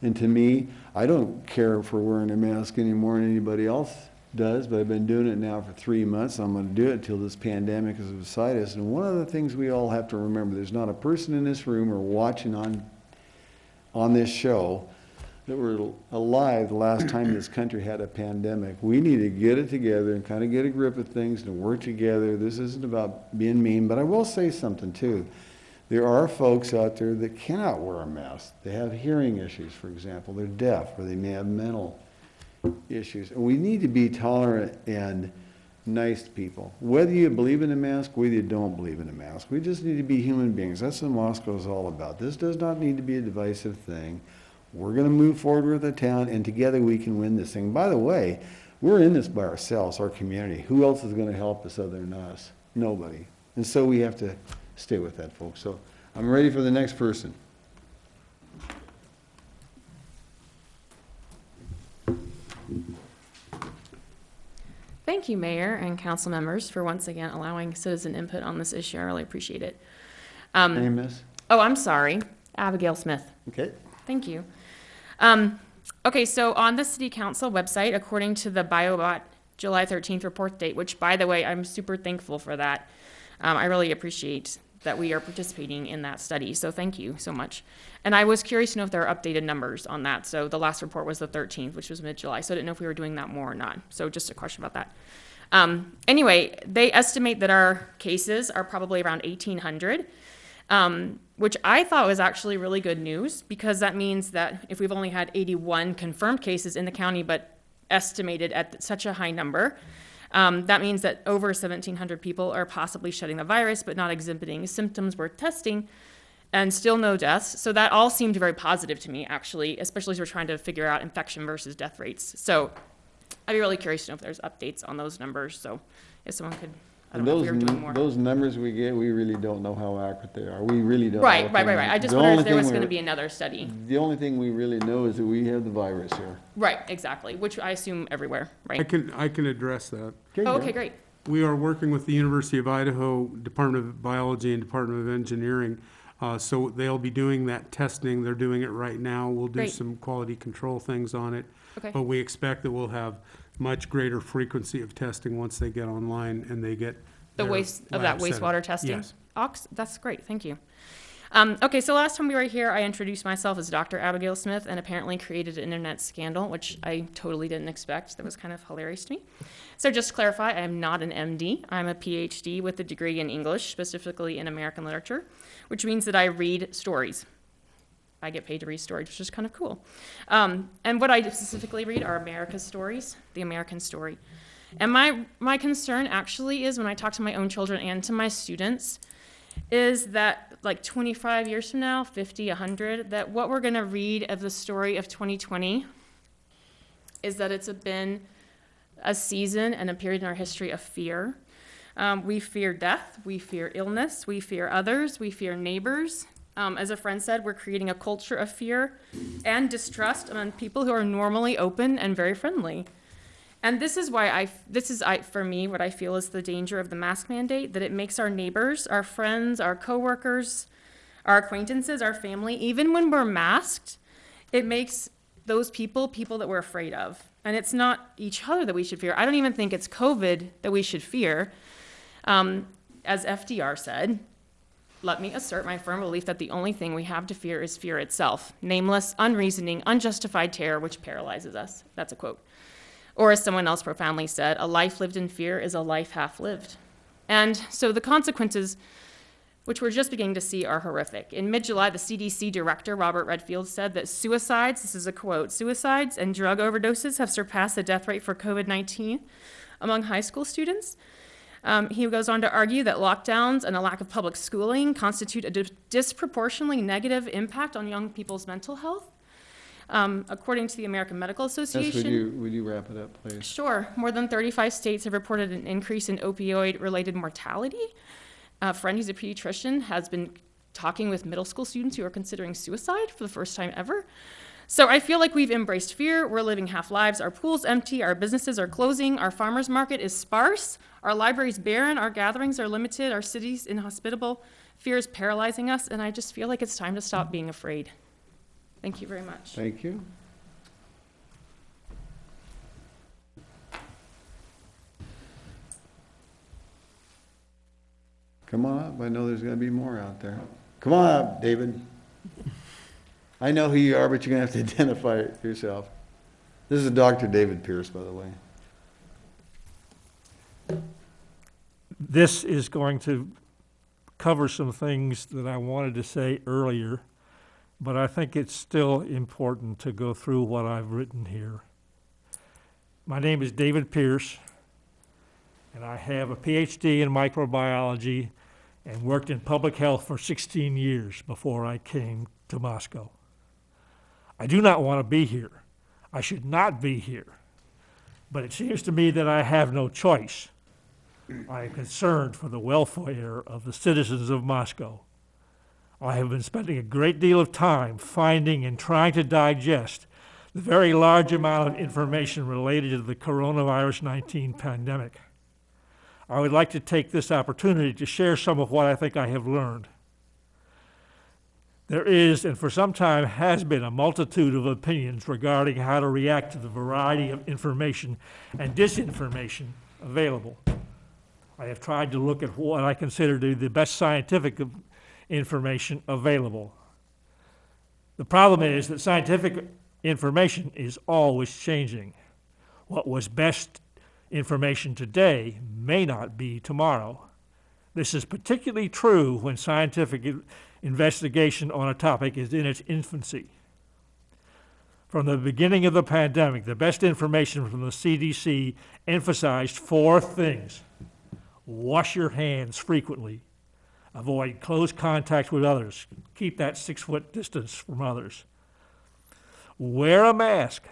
And to me, I don't care if we're wearing a mask any more than anybody else does, but I've been doing it now for 3 months. I'm going to do it till this pandemic is beside us. And one of the things we all have to remember, there's not a person in this room or watching on this show that were alive the last time this country had a pandemic. We need to get it together and kind of get a grip of things and work together. This isn't about being mean, but I will say something too. There are folks out there that cannot wear a mask. They have hearing issues, for example. They're deaf, or they may have mental issues. And we need to be tolerant and nice to people. Whether you believe in a mask, whether you don't believe in a mask. We just need to be human beings. That's what Moscow is all about. This does not need to be a divisive thing. We're going to move forward with the town, and together we can win this thing. By the way, we're in this by ourselves, our community. Who else is going to help us other than us? Nobody. And so we have to stay with that, folks. So I'm ready for the next person. Thank you, Mayor and council members, for once again allowing citizen input on this issue. I really appreciate it. Name, miss? Oh, I'm sorry. Abigail Smith. Okay. Thank you. Okay, so on the city council website, according to the BioBot July 13th report date, which, by the way, I'm super thankful for that. I really appreciate that we are participating in that study, so thank you so much. And I was curious to know if there are updated numbers on that. So the last report was the 13th, which was mid-July, so I didn't know if we were doing that more or not. So just a question about that. Anyway, they estimate that our cases are probably around 1,800. Which I thought was actually really good news, because that means that if we've only had 81 confirmed cases in the county, but estimated at such a high number, that means that over 1,700 people are possibly shedding the virus, but not exhibiting symptoms worth testing, and still no deaths. So that all seemed very positive to me, actually, especially as we're trying to figure out infection versus death rates. So I'd be really curious to know if there's updates on those numbers. So if someone could, I don't know if we were doing more. Those numbers we get, we really don't know how accurate they are. We really don't know. Right. I just wondered if there was going to be another study. The only thing we really know is that we have the virus here. Right, exactly, which I assume everywhere, right? I can address that. Okay, great. We are working with the University of Idaho Department of Biology and Department of Engineering. So they'll be doing that testing. They're doing it right now. We'll do some quality control things on it. Okay. But we expect that we'll have much greater frequency of testing once they get online and they get the wastewater testing? Yes. That's great, thank you. Okay, so last time we were here, I introduced myself as Dr. Abigail Smith and apparently created an internet scandal, which I totally didn't expect. That was kind of hilarious to me. So just to clarify, I am not an MD. I'm a PhD with a degree in English, specifically in American literature, which means that I read stories. I get paid to read stories, which is kind of cool. And what I specifically read are America's stories, the American story. And my concern actually is, when I talk to my own children and to my students, is that like 25 years from now, 50, 100, that what we're going to read of the story of 2020 is that it's been a season and a period in our history of fear. We fear death, we fear illness, we fear others, we fear neighbors. As a friend said, we're creating a culture of fear and distrust among people who are normally open and very friendly. And this is why for me, what I feel is the danger of the mask mandate, that it makes our neighbors, our friends, our coworkers, our acquaintances, our family, even when we're masked, it makes those people that we're afraid of. And it's not each other that we should fear. I don't even think it's COVID that we should fear. As FDR said, let me assert my firm belief that the only thing we have to fear is fear itself. Nameless, unreasoning, unjustified terror which paralyzes us. That's a quote. Or as someone else profoundly said, a life lived in fear is a life half lived. And so the consequences, which we're just beginning to see, are horrific. In mid-July, the CDC director, Robert Redfield, said that suicides, this is a quote, suicides and drug overdoses have surpassed the death rate for COVID-19 among high school students. He goes on to argue that lockdowns and a lack of public schooling constitute a disproportionately negative impact on young people's mental health. According to the American Medical Association. Yes, would you wrap it up, please? Sure. More than 35 states have reported an increase in opioid-related mortality. A friend who's a pediatrician has been talking with middle school students who are considering suicide for the first time ever. So I feel like we've embraced fear. We're living half lives. Our pool's empty. Our businesses are closing. Our farmers market is sparse. Our library's barren. Our gatherings are limited. Our city's inhospitable. Fear is paralyzing us, and I just feel like it's time to stop being afraid. Thank you very much. Thank you. Come on up. I know there's going to be more out there. Come on up, David. I know who you are, but you're going to have to identify yourself. This is Dr. David Pierce, by the way. This is going to cover some things that I wanted to say earlier, but I think it's still important to go through what I've written here. My name is David Pierce, and I have a PhD in microbiology and worked in public health for 16 years before I came to Moscow. I do not want to be here. I should not be here. But it seems to me that I have no choice. I am concerned for the welfare of the citizens of Moscow. I have been spending a great deal of time finding and trying to digest the very large amount of information related to the coronavirus 19 pandemic. I would like to take this opportunity to share some of what I think I have learned. There is, and for some time has been, a multitude of opinions regarding how to react to the variety of information and disinformation available. I have tried to look at what I consider to be the best scientific information available. The problem is that scientific information is always changing. What was best information today may not be tomorrow. This is particularly true when scientific investigation on a topic is in its infancy. From the beginning of the pandemic, the best information from the CDC emphasized 4 things. Wash your hands frequently. Avoid close contact with others. Keep that 6-foot distance from others. Wear a mask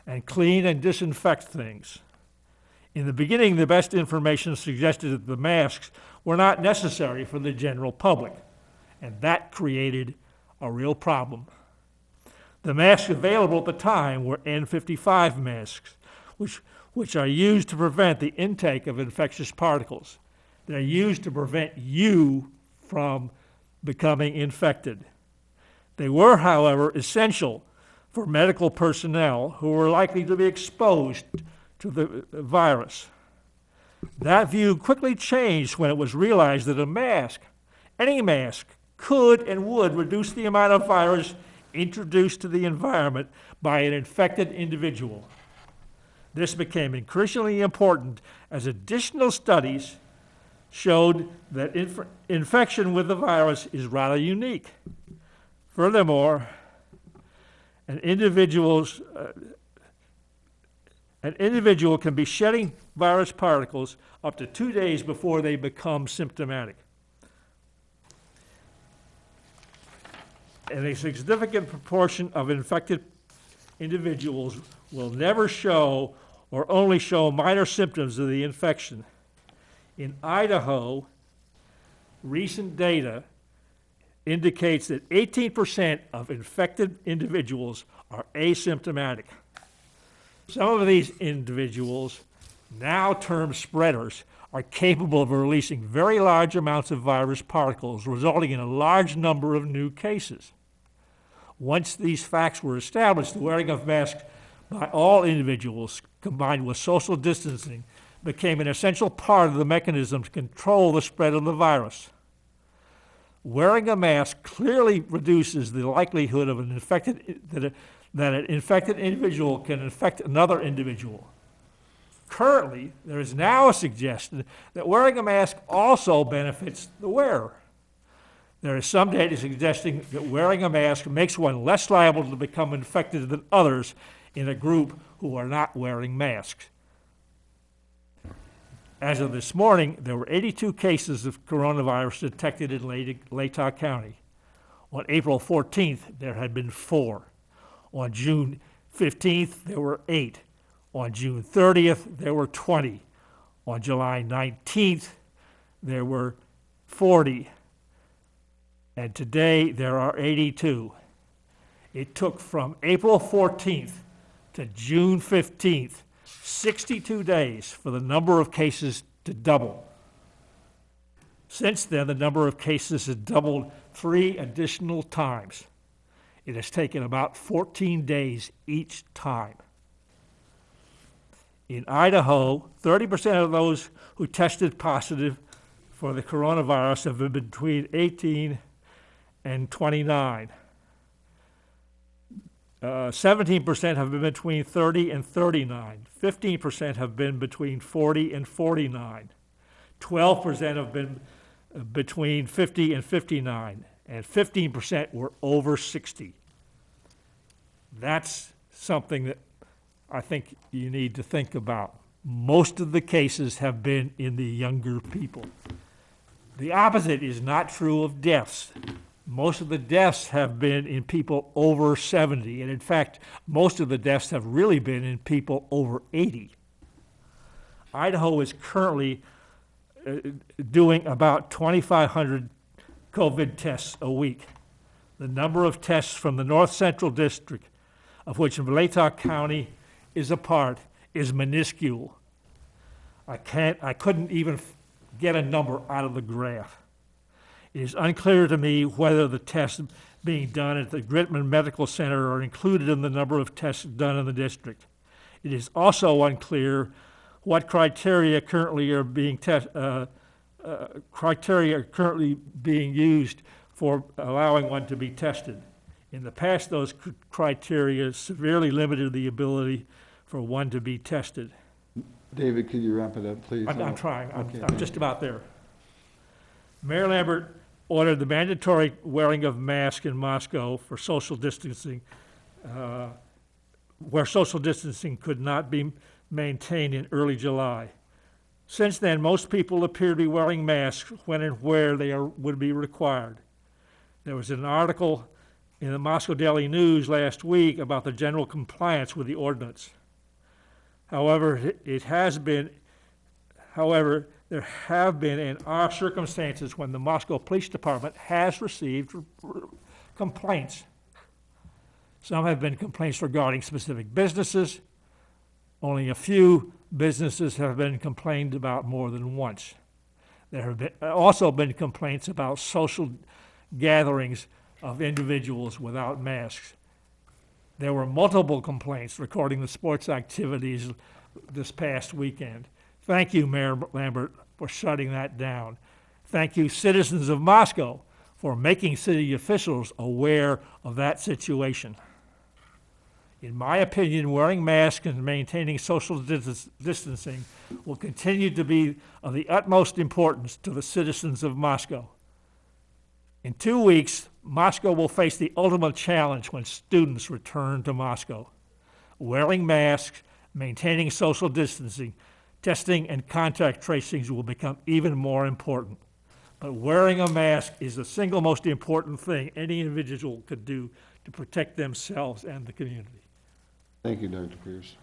and clean and disinfect things. In the beginning, the best information suggested that the masks were not necessary for the general public, and that created a real problem. The masks available at the time were N95 masks, which are used to prevent the intake of infectious particles. They're used to prevent you from becoming infected. They were, however, essential for medical personnel who were likely to be exposed to the virus. That view quickly changed when it was realized that a mask, any mask, could and would reduce the amount of virus introduced to the environment by an infected individual. This became increasingly important as additional studies showed that infection with the virus is rather unique. Furthermore, an individual can be shedding virus particles up to 2 days before they become symptomatic. And a significant proportion of infected individuals will never show or only show minor symptoms of the infection. In Idaho, recent data indicates that 18% of infected individuals are asymptomatic. Some of these individuals, now termed spreaders, are capable of releasing very large amounts of virus particles, resulting in a large number of new cases. Once these facts were established, the wearing of masks by all individuals, combined with social distancing, became an essential part of the mechanism to control the spread of the virus. Wearing a mask clearly reduces the likelihood of that an infected individual can infect another individual. Currently, there is now a suggestion that wearing a mask also benefits the wearer. There is some data suggesting that wearing a mask makes one less liable to become infected than others in a group who are not wearing masks. As of this morning, there were 82 cases of coronavirus detected in Latah County. On April 14th, there had been 4. On June 15th, there were 8. On June 30th, there were 20. On July 19th, there were 40. and today there are 82. It took from April 14th to June 15th, 62 days for the number of cases to double. Since then, the number of cases has doubled 3 additional times. It has taken about 14 days each time. In Idaho, 30% of those who tested positive for the coronavirus have been between 18 and 29. 17% have been between 30 and 39. 15% have been between 40 and 49. 12% have been between 50 and 59. And 15% were over 60. That's something that I think you need to think about. Most of the cases have been in the younger people. The opposite is not true of deaths. Most of the deaths have been in people over 70, and in fact, most of the deaths have really been in people over 80. Idaho is currently doing about 2,500 COVID tests a week. The number of tests from the North Central District, of which Blaylock County is a part, is minuscule. I couldn't even get a number out of the graph. It is unclear to me whether the tests being done at the Gritman Medical Center are included in the number of tests done in the district. It is also unclear what criteria currently are being used for allowing one to be tested. In the past, those criteria severely limited the ability for one to be tested. David, could you wrap it up, please? I'm trying. Okay, I'm just about there. Mayor Lambert ordered the mandatory wearing of masks in Moscow for social distancing, where social distancing could not be maintained in early July. Since then, most people appear to be wearing masks when and where they would be required. There was an article in the Moscow Daily News last week about the general compliance with the ordinance. However, there have been and are circumstances when the Moscow Police Department has received complaints. Some have been complaints regarding specific businesses. Only a few businesses have been complained about more than once. There have also been complaints about social gatherings of individuals without masks. There were multiple complaints regarding the sports activities this past weekend. Thank you, Mayor Lambert, for shutting that down. Thank you, citizens of Moscow, for making city officials aware of that situation. In my opinion, wearing masks and maintaining social distancing will continue to be of the utmost importance to the citizens of Moscow. In 2 weeks, Moscow will face the ultimate challenge when students return to Moscow. Wearing masks, maintaining social distancing, testing and contact tracing will become even more important. But wearing a mask is the single most important thing any individual could do to protect themselves and the community. Thank you, Dr. Pierce.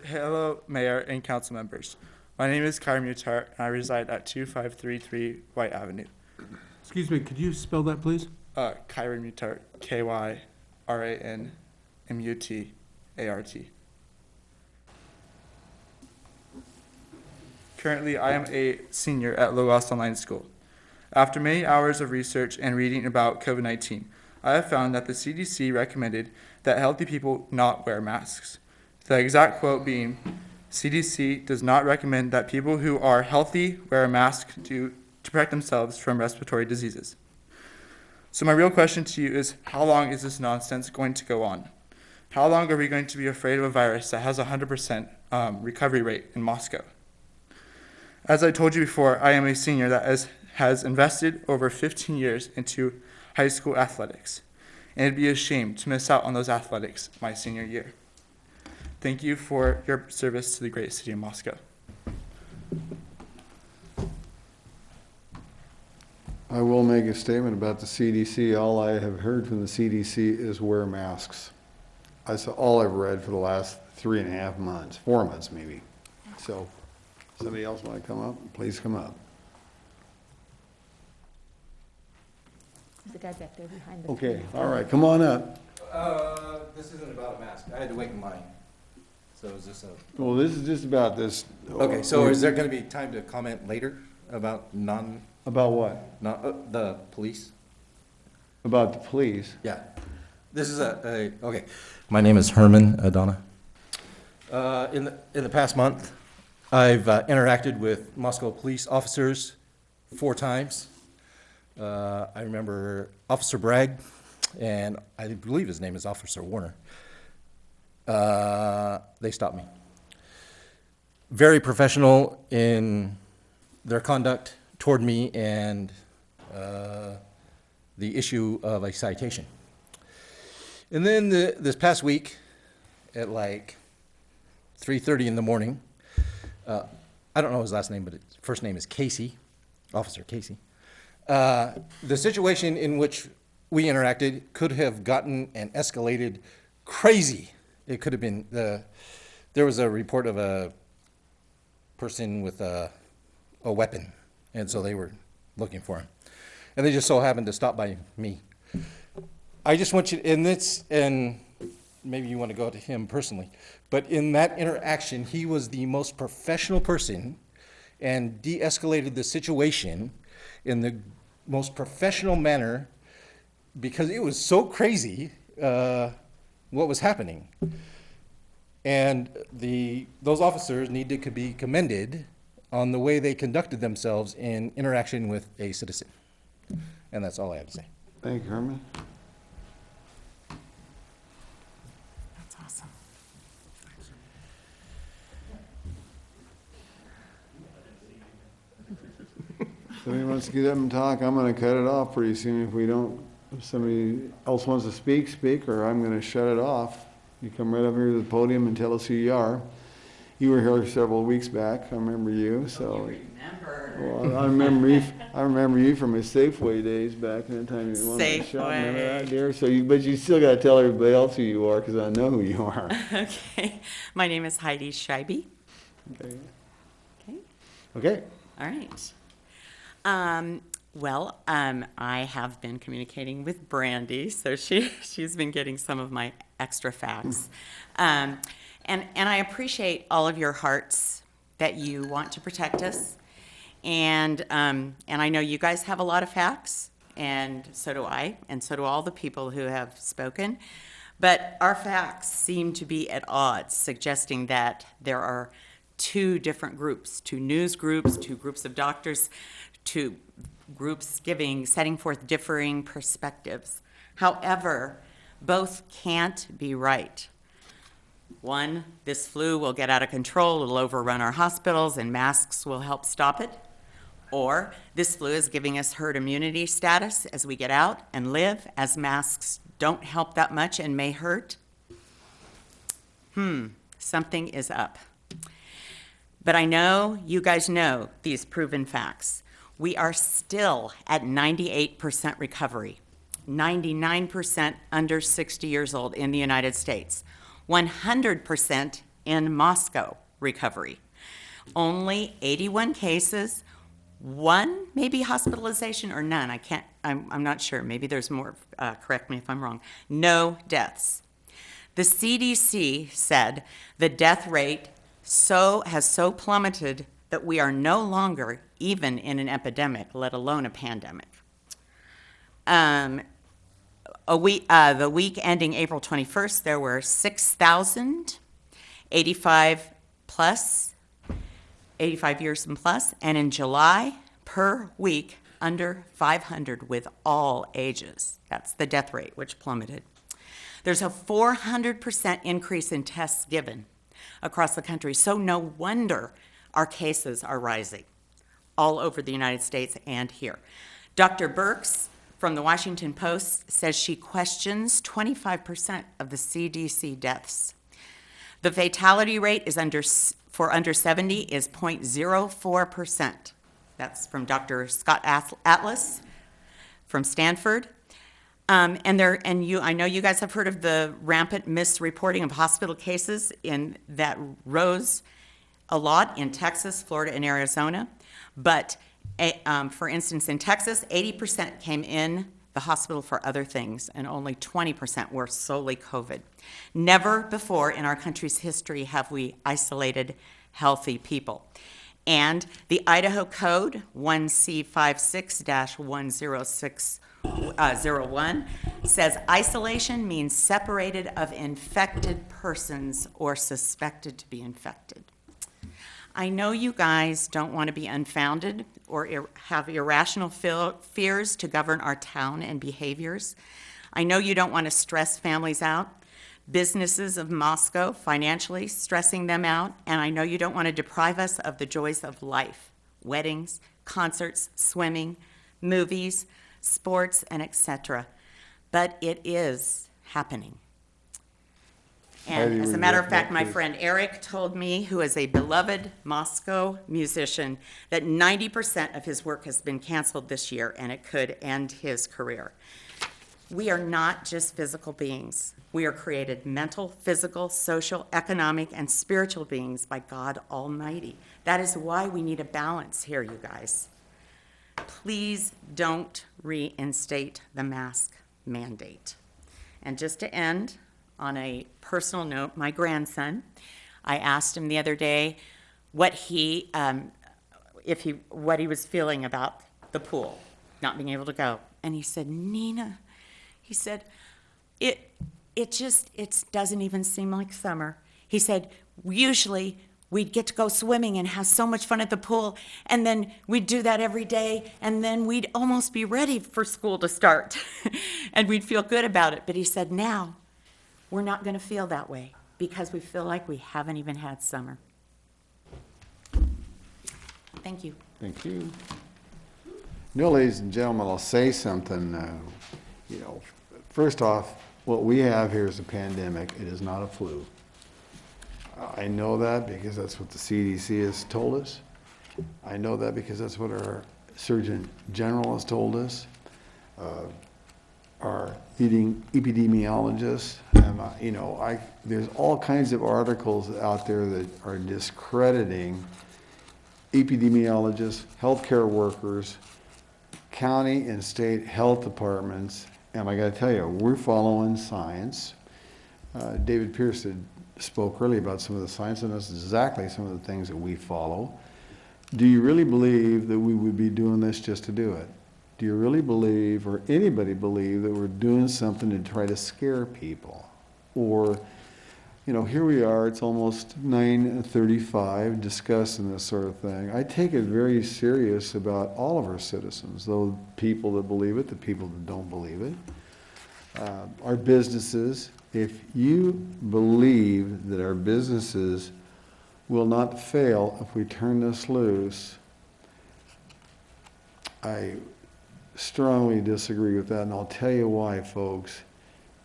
Hello, Mayor and Council members. My name is Kyra Mutar, and I reside at 2533 White Avenue. Excuse me, could you spell that, please? Kyra Mutar, K-Y-R-A-N-M-U-T-A-R-T. Currently, I am a senior at Logos Online School. After many hours of research and reading about COVID-19, I have found that the CDC recommended that healthy people not wear masks. The exact quote being, CDC does not recommend that people who are healthy wear a mask to protect themselves from respiratory diseases. So my real question to you is, how long is this nonsense going to go on? How long are we going to be afraid of a virus that has a 100% recovery rate in Moscow? As I told you before, I am a senior that has invested over 15 years into high school athletics, and it'd be a shame to miss out on those athletics my senior year. Thank you for your service to the great city of Moscow. I will make a statement about the CDC. All I have heard from the CDC is wear masks. That's all I've read for the last 3.5 months, 4 months maybe. So, somebody else want to come up? Please come up. There's a guy back there behind the. Okay, all right, come on up. This isn't about a mask. I had to wait in line. So is this a? Well, this is just about this. Okay, so is there gonna be time to comment later about About what? not, the police? About the police? Yeah. This is okay. My name is Herman Adana. In the past month, I've interacted with Moscow police officers 4 times. I remember Officer Bragg, and I believe his name is Officer Warner. They stopped me. Very professional in their conduct toward me and the issue of a citation. And then this past week, at like 3:30 in the morning, I don't know his last name, but his first name is Casey, Officer Casey. The situation in which we interacted could have gotten and escalated crazy. It could have been there was a report of a person with a weapon, and so they were looking for him. And they just so happened to stop by me. I just want you, and maybe you want to go to him personally, but in that interaction, he was the most professional person and de-escalated the situation in the most professional manner because it was so crazy what was happening. And those officers need to be commended on the way they conducted themselves in interaction with a citizen. And that's all I have to say. Thank you, Herman. That's awesome. Somebody wants to get up and talk, I'm gonna cut it off pretty soon if we don't, if somebody else wants to speak, or I'm gonna shut it off. You come right up here to the podium and tell us who you are. You were here several weeks back, I remember you, so. Well, I remember you from his Safeway days back in the time you wanted to shop, remember that, dear? So but you still gotta tell everybody else who you are, because I know who you are. Okay, my name is Heidi Scheibe. Okay. Okay. Okay. All right. I have been communicating with Brandy, so she's been getting some of my extra facts. And I appreciate all of your hearts that you want to protect us. And I know you guys have a lot of facts, and so do I, and so do all the people who have spoken. But our facts seem to be at odds, suggesting that there are 2 different groups, 2 news groups, 2 groups of doctors, 2 groups setting forth differing perspectives. However, both can't be right. One, this flu will get out of control, it'll overrun our hospitals, and masks will help stop it. Or this flu is giving us herd immunity status as we get out and live, as masks don't help that much and may hurt. Something is up. But I know you guys know these proven facts. We are still at 98% recovery, 99% under 60 years old in the United States, 100% in Moscow recovery. Only 81 cases, 1 maybe hospitalization or none. I'm not sure. Maybe there's more. Correct me if I'm wrong. No deaths. The CDC said the death rate has so plummeted that we are no longer even in an epidemic, let alone a pandemic. The week ending April 21st, there were 6,085 85 years and plus, and in July, per week, under 500 with all ages. That's the death rate, which plummeted. There's a 400% increase in tests given across the country, so no wonder our cases are rising all over the United States and here. Dr. Birx from the Washington Post says she questions 25% of the CDC deaths. The fatality rate is for under 70 is 0.04%. That's from Dr. Scott Atlas from Stanford. I know you guys have heard of the rampant misreporting of hospital cases that rose a lot in Texas, Florida, and Arizona. But for instance, in Texas, 80% came in the hospital for other things, and only 20% were solely COVID. Never before in our country's history have we isolated healthy people. And the Idaho Code 1C56-10601 says isolation means separated of infected persons or suspected to be infected. I know you guys don't want to be unfounded or have irrational fears to govern our town and behaviors. I know you don't want to stress families out, businesses of Moscow financially stressing them out, and I know you don't want to deprive us of the joys of life, weddings, concerts, swimming, movies, sports, and etc. But it is happening. And as a matter of fact, my friend Eric told me, who is a beloved Moscow musician, that 90% of his work has been canceled this year, and it could end his career. We are not just physical beings. We are created mental, physical, social, economic, and spiritual beings by God Almighty. That is why we need a balance here, you guys. Please don't reinstate the mask mandate. And just to end, on a personal note, my grandson, I asked him the other day what he was feeling about the pool, not being able to go. And he said, Nina, he said, it doesn't even seem like summer. He said, usually we'd get to go swimming and have so much fun at the pool, and then we'd do that every day, and then we'd almost be ready for school to start, and we'd feel good about it. But he said, now, we're not going to feel that way because we feel like we haven't even had summer. Thank you. Thank you. Ladies and gentlemen, I'll say something. First off, what we have here is a pandemic. It is not a flu. I know that because that's what the CDC has told us. I know that because that's what our Surgeon General has told us. Our leading epidemiologists, and there's all kinds of articles out there that are discrediting epidemiologists, healthcare workers, county and state health departments, and I got to tell you, we're following science. David Pierce spoke earlier about some of the science, and that's exactly some of the things that we follow. Do you really believe that we would be doing this just to do it? Do you really believe, or anybody believe, that we're doing something to try to scare people? Or, here we are, it's almost 9:35, discussing this sort of thing. I take it very serious about all of our citizens, those people that believe it, the people that don't believe it. Our businesses, if you believe that our businesses will not fail if we turn this loose, I strongly disagree with that, and I'll tell you why, folks.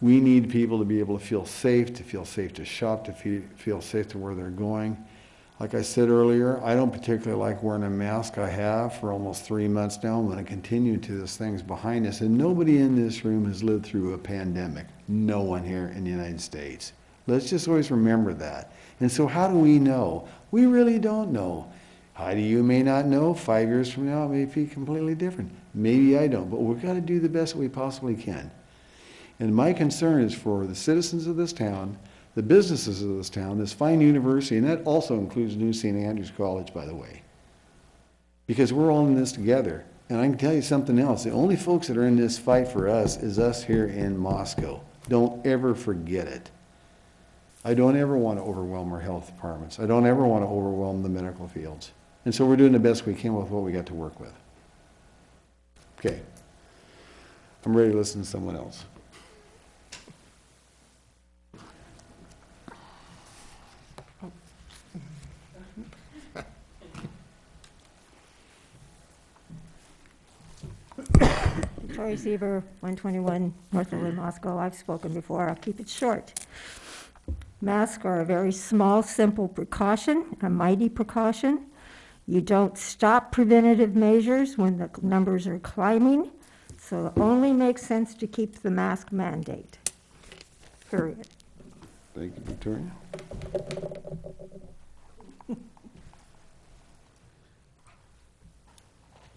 We need people to be able to feel safe to shop, to feel safe to where they're going. Like I said earlier, I don't particularly like wearing a mask. I have for almost 3 months now. I'm going to continue to. This thing's behind us, and nobody in this room has lived through a pandemic. No one here in the United States. Let's just always remember that. And so how do we know? We really don't know. Heidi, you may not know. 5 years from now, it may be completely different. Maybe I don't, but we've got to do the best we possibly can. And my concern is for the citizens of this town, the businesses of this town, this fine university, and that also includes New St. Andrews College, by the way. Because we're all in this together. And I can tell you something else. The only folks that are in this fight for us is us here in Moscow. Don't ever forget it. I don't ever want to overwhelm our health departments. I don't ever want to overwhelm the medical fields. And so we're doing the best we can with what we got to work with. Okay. I'm ready to listen to someone else. Victoria Seaver, 121 North of Moscow. I've spoken before. I'll keep it short. Masks are a very small, simple precaution, a mighty precaution. You don't stop preventative measures when the numbers are climbing, so it only makes sense to keep the mask mandate. Period. Thank you, Victoria.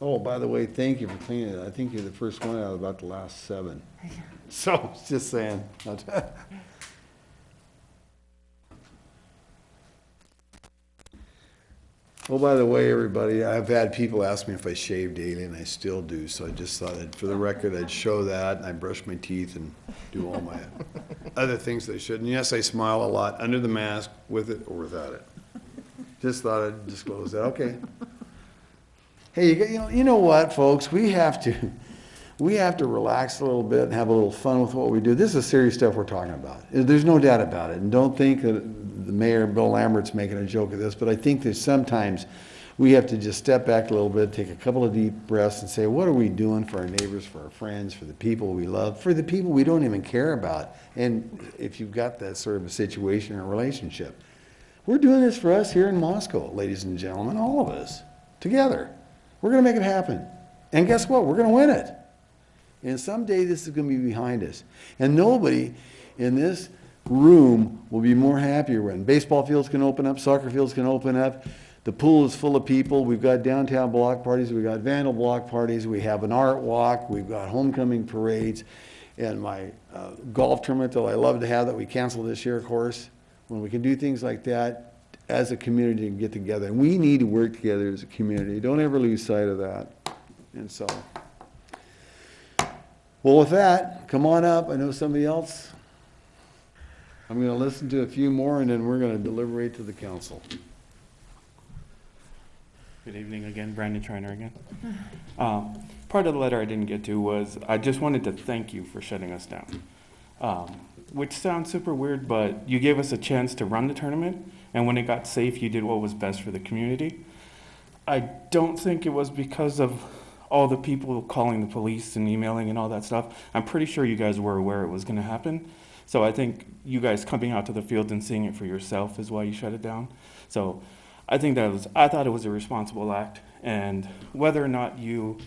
Oh, by the way, thank you for cleaning it. I think you're the first one out of about the last 7. So, just saying. Oh, by the way, everybody, I've had people ask me if I shave daily, and I still do, so I just thought, for the record, I'd show that, and I brush my teeth and do all my other things that I should. And yes, I smile a lot under the mask, with it or without it. Just thought I'd disclose that. Okay. Hey, you know what, folks? We have to relax a little bit and have a little fun with what we do. This is serious stuff we're talking about. There's no doubt about it. And don't think that the mayor, Bill Lambert's, making a joke of this, but I think that sometimes we have to just step back a little bit, take a couple of deep breaths and say, what are we doing for our neighbors, for our friends, for the people we love, for the people we don't even care about? And if you've got that sort of a situation or relationship, we're doing this for us here in Moscow, ladies and gentlemen, all of us, together. We're going to make it happen. And guess what? We're going to win it. And someday this is going to be behind us. And nobody in this room will be more happier when baseball fields can open up, soccer fields can open up, the pool is full of people, we've got downtown block parties, we've got vandal block parties, we have an art walk, we've got homecoming parades, and my golf tournament that I love to have that we canceled this year, of course. When we can do things like that, as a community and get together. And we need to work together as a community. Don't ever lose sight of that. And so, well, with that, come on up. I know somebody else. I'm going to listen to a few more, and then we're going to deliberate to the council. Good evening again, Brandon Triner again. Part of the letter I didn't get to was, I just wanted to thank you for shutting us down. Which sounds super weird, but you gave us a chance to run the tournament, and when it got safe, you did what was best for the community. I don't think it was because of all the people calling the police and emailing and all that stuff. I'm pretty sure you guys were aware it was going to happen. So I think you guys coming out to the field and seeing it for yourself is why you shut it down. So I thought it was a responsible act, and whether or not you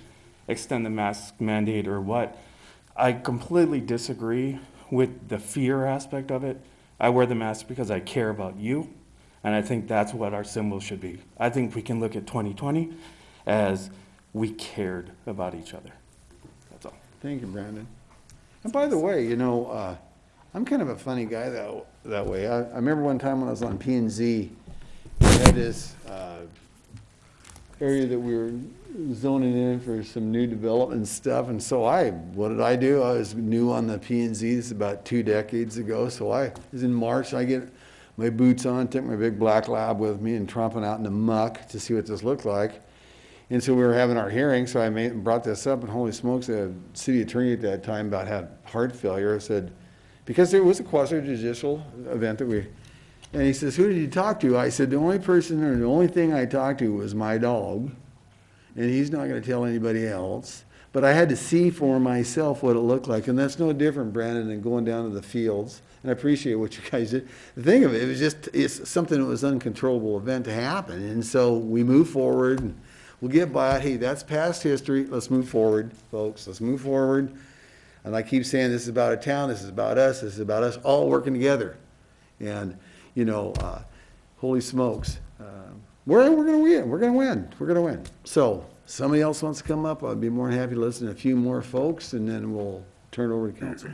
extend the mask mandate or what, I completely disagree with the fear aspect of it. I wear the mask because I care about you, and I think that's what our symbol should be. I think we can look at 2020 as we cared about each other. That's all. Thank you, Brandon. And by the way, I'm kind of a funny guy that way. I remember one time when I was on P&Z, we had this area that we were zoning in for some new development stuff, and so what did I do? I was new on the P&Z, this is about 2 decades ago, so it was in March, I get my boots on, took my big black lab with me and tromping out in the muck to see what this looked like. And so we were having our hearing, so I brought this up, and holy smokes, the city attorney at that time had heart failure. I said, because it was a quasi-judicial event and he says, who did you talk to? I said, the only person or the only thing I talked to was my dog, and he's not going to tell anybody else. But I had to see for myself what it looked like, and that's no different, Brandon, than going down to the fields. And I appreciate what you guys did. The thing of it was it's something that was an uncontrollable event to happen, and so we move forward, and we'll get by it. Hey, that's past history. Let's move forward, folks. Let's move forward. And I keep saying this is about a town, this is about us, this is about us all working together. And, holy smokes, we're going to win. We're going to win. We're going to win. So, somebody else wants to come up, I'd be more than happy to listen to a few more folks, and then we'll turn it over to council.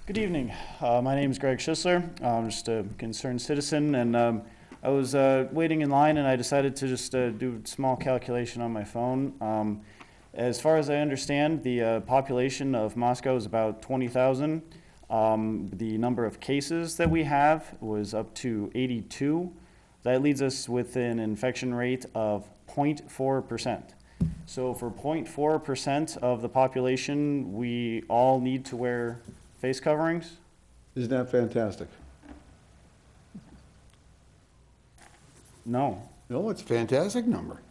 Good evening. My name is Greg Schisler. I'm just a concerned citizen, and I was waiting in line, and I decided to just do a small calculation on my phone. As far as I understand, the population of Moscow is about 20,000. The number of cases that we have was up to 82. That leads us with an infection rate of 0.4%. So for 0.4% of the population, we all need to wear face coverings. Isn't that fantastic? No. No, it's a fantastic number.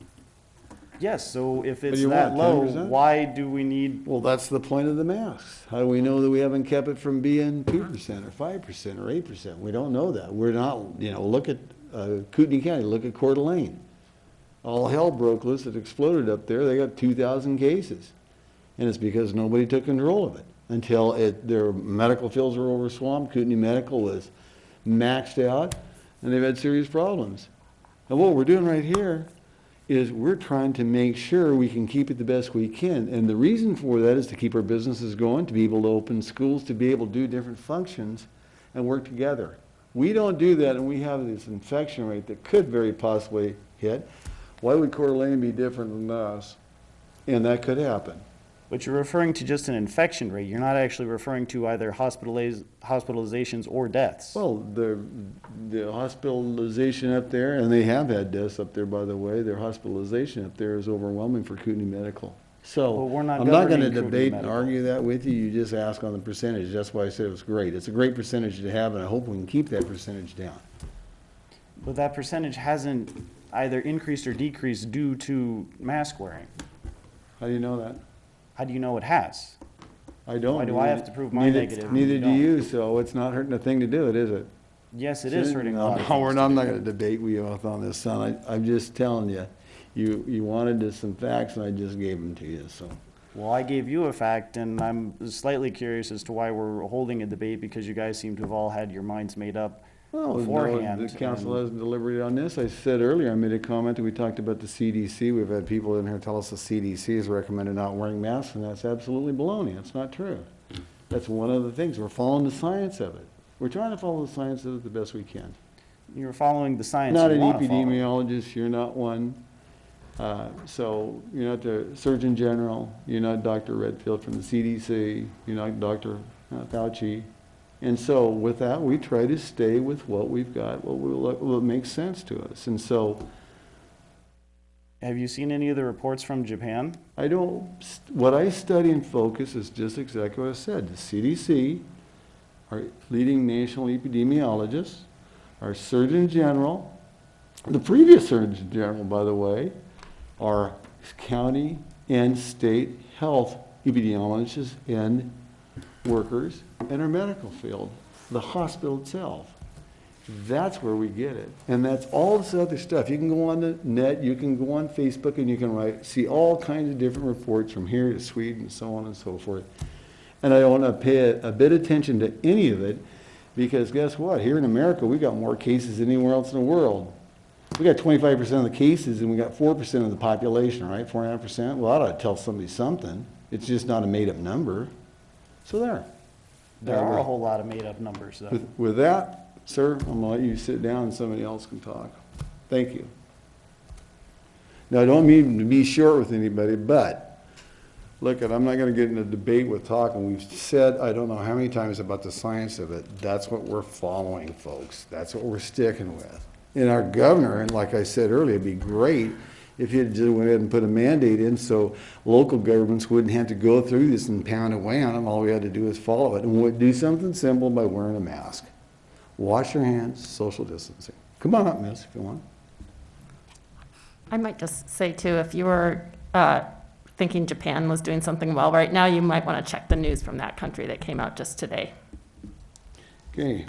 Yes, so if What it's do you that want, low, 10%? why do we need, Well, that's the point of the masks. How do we know that we haven't kept it from being 2% or 5% or 8%? We don't know that. We're not, look at Kootenai County, look at Coeur d'Alene. All hell broke loose. It exploded up there. They got 2,000 cases. And it's because nobody took control of it until their medical fields were overswamped. Kootenai Medical was maxed out, and they've had serious problems. And what we're doing right here is we're trying to make sure we can keep it the best we can. And the reason for that is to keep our businesses going, to be able to open schools, to be able to do different functions and work together. We don't do that, and we have this infection rate that could very possibly hit. Why would Coeur d'Alene be different than us? And that could happen. but you're referring to just an infection rate. You're not actually referring to either hospitalizations or deaths. Well, the hospitalization up there, and they have had deaths up there, by the way, their hospitalization up there is overwhelming for Kootenai Medical. So, Well, we're not I'm not gonna governing Kootenai debate and Medical. argue that with you, you just ask on the percentage, that's why I said it was great. It's a great percentage to have, and I hope we can keep that percentage down. But that percentage hasn't either increased or decreased due to mask wearing. How do you know that? How do you know it has? I don't. Why do I have to prove my Neither- negative and Neither you do don't? you, so it's not hurting a thing to do it, is it? Yes, it is hurting a lot of No, we're things not, to I'm not do. gonna debate with you on this, son. I'm just telling you, you wanted some facts, and I just gave them to you, so. Well, I gave you a fact, and I'm slightly curious as to why we're holding a debate, because you guys seem to have all had your minds made up Well, no, beforehand. the council and- hasn't deliberated on this. I said earlier, I made a comment that we talked about the CDC. We've had people in here tell us the CDC has recommended not wearing masks, and that's absolutely baloney. It's not true. That's one of the things. We're following the science of it. We're trying to follow the science of it the best we can. You're following the science Not you an wanna follow. epidemiologist, you're not one. So you're not the Surgeon General, you're not Dr. Redfield from the CDC, you're not Dr. Fauci. And so with that, we try to stay with what we've got, what makes sense to us. And so Have you seen any of the reports from Japan? I don't, what I study and focus is just exactly what I said. The CDC, our leading national epidemiologists, our Surgeon General, the previous Surgeon General, by the way, our county and state health epidemiologists and workers, and our medical field, the hospital itself. That's where we get it. And that's all this other stuff. You can go on the net, you can go on Facebook, and you can see all kinds of different reports from here to Sweden and so on and so forth. And I don't want to pay a bit of attention to any of it, because guess what? Here in America, we got more cases than anywhere else in the world. We got 25% of the cases, and we got 4% of the population, right? 4.5%. Well, that ought to tell somebody something. It's just not a made-up number. So there. There are a whole lot of made-up numbers, though. With that, sir, I'm gonna let you sit down and somebody else can talk. Thank you. Now, I don't mean to be short with anybody, but look, I'm not gonna get in a debate with talking. We've said, I don't know how many times about the science of it. That's what we're following, folks. That's what we're sticking with. And our governor, and like I said earlier, it'd be great if he just went ahead and put a mandate in so local governments wouldn't have to go through this and pound away on them. All we had to do is follow it. And we'd do something simple by wearing a mask. Wash your hands, social distancing. Come on up, miss, if you want. I might just say too, if you were thinking Japan was doing something well right now, you might want to check the news from that country that came out just today. Okay.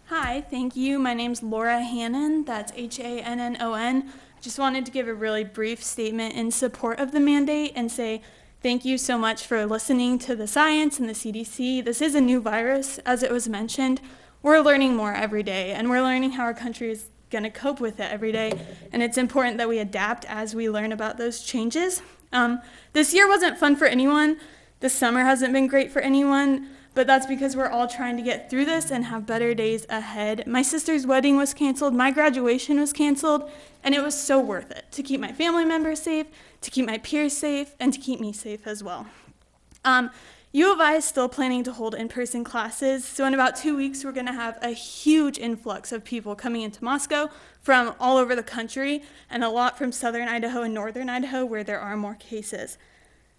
Hi, thank you. My name's Laura Hannon. That's Hannon. Just wanted to give a really brief statement in support of the mandate and say thank you so much for listening to the science and the CDC. This is a new virus, as it was mentioned. We're learning more every day, and we're learning how our country is going to cope with it every day. And it's important that we adapt as we learn about those changes. This year wasn't fun for anyone. This summer hasn't been great for anyone. But that's because we're all trying to get through this and have better days ahead. My sister's wedding was canceled, my graduation was canceled, and it was so worth it to keep my family members safe, to keep my peers safe, and to keep me safe as well. U of I is still planning to hold in-person classes, so in about 2 weeks we're going to have a huge influx of people coming into Moscow from all over the country, and a lot from southern Idaho and northern Idaho where there are more cases.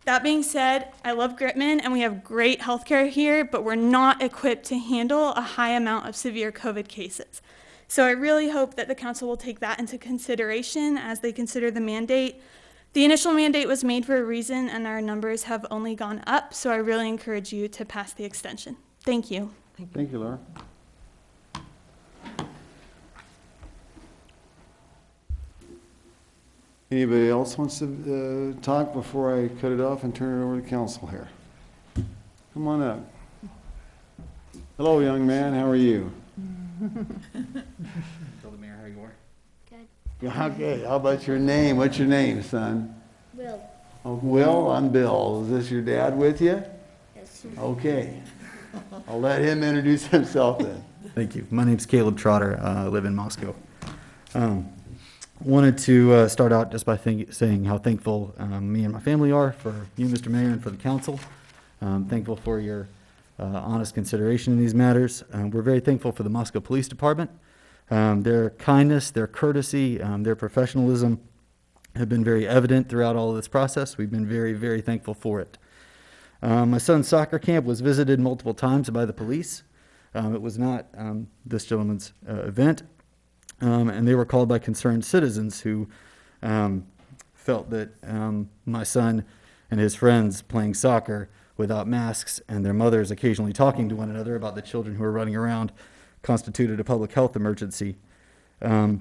That being said, I love Gritman and we have great healthcare here, but we're not equipped to handle a high amount of severe COVID cases. So I really hope that the council will take that into consideration as they consider the mandate. The initial mandate was made for a reason, and our numbers have only gone up, so I really encourage you to pass the extension. Thank you. Thank you, Laura. Anybody else wants to talk before I cut it off and turn it over to council here? Come on up. Hello, young man. How are you? Tell the mayor how you are. Okay. How about your name? What's your name, son? Will. Oh, Will, I'm Bill. Is this your dad with you? Yes. Okay. I'll let him introduce himself then. Thank you. My name's Caleb Trotter. I live in Moscow. Wanted to start out just by saying how thankful me and my family are for you, Mr. Mayor, and for the council. Thankful for your honest consideration in these matters. We're very thankful for the Moscow Police Department. Their kindness, their courtesy, their professionalism have been very evident throughout all of this process. We've been very, very thankful for it. My son's soccer camp was visited multiple times by the police. It was not this gentleman's event, and they were called by concerned citizens who felt that my son and his friends playing soccer without masks and their mothers occasionally talking to one another about the children who were running around constituted a public health emergency. I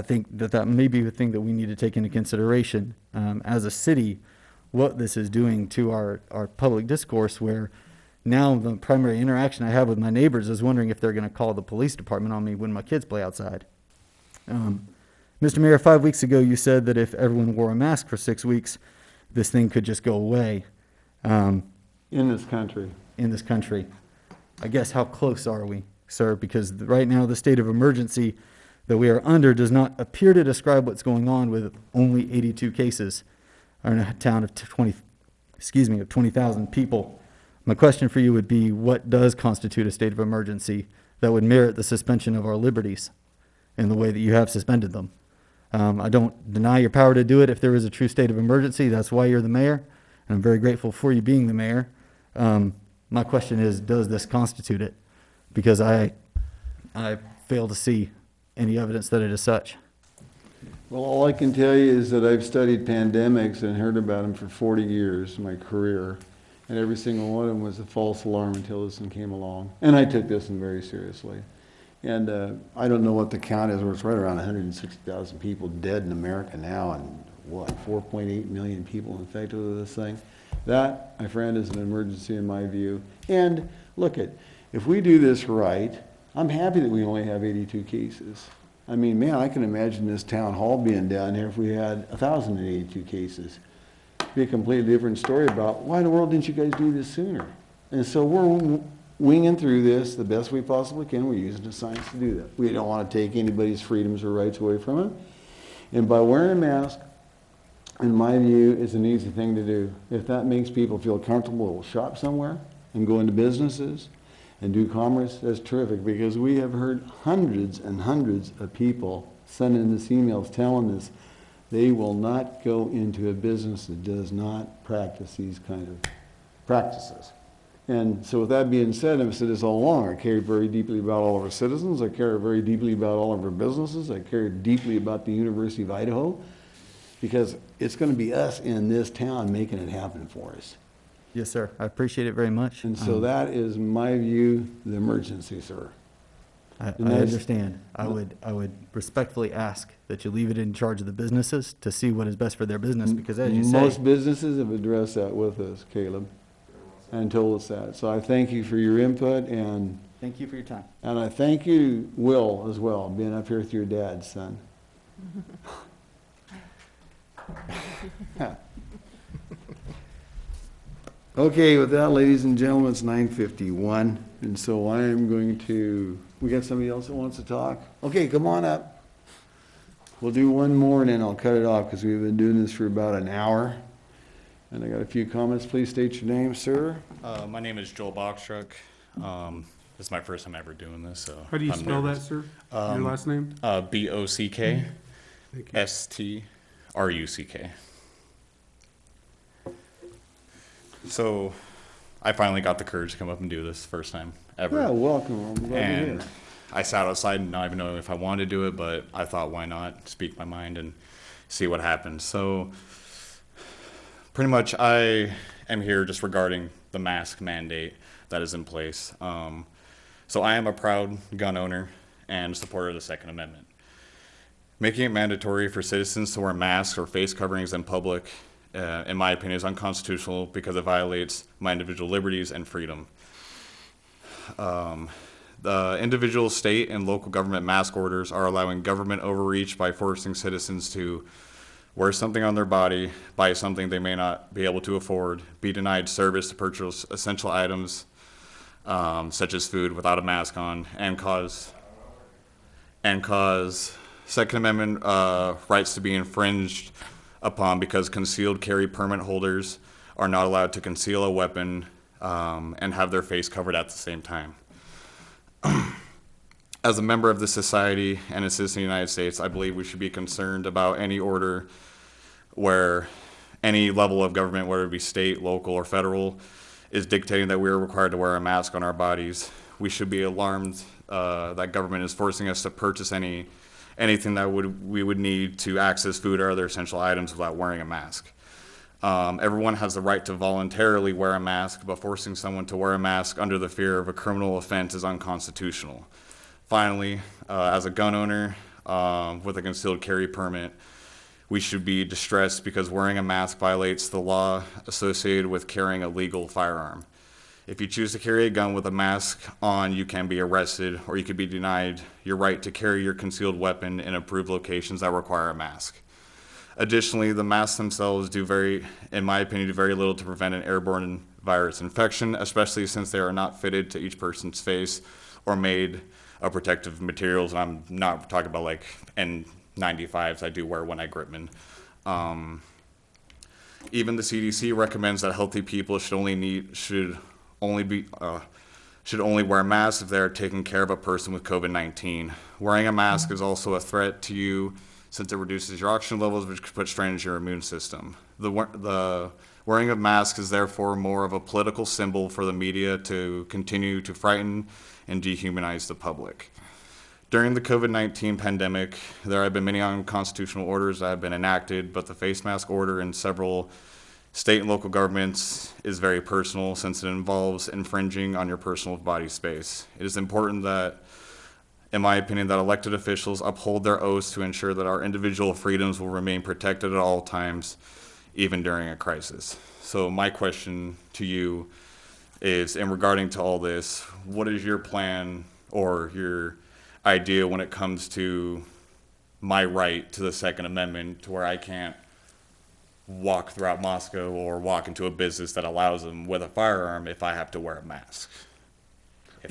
think that may be the thing that we need to take into consideration as a city, what this is doing to our public discourse, where now the primary interaction I have with my neighbors is wondering if they're going to call the police department on me when my kids play outside. Mr. Mayor, 5 weeks ago you said that if everyone wore a mask for 6 weeks, this thing could just go away. In this country. In this country. I guess how close are we, sir? Because right now the state of emergency that we are under does not appear to describe what's going on with only 82 cases in a town of 20,000 people. My question for you would be, what does constitute a state of emergency that would merit the suspension of our liberties in the way that you have suspended them? I don't deny your power to do it if there is a true state of emergency. That's why you're the mayor, and I'm very grateful for you being the mayor. My question is, does this constitute it? Because I fail to see any evidence that it is such. Well, all I can tell you is that I've studied pandemics and heard about them for 40 years in my career, and every single one of them was a false alarm until this one came along. And I took this one very seriously. And I don't know what the count is, where it's right around 160,000 people dead in America now, and what, 4.8 million people infected with this thing. That, my friend, is an emergency in my view. And look if we do this right, I'm happy that we only have 82 cases. I mean, man, I can imagine this town hall being down here if we had 1,082 cases. It'd be a completely different story about why in the world didn't you guys do this sooner? And so we're winging through this the best we possibly can. We're using the science to do that. We don't want to take anybody's freedoms or rights away from them. And by wearing a mask, in my view, is an easy thing to do. If that makes people feel comfortable to shop somewhere and go into businesses and do commerce, that's terrific, because we have heard hundreds and hundreds of people sending us emails telling us they will not go into a business that does not practice these kind of practices. And so with that being said, I've said this all along, I care very deeply about all of our citizens, I care very deeply about all of our businesses, I care deeply about the University of Idaho, because it's going to be us in this town making it happen for us. Yes, sir. I appreciate it very much. And so that is my view, the emergency, sir. I understand. I would respectfully ask that you leave it in charge of the businesses to see what is best for their business, because as you say, most businesses have addressed that with us, Caleb, and told us that. So I thank you for your input, and thank you for your time. And I thank you, Will, as well, being up here with your dad, son. Okay, with that, ladies and gentlemen, it's 9:51, and so I am going to, we got somebody else that wants to talk? Okay, come on up. We'll do one more and then I'll cut it off, because we've been doing this for about an hour. And I got a few comments. Please state your name, sir. My name is Joel Boxtruck. This is my first time ever doing this, so. How do you spell that, sir? Your last name? Bockstruck. So I finally got the courage to come up and do this first time ever. Yeah, welcome. I'm glad to hear. And I sat outside and not even knowing if I wanted to do it, but I thought, why not speak my mind and see what happens. So pretty much I am here just regarding the mask mandate that is in place. So I am a proud gun owner and supporter of the Second Amendment. Making it mandatory for citizens to wear masks or face coverings in public, in my opinion, is unconstitutional because it violates my individual liberties and freedom. The individual state and local government mask orders are allowing government overreach by forcing citizens to wear something on their body, buy something they may not be able to afford, be denied service to purchase essential items such as food without a mask on, and cause Second Amendment rights to be infringed upon because concealed carry permit holders are not allowed to conceal a weapon and have their face covered at the same time. As a member of the society and a citizen of the United States, I believe we should be concerned about any order where any level of government, whether it be state, local, or federal, is dictating that we are required to wear a mask on our bodies. We should be alarmed that government is forcing us to purchase anything that we would need to access food or other essential items without wearing a mask. Everyone has the right to voluntarily wear a mask, but forcing someone to wear a mask under the fear of a criminal offense is unconstitutional. Finally, as a gun owner with a concealed carry permit, we should be distressed because wearing a mask violates the law associated with carrying a legal firearm. If you choose to carry a gun with a mask on, you can be arrested, or you could be denied your right to carry your concealed weapon in approved locations that require a mask. Additionally, the masks themselves in my opinion, do very little to prevent an airborne virus infection, especially since they are not fitted to each person's face or made of protective materials. And I'm not talking about like N95s I do wear when I gripman. Even the CDC recommends that healthy people should only wear masks if they are taking care of a person with COVID-19. Wearing a mask is also a threat to you since it reduces your oxygen levels, which could put strain into your immune system. The wearing of masks is therefore more of a political symbol for the media to continue to frighten and dehumanize the public. During the COVID-19 pandemic, there have been many unconstitutional orders that have been enacted, but the face mask order in several state and local governments is very personal since it involves infringing on your personal body space. It is important that, in my opinion, that elected officials uphold their oaths to ensure that our individual freedoms will remain protected at all times, even during a crisis. So my question to you is, in regarding to all this, what is your plan or your idea when it comes to my right to the Second Amendment, to where I can't walk throughout Moscow or walk into a business that allows them with a firearm if I have to wear a mask?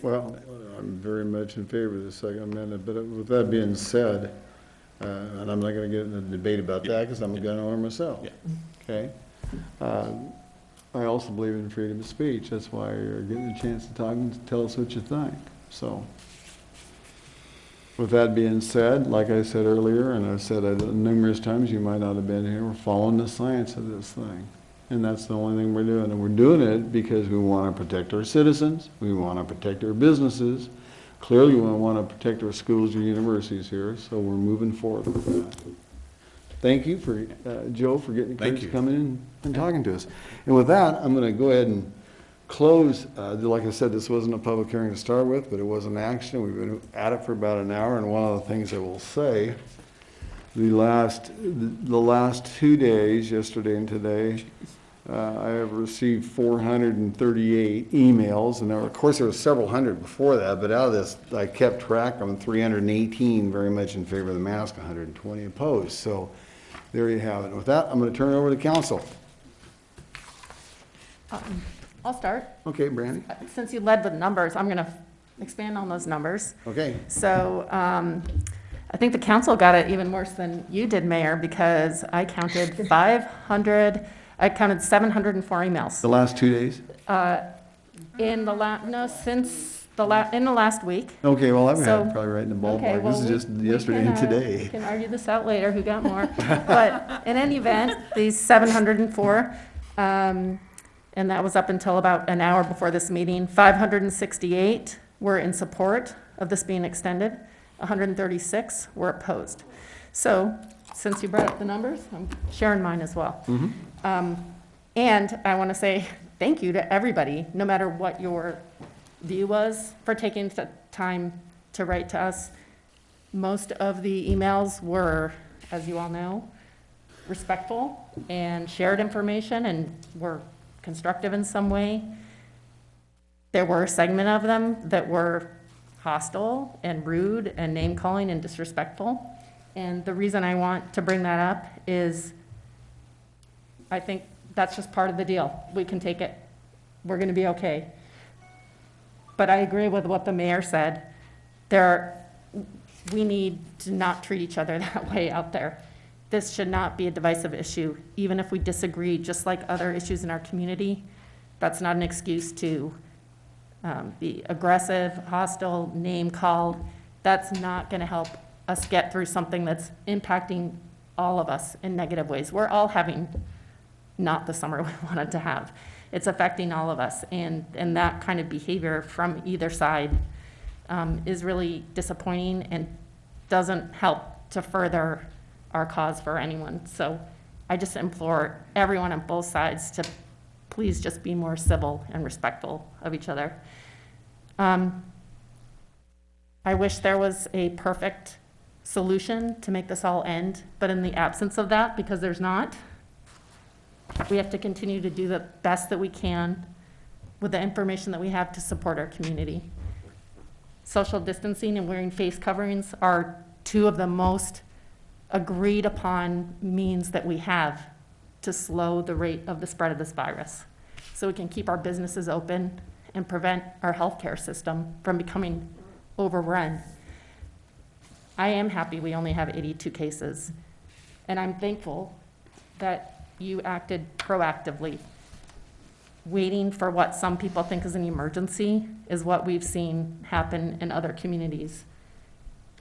Well, I'm very much in favor of the Second Amendment, but with that being said, and I'm not going to get in a debate about that because I'm a gun owner myself. Yeah. Okay? I also believe in freedom of speech. That's why you're getting a chance to talk and tell us what you think. So, with that being said, like I said earlier, and I've said it numerous times, you might not have been here, we're following the science of this thing. And that's the only thing we're doing. And we're doing it because we want to protect our citizens, we want to protect our businesses. Clearly, we want to protect our schools and universities here, so we're moving forward with that. Thank you for, Joe, for getting the courage to come in and talking to us. And with that, I'm going to go ahead and close. Like I said, this wasn't a public hearing to start with, but it was an action. We've been at it for about an hour, and one of the things I will say, the last 2 days, yesterday and today, I have received 438 emails, and of course there were several hundred before that, but out of this, I kept track of them, 318 very much in favor of the mask, 120 opposed. So there you have it. With that, I'm going to turn it over to council. I'll start. Okay, Brandy. Since you led with numbers, I'm going to expand on those numbers. Okay. So I think the council got it even worse than you did, Mayor, because I counted 704 emails. The last 2 days? In the last week. Okay, well, I'm So- probably right in the ballpark. Okay, well, This is just we yesterday and today. We can argue this out later, who got more. But in any event, these 704, and that was up until about an hour before this meeting, 568 were in support of this being extended, 136 were opposed. So since you brought up the numbers, I'm sharing mine as well. And I want to say thank you to everybody, no matter what your view was, for taking the time to write to us. Most of the emails were, as you all know, respectful and shared information and were constructive in some way. There were a segment of them that were hostile and rude and name-calling and disrespectful. And the reason I want to bring that up is I think that's just part of the deal. We can take it. We're going to be okay. But I agree with what the mayor said. We need to not treat each other that way out there. This should not be a divisive issue, even if we disagree, just like other issues in our community. That's not an excuse to be aggressive, hostile, name-called. That's not going to help us get through something that's impacting all of us in negative ways. We're all having not the summer we wanted to have. It's affecting all of us, and that kind of behavior from either side is really disappointing and doesn't help to further our cause for anyone. So I just implore everyone on both sides to please just be more civil and respectful of each other. I wish there was a perfect solution to make this all end, but in the absence of that, because there's not, we have to continue to do the best that we can with the information that we have to support our community. Social distancing and wearing face coverings are two of the most agreed upon means that we have to slow the rate of the spread of this virus, so we can keep our businesses open and prevent our healthcare system from becoming overrun. I am happy we only have 82 cases, and I'm thankful that you acted proactively. Waiting for what some people think is an emergency is what we've seen happen in other communities.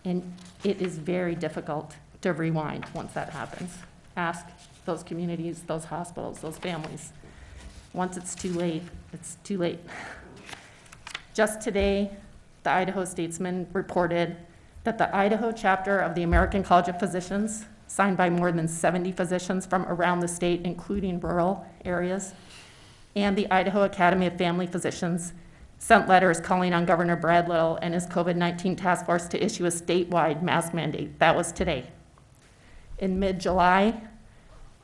And it is very difficult to rewind once that happens. Ask those communities, those hospitals, those families. Once it's too late, it's too late. Just today, the Idaho Statesman reported that the Idaho chapter of the American College of Physicians, signed by more than 70 physicians from around the state, including rural areas, and the Idaho Academy of Family Physicians, sent letters calling on Governor Brad Little and his COVID-19 task force to issue a statewide mask mandate. That was today. In mid-July,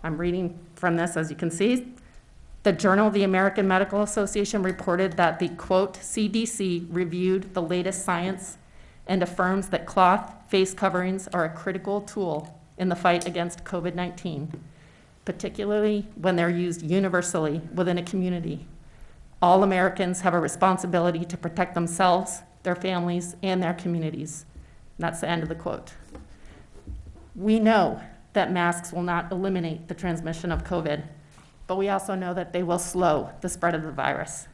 I'm reading from this as you can see, the Journal of the American Medical Association reported that the, quote, CDC reviewed the latest science and affirms that cloth face coverings are a critical tool in the fight against COVID-19, particularly when they're used universally within a community. All Americans have a responsibility to protect themselves, their families, and their communities. And that's the end of the quote. We know that masks will not eliminate the transmission of COVID, but we also know that they will slow the spread of the virus.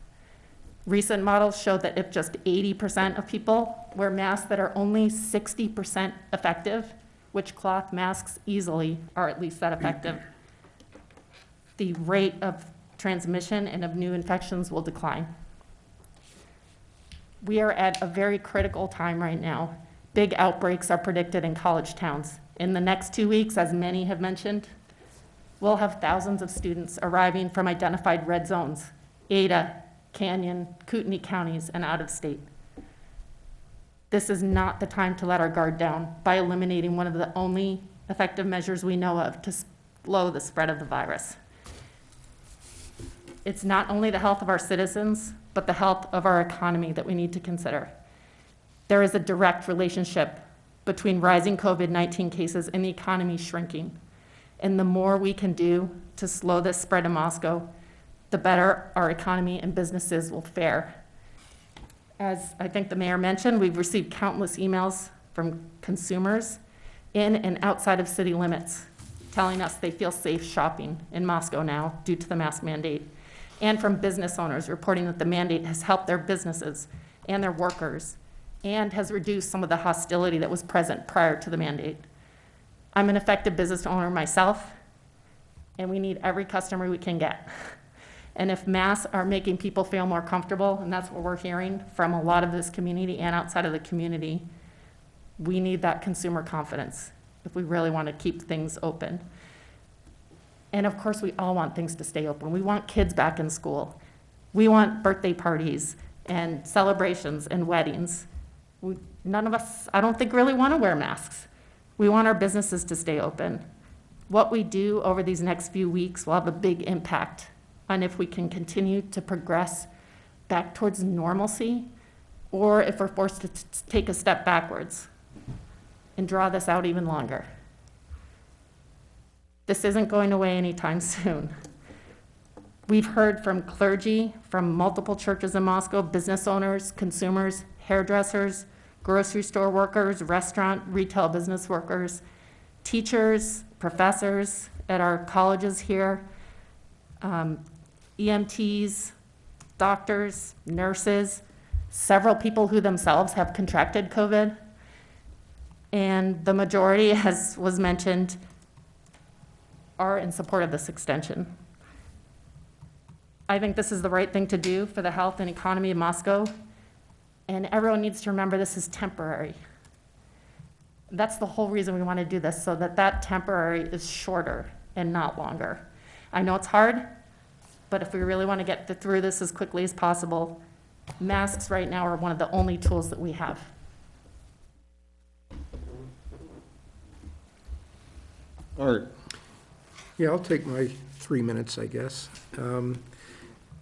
Recent models show that if just 80% of people wear masks that are only 60% effective, which cloth masks easily are at least that effective, the rate of transmission and of new infections will decline. We are at a very critical time right now. Big outbreaks are predicted in college towns. In the next 2 weeks, as many have mentioned, we'll have thousands of students arriving from identified red zones, Ada, Canyon, Kootenai counties, and out of state. This is not the time to let our guard down by eliminating one of the only effective measures we know of to slow the spread of the virus. It's not only the health of our citizens, but the health of our economy that we need to consider. There is a direct relationship between rising COVID-19 cases and the economy shrinking. And the more we can do to slow this spread in Moscow, the better our economy and businesses will fare. As I think the mayor mentioned, we've received countless emails from consumers in and outside of city limits telling us they feel safe shopping in Moscow now due to the mask mandate, and from business owners reporting that the mandate has helped their businesses and their workers and has reduced some of the hostility that was present prior to the mandate. I'm an effective business owner myself, and we need every customer we can get. And if masks are making people feel more comfortable, and that's what we're hearing from a lot of this community and outside of the community, we need that consumer confidence. if we really want to keep things open. And of course, we all want things to stay open. We want kids back in school. We want birthday parties and celebrations and weddings. None of us, I don't think, really want to wear masks. We want our businesses to stay open. What we do over these next few weeks will have a big impact on if we can continue to progress back towards normalcy, or if we're forced to take a step backwards and draw this out even longer. This isn't going away anytime soon. We've heard from clergy, from multiple churches in Moscow, business owners, consumers, hairdressers, grocery store workers, restaurant, retail business workers, teachers, professors at our colleges here, EMTs, doctors, nurses, several people who themselves have contracted COVID. And the majority, as was mentioned, are in support of this extension. I think this is the right thing to do for the health and economy of Moscow, and everyone needs to remember this is temporary. That's the whole reason we want to do this, so that that temporary is shorter and not longer. I know it's hard, but if we really want to get through this as quickly as possible, masks right now are one of the only tools that we have. Art. Yeah, I'll take my 3 minutes, I guess.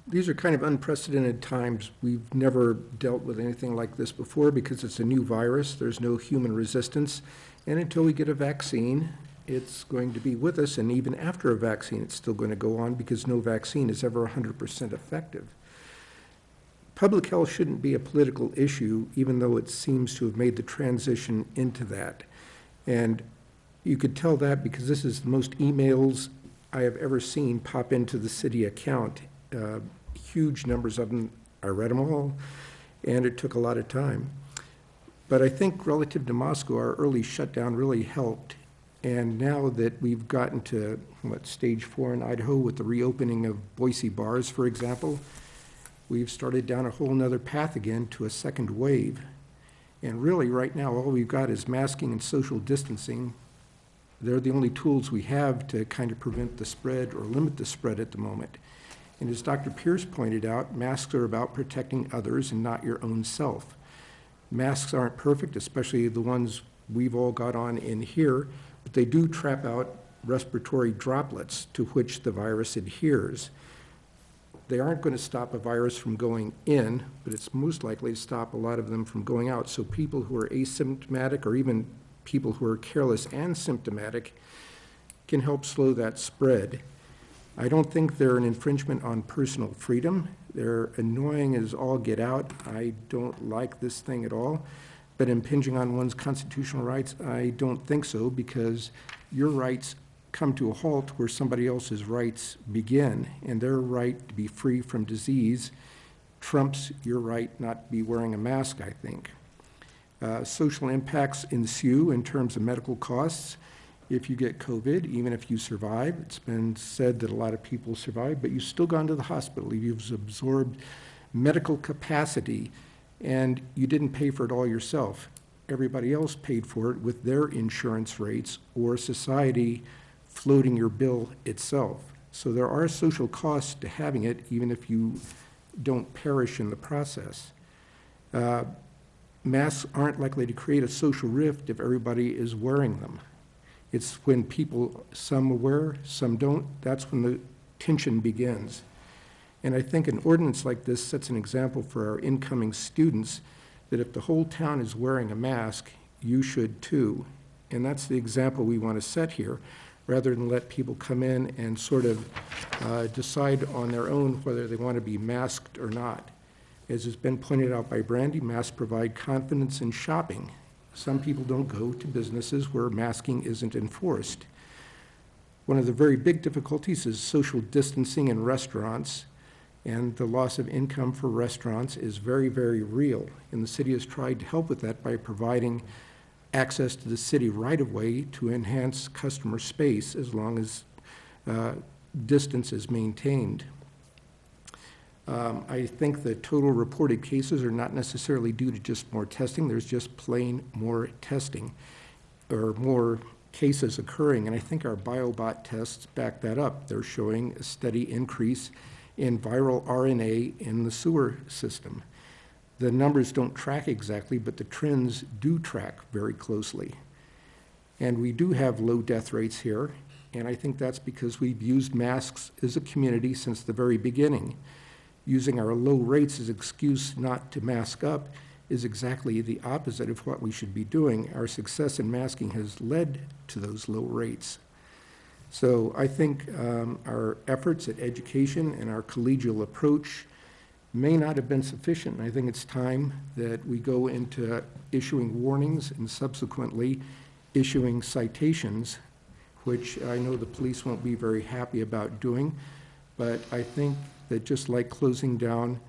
These are kind of unprecedented times. We've never dealt with anything like this before because it's a new virus. There's no human resistance. And until we get a vaccine, it's going to be with us. And even after a vaccine, it's still going to go on because no vaccine is ever 100% effective. Public health shouldn't be a political issue, even though it seems to have made the transition into that. And you could tell that because this is the most emails I have ever seen pop into the city account. Huge numbers of them. I read them all, and it took a lot of time. But I think relative to Moscow, our early shutdown really helped. And now that we've gotten to, stage 4 in Idaho with the reopening of Boise bars, for example, we've started down a whole nother path again to a second wave. And really, right now, all we've got is masking and social distancing. They're the only tools we have to kind of prevent the spread or limit the spread at the moment. And as Dr. Pierce pointed out, masks are about protecting others and not your own self. Masks aren't perfect, especially the ones we've all got on in here, but they do trap out respiratory droplets to which the virus adheres. They aren't going to stop a virus from going in, but it's most likely to stop a lot of them from going out. So people who are asymptomatic, or even people who are careless and symptomatic, can help slow that spread. I don't think they're an infringement on personal freedom. They're annoying as all get out. I don't like this thing at all. But impinging on one's constitutional rights, I don't think so, because your rights come to a halt where somebody else's rights begin, and their right to be free from disease trumps your right not to be wearing a mask, I think. Social impacts ensue in terms of medical costs. If you get COVID, even if you survive, it's been said that a lot of people survive, but you've still gone to the hospital. You've absorbed medical capacity, and you didn't pay for it all yourself. Everybody else paid for it with their insurance rates or society floating your bill itself. So there are social costs to having it, even if you don't perish in the process. Masks aren't likely to create a social rift if everybody is wearing them. It's when people, some wear, some don't, that's when the tension begins. And I think an ordinance like this sets an example for our incoming students that if the whole town is wearing a mask, you should too. And that's the example we want to set here, rather than let people come in and sort of decide on their own whether they want to be masked or not. As has been pointed out by Brandy, masks provide confidence in shopping. Some people don't go to businesses where masking isn't enforced. One of the very big difficulties is social distancing in restaurants, and the loss of income for restaurants is very, very real. And the city has tried to help with that by providing access to the city right-of-way to enhance customer space as long as distance is maintained. I think the total reported cases are not necessarily due to just more testing. There's just plain more testing, or more cases occurring, and I think our BioBot tests back that up. They're showing a steady increase in viral RNA in the sewer system. The numbers don't track exactly, but the trends do track very closely. And we do have low death rates here, and I think that's because we've used masks as a community since the very beginning. Using our low rates as excuse not to mask up is exactly the opposite of what we should be doing. Our success in masking has led to those low rates. So I think our efforts at education and our collegial approach may not have been sufficient. I think it's time that we go into issuing warnings and subsequently issuing citations, which I know the police won't be very happy about doing, but I think that just like closing down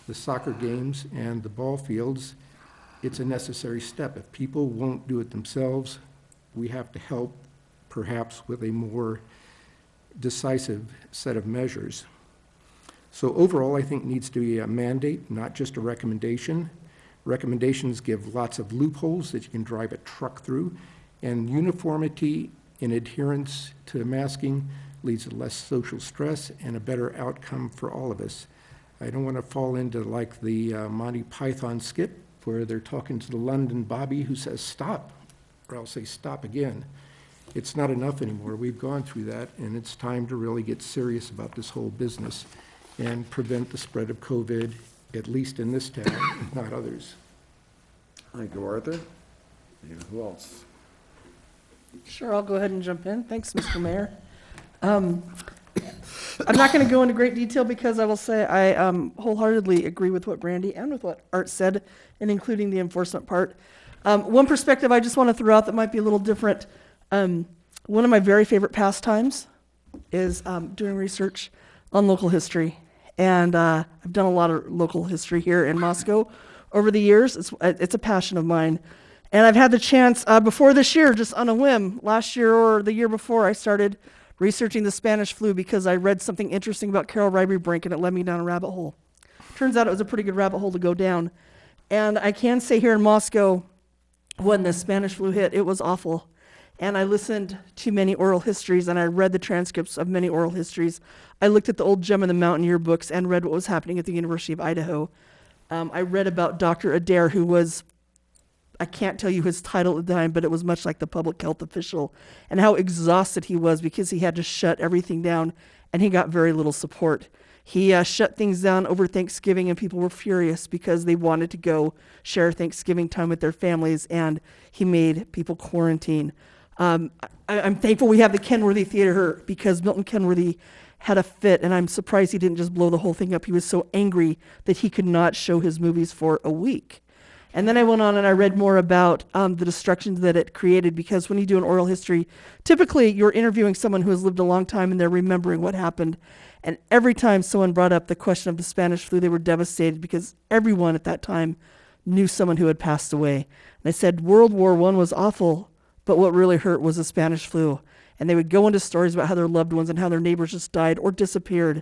the soccer games and the ball fields, it's a necessary step. If people won't do it themselves, we have to help, perhaps with a more decisive set of measures. So overall, I think needs to be a mandate, not just a recommendation. Recommendations give lots of loopholes that you can drive a truck through, and uniformity in adherence to masking leads to less social stress and a better outcome for all of us. I don't want to fall into like the Monty Python skit where they're talking to the London Bobby who says, stop, or I'll say stop again. It's not enough anymore. We've gone through that, and it's time to really get serious about this whole business and prevent the spread of COVID, at least in this town, if not others. Thank you, Arthur. And who else? Sure, I'll go ahead and jump in. Thanks, Mr. Mayor. I'm not going to go into great detail because I will say I wholeheartedly agree with what Brandy and with what Art said, and including the enforcement part. One perspective I just want to throw out that might be a little different. One of my very favorite pastimes is doing research on local history. And I've done a lot of local history here in Moscow over the years. It's a passion of mine. And I've had the chance before this year, just on a whim, last year or the year before, I started researching the Spanish flu because I read something interesting about Carol Ryby Brink, and it led me down a rabbit hole. Turns out it was a pretty good rabbit hole to go down. And I can say here in Moscow, when the Spanish flu hit, it was awful. And I listened to many oral histories, and I read the transcripts of many oral histories. I looked at the old Gem of the Mountaineer books and read what was happening at the University of Idaho. I read about Dr. Adair, who was, I can't tell you his title at the time, but it was much like the public health official, and how exhausted he was because he had to shut everything down, and he got very little support. He shut things down over Thanksgiving, and people were furious because they wanted to go share Thanksgiving time with their families, and he made people quarantine. I'm thankful we have the Kenworthy Theater because Milton Kenworthy had a fit, and I'm surprised he didn't just blow the whole thing up. He was so angry that he could not show his movies for a week. And then I went on and I read more about the destruction that it created, because when you do an oral history, typically you're interviewing someone who has lived a long time and they're remembering what happened. And every time someone brought up the question of the Spanish flu, they were devastated because everyone at that time knew someone who had passed away. And they said World War I was awful, but what really hurt was the Spanish flu. And they would go into stories about how their loved ones and how their neighbors just died or disappeared.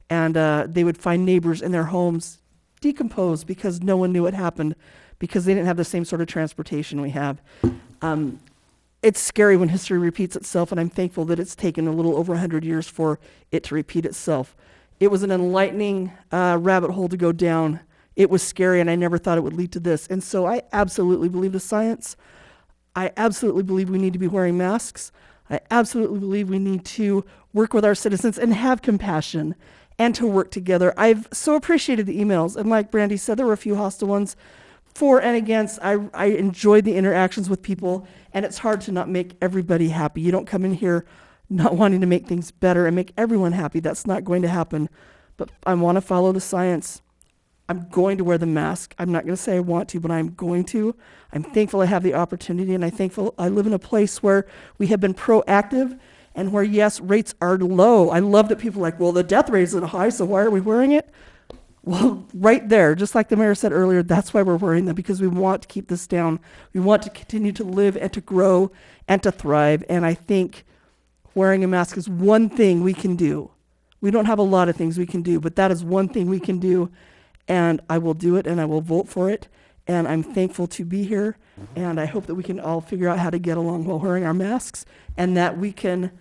And they would find neighbors in their homes decomposed because no one knew what happened, because they didn't have the same sort of transportation we have. It's scary when history repeats itself, and I'm thankful that it's taken a little over 100 years for it to repeat itself. It was an enlightening rabbit hole to go down. It was scary, and I never thought it would lead to this. And so I absolutely believe the science. I absolutely believe we need to be wearing masks. I absolutely believe we need to work with our citizens and have compassion and to work together. I've so appreciated the emails, and like Brandy said, there were a few hostile ones. For and against, I enjoyed the interactions with people, and it's hard to not make everybody happy. You don't come in here not wanting to make things better and make everyone happy. That's not going to happen. But I want to follow the science. I'm going to wear the mask. I'm not going to say I want to, but I'm going to. I'm thankful I have the opportunity, and I'm thankful I live in a place where we have been proactive and where, yes, rates are low. I love that people are like, well, the death rate isn't high, so why are we wearing it? Well, right there, just like the mayor said earlier, that's why we're wearing them, because we want to keep this down. We want to continue to live and to grow and to thrive. And I think wearing a mask is one thing we can do. We don't have a lot of things we can do, but that is one thing we can do. And I will do it, and I will vote for it. and I'm thankful to be here, and I hope that we can all figure out how to get along while wearing our masks, and that we can,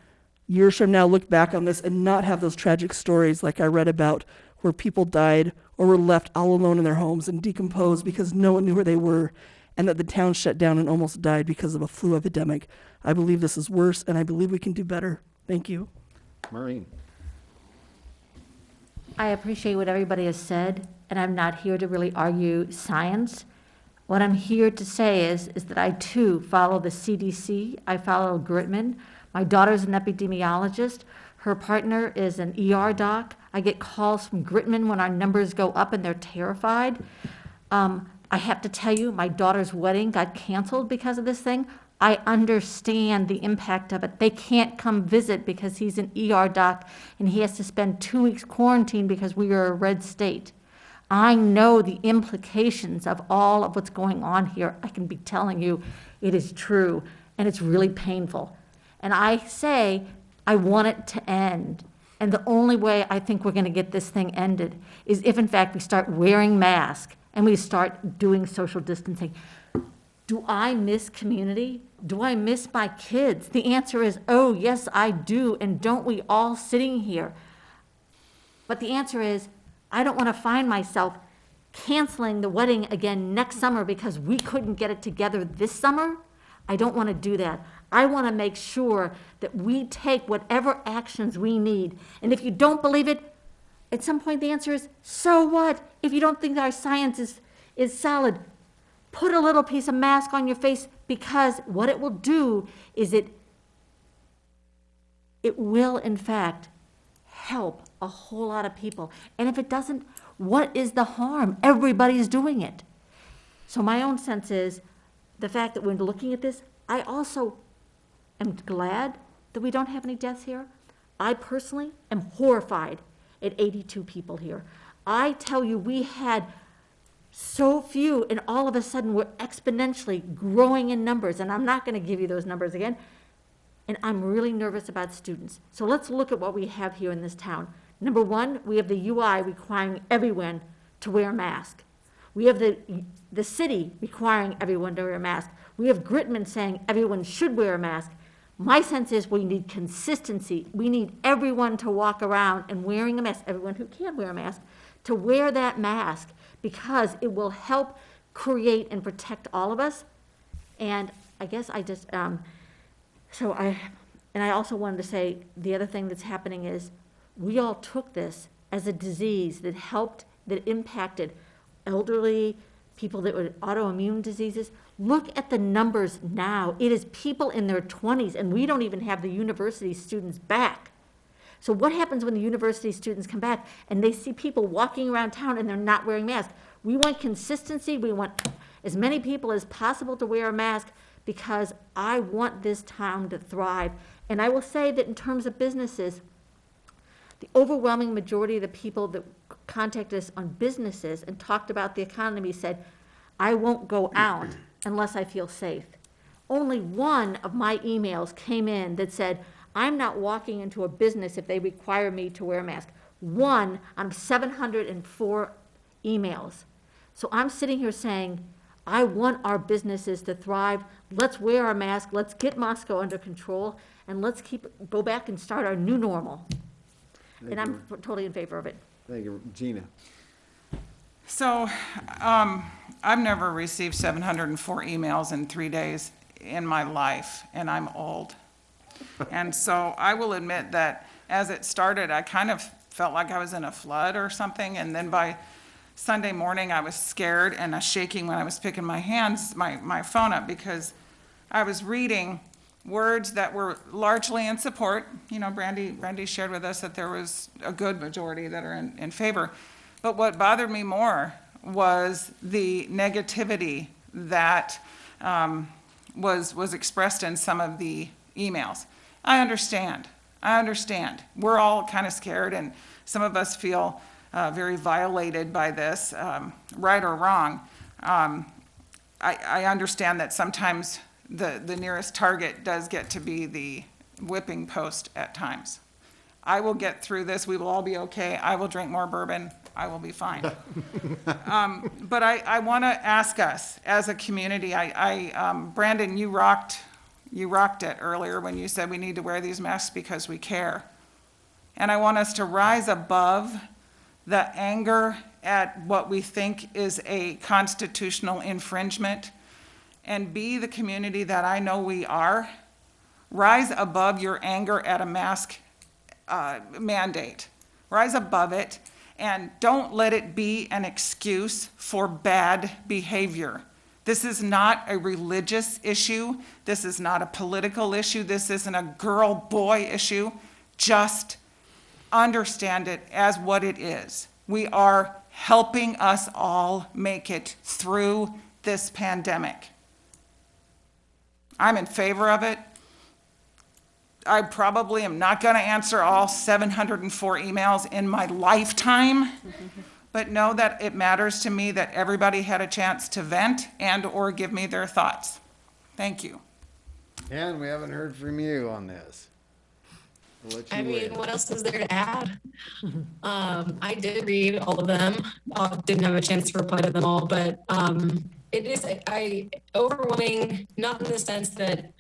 years from now, look back on this and not have those tragic stories like I read about where people died or were left all alone in their homes and decomposed because no one knew where they were, and that the town shut down and almost died because of a flu epidemic. I believe this is worse, and I believe we can do better. Thank you. Maureen. I appreciate what everybody has said, and I'm not here to really argue science. What I'm here to say is that I too follow the CDC. I follow Gritman. My daughter's an epidemiologist. Her partner is an ER doc. I get calls from Gritman when our numbers go up and they're terrified. I have to tell you, my daughter's wedding got canceled because of this thing. I understand the impact of it. They can't come visit because he's an ER doc and he has to spend 2 weeks quarantined because we are a red state. I know the implications of all of what's going on here. I can be telling you it is true, and it's really painful. And I say I want it to end. And the only way I think we're going to get this thing ended is if, in fact, we start wearing masks and we start doing social distancing. Do I miss community? Do I miss my kids? The answer is, oh, yes, I do. And don't we all sitting here? But the answer is, I don't want to find myself canceling the wedding again next summer because we couldn't get it together this summer. I don't want to do that. I want to make sure that we take whatever actions we need. And if you don't believe it, at some point the answer is, so what? If you don't think our science is solid, put a little piece of mask on your face, because what it will do is it will, in fact, help a whole lot of people. And if it doesn't, what is the harm? Everybody's doing it. So my own sense is the fact that we're looking at this, I also am glad that we don't have any deaths here. I personally am horrified at 82 people here. I tell you, we had so few, and all of a sudden we're exponentially growing in numbers, and I'm not going to give you those numbers again. And I'm really nervous about students. So let's look at what we have here in this town. Number one, we have the UI requiring everyone to wear a mask. We have the city requiring everyone to wear a mask. We have Gritman saying everyone should wear a mask. My sense is we need consistency. We need everyone to walk around and wearing a mask, everyone who can wear a mask, to wear that mask, because it will help create and protect all of us. And I guess I just, I also wanted to say the other thing that's happening is we all took this as a disease that impacted elderly, people that were autoimmune diseases. Look at the numbers now. It is people in their 20s, and we don't even have the university students back. So what happens when the university students come back and they see people walking around town and they're not wearing masks? We want consistency. We want as many people as possible to wear a mask, because I want this town to thrive. And I will say that in terms of businesses, the overwhelming majority of the people that contacted us on businesses and talked about the economy said, I won't go out unless I feel safe. Only one of my emails came in that said, I'm not walking into a business if they require me to wear a mask. One out of 704 emails. So I'm sitting here saying, I want our businesses to thrive. Let's wear our mask. Let's get Moscow under control, and let's go back and start our new normal. And I'm totally in favor of it. Thank you. Gina. So I've never received 704 emails in 3 days in my life, and I'm old. And so I will admit that as it started, I kind of felt like I was in a flood or something, and then by Sunday morning, I was scared and shaking when I was picking my phone up, because I was reading words that were largely in support. You know, Brandy shared with us that there was a good majority that are in favor. But what bothered me more was the negativity that was expressed in some of the emails. I understand. We're all kind of scared, and some of us feel very violated by this, right or wrong. I understand that sometimes the nearest target does get to be the whipping post at times. I will get through this. We will all be okay. I will drink more bourbon. I will be fine. But I want to ask us, as a community, Brandon, you rocked it earlier when you said we need to wear these masks because we care. And I want us to rise above the anger at what we think is a constitutional infringement and be the community that I know we are. Rise above your anger at a mask mandate. Rise above it, and don't let it be an excuse for bad behavior. This is not a religious issue. This is not a political issue. This isn't a girl-boy issue. Just understand it as what it is. We are helping us all make it through this pandemic. I'm in favor of it. I probably am not going to answer all 704 emails in my lifetime, but know that it matters to me that everybody had a chance to vent and or give me their thoughts. Thank you. And we haven't heard from you on this. We'll let you I mean, wait. what else is there to add? I did read all of them. Didn't have a chance to reply to them all, but it is overwhelming, not in the sense that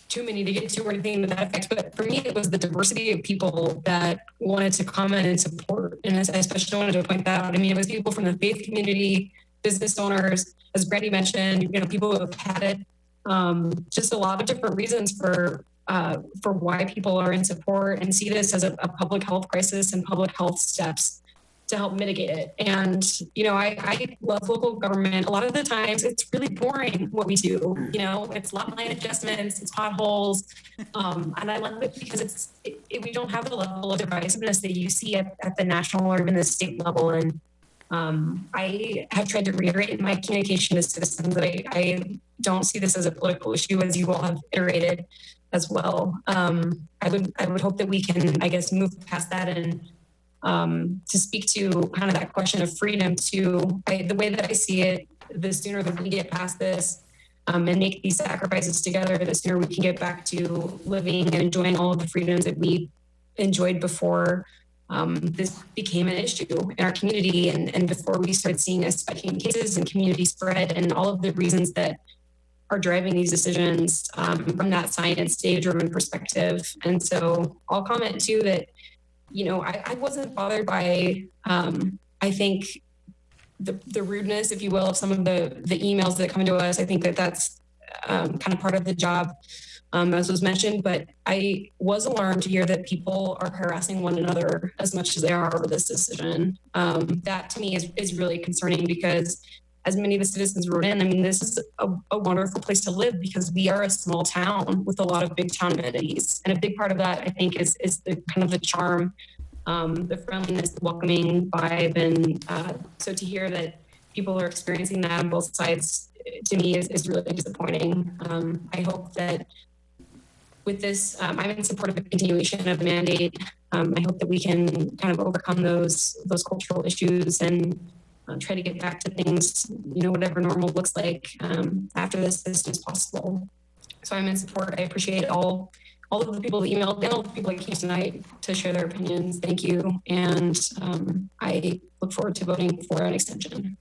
too many to get to or anything to that effect, but for me, it was the diversity of people that wanted to comment and support. And I especially wanted to point that out. I mean, it was people from the faith community, business owners, as Brandy mentioned, people who have had it, just a lot of different reasons for why people are in support and see this as a public health crisis and public health steps to help mitigate it. And, I love local government. A lot of the times it's really boring what we do. It's lot line adjustments, it's potholes. And I love it because we don't have the level of divisiveness that you see at the national or even the state level. And I have tried to reiterate in my communication to citizens that I don't see this as a political issue, as you all have iterated as well. I would hope that we can, move past that and to speak to kind of that question of freedom too. The way that I see it, the sooner that we get past this and make these sacrifices together, the sooner we can get back to living and enjoying all of the freedoms that we enjoyed before this became an issue in our community and before we started seeing a spike in cases and community spread and all of the reasons that are driving these decisions from that science data-driven perspective. And so I'll comment too that I wasn't bothered by, I think, the rudeness, if you will, of some of the emails that come to us. I think that's kind of part of the job, as was mentioned. But I was alarmed to hear that people are harassing one another as much as they are over this decision. That to me is really concerning because as many of the citizens wrote in, I mean, this is a wonderful place to live because we are a small town with a lot of big town amenities. And a big part of that, I think, is the kind of the charm, the friendliness, the welcoming vibe. And so to hear that people are experiencing that on both sides, to me, is really disappointing. I hope that with this, I'm in support of the continuation of the mandate. I hope that we can kind of overcome those cultural issues and try to get back to things, whatever normal looks like after this as soon as possible. So I'm in support. I appreciate all of the people that emailed and all the people that came tonight to share their opinions. Thank you. And I look forward to voting for an extension.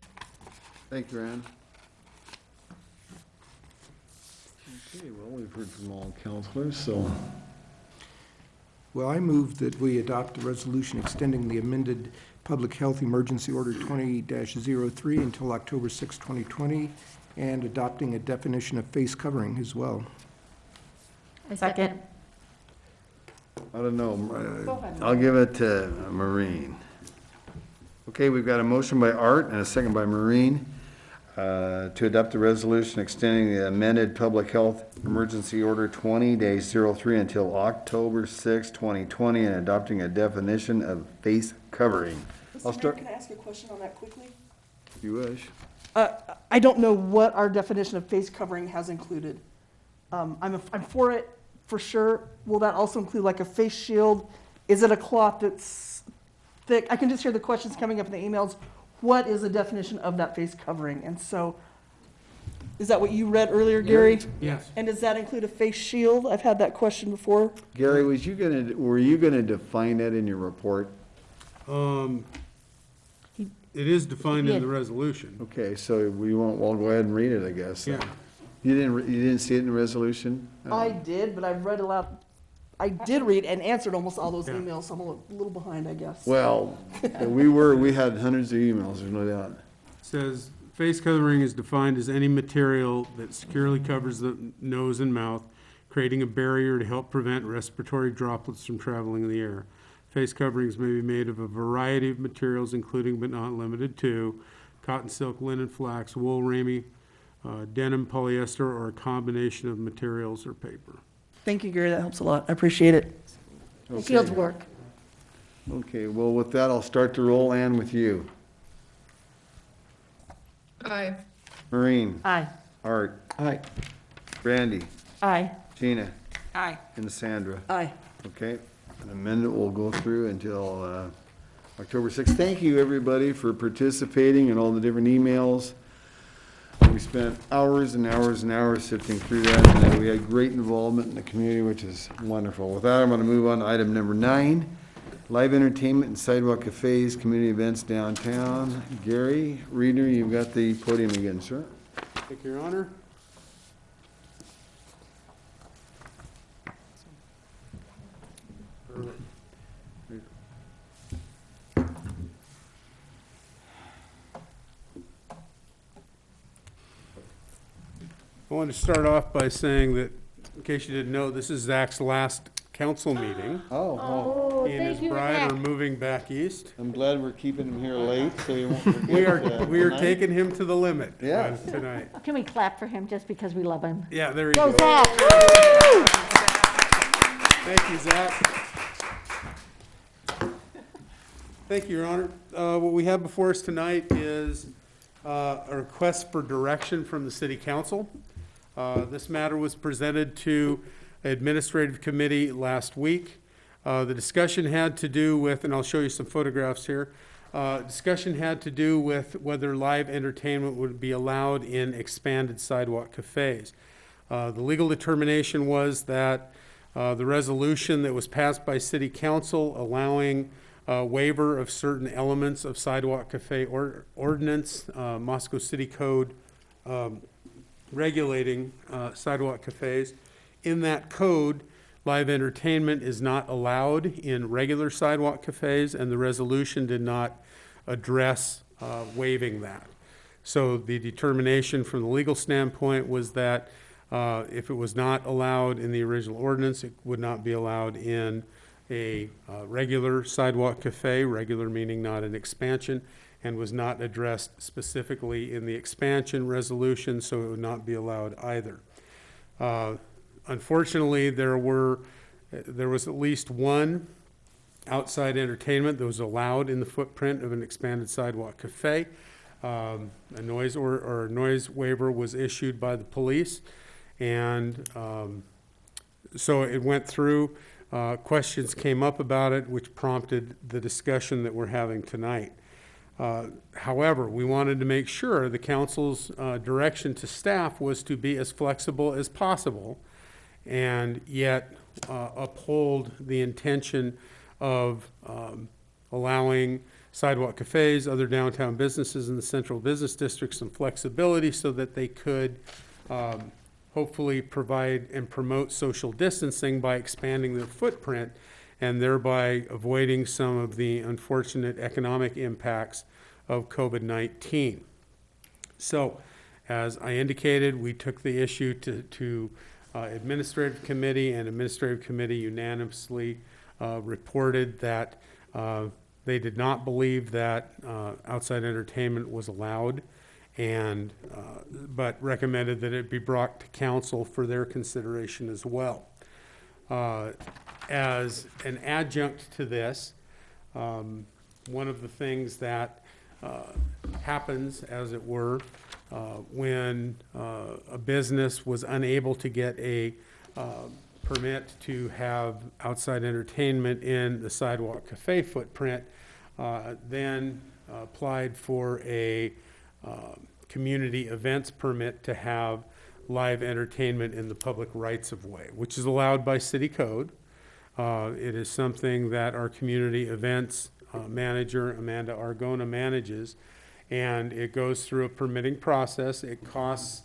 Thank you, Ann. Okay, well, we've heard from all counselors, so. Well, I move that we adopt a resolution extending the amended Public Health Emergency Order 20-03 until October 6, 2020, and adopting a definition of face covering as well. I second. I don't know. Go ahead. I'll give it to Maureen. Okay, we've got a motion by Art and a second by Maureen to adopt the resolution extending the amended Public Health Emergency Order 20-03 until October 6, 2020, and adopting a definition of face covering. I'll start. Can I ask you a question on that quickly? If you wish. I don't know what our definition of face covering has included. I'm for it for sure. Will that also include like a face shield? Is it a cloth that's thick? I can just hear the questions coming up in the emails. What is the definition of that face covering? And so, is that what you read earlier, Gary? Yes. And does that include a face shield? I've had that question before. Gary, were you gonna define that in your report? It is defined in the resolution. Okay, so we won't, we'll go ahead and read it, I guess. Yeah. You didn't see it in the resolution? I did, but I've read aloud. I did read and answered almost all those Yeah. emails, so I'm a little behind, I guess. Well, we had hundreds of emails, there's no doubt. Says, face covering is defined as any material that securely covers the nose and mouth, creating a barrier to help prevent respiratory droplets from traveling in the air. Face coverings may be made of a variety of materials, including but not limited to cotton, silk, linen, flax, wool, ramie, denim, polyester, or a combination of materials or paper. Thank you, Gary, that helps a lot. I appreciate it. Okay. Field work. Okay, well, with that, I'll start the roll, Ann, with you. Aye. Maureen, Aye. Art, Aye. Brandy, Aye. Gina, Aye. and Sandra. Aye. Okay, an amendment will go through until October 6th. Thank you, everybody, for participating in all the different emails. We spent hours and hours and hours sifting through that, and we had great involvement in the community, which is wonderful. With that, I'm going to move on to item number 9, live entertainment and sidewalk cafes, community events downtown. Gary Reeder, you've got the podium again, sir. Thank you, Your Honor. I want to start off by saying that, in case you didn't know, this is Zach's last council meeting. Oh, He and his bride are moving back east. I'm glad we're keeping him here late, so he won't forget. We are tonight. taking him to the limit Yeah. tonight. Can we clap for him just because we love him? Yeah, there you Go, go. Zach! Thank you, Zach. Thank you, Your Honor. What we have before us tonight is a request for direction from the City Council. This matter was presented to Administrative Committee last week. The discussion had to do with, and I'll show you some photographs here, discussion had to do with whether live entertainment would be allowed in expanded sidewalk cafes. The legal determination was that the resolution that was passed by City Council allowing waiver of certain elements of sidewalk cafe ordinance, Moscow City Code regulating sidewalk cafes. In that code, live entertainment is not allowed in regular sidewalk cafes, and the resolution did not address waiving that. So the determination from the legal standpoint was that if it was not allowed in the original ordinance, it would not be allowed in a regular sidewalk cafe, regular meaning not an expansion, and was not addressed specifically in the expansion resolution, so it would not be allowed either. Unfortunately, there was at least one outside entertainment that was allowed in the footprint of an expanded sidewalk cafe. A noise or noise waiver was issued by the police, and so it went through. Questions came up about it, which prompted the discussion that we're having tonight. However, we wanted to make sure the council's direction to staff was to be as flexible as possible and yet uphold the intention of allowing sidewalk cafes, other downtown businesses in the central business district some flexibility so that they could hopefully provide and promote social distancing by expanding their footprint and thereby avoiding some of the unfortunate economic impacts of COVID-19. So, as I indicated, we took the issue to Administrative Committee, and Administrative Committee unanimously reported that they did not believe that outside entertainment was allowed, and but recommended that it be brought to council for their consideration as well. As an adjunct to this, one of the things that happens, as it were, when a business was unable to get a permit to have outside entertainment in the sidewalk cafe footprint, then applied for a community events permit to have live entertainment in the public rights of way, which is allowed by city code. It is something that our community events manager, Amanda Argona, manages. And it goes through a permitting process. It costs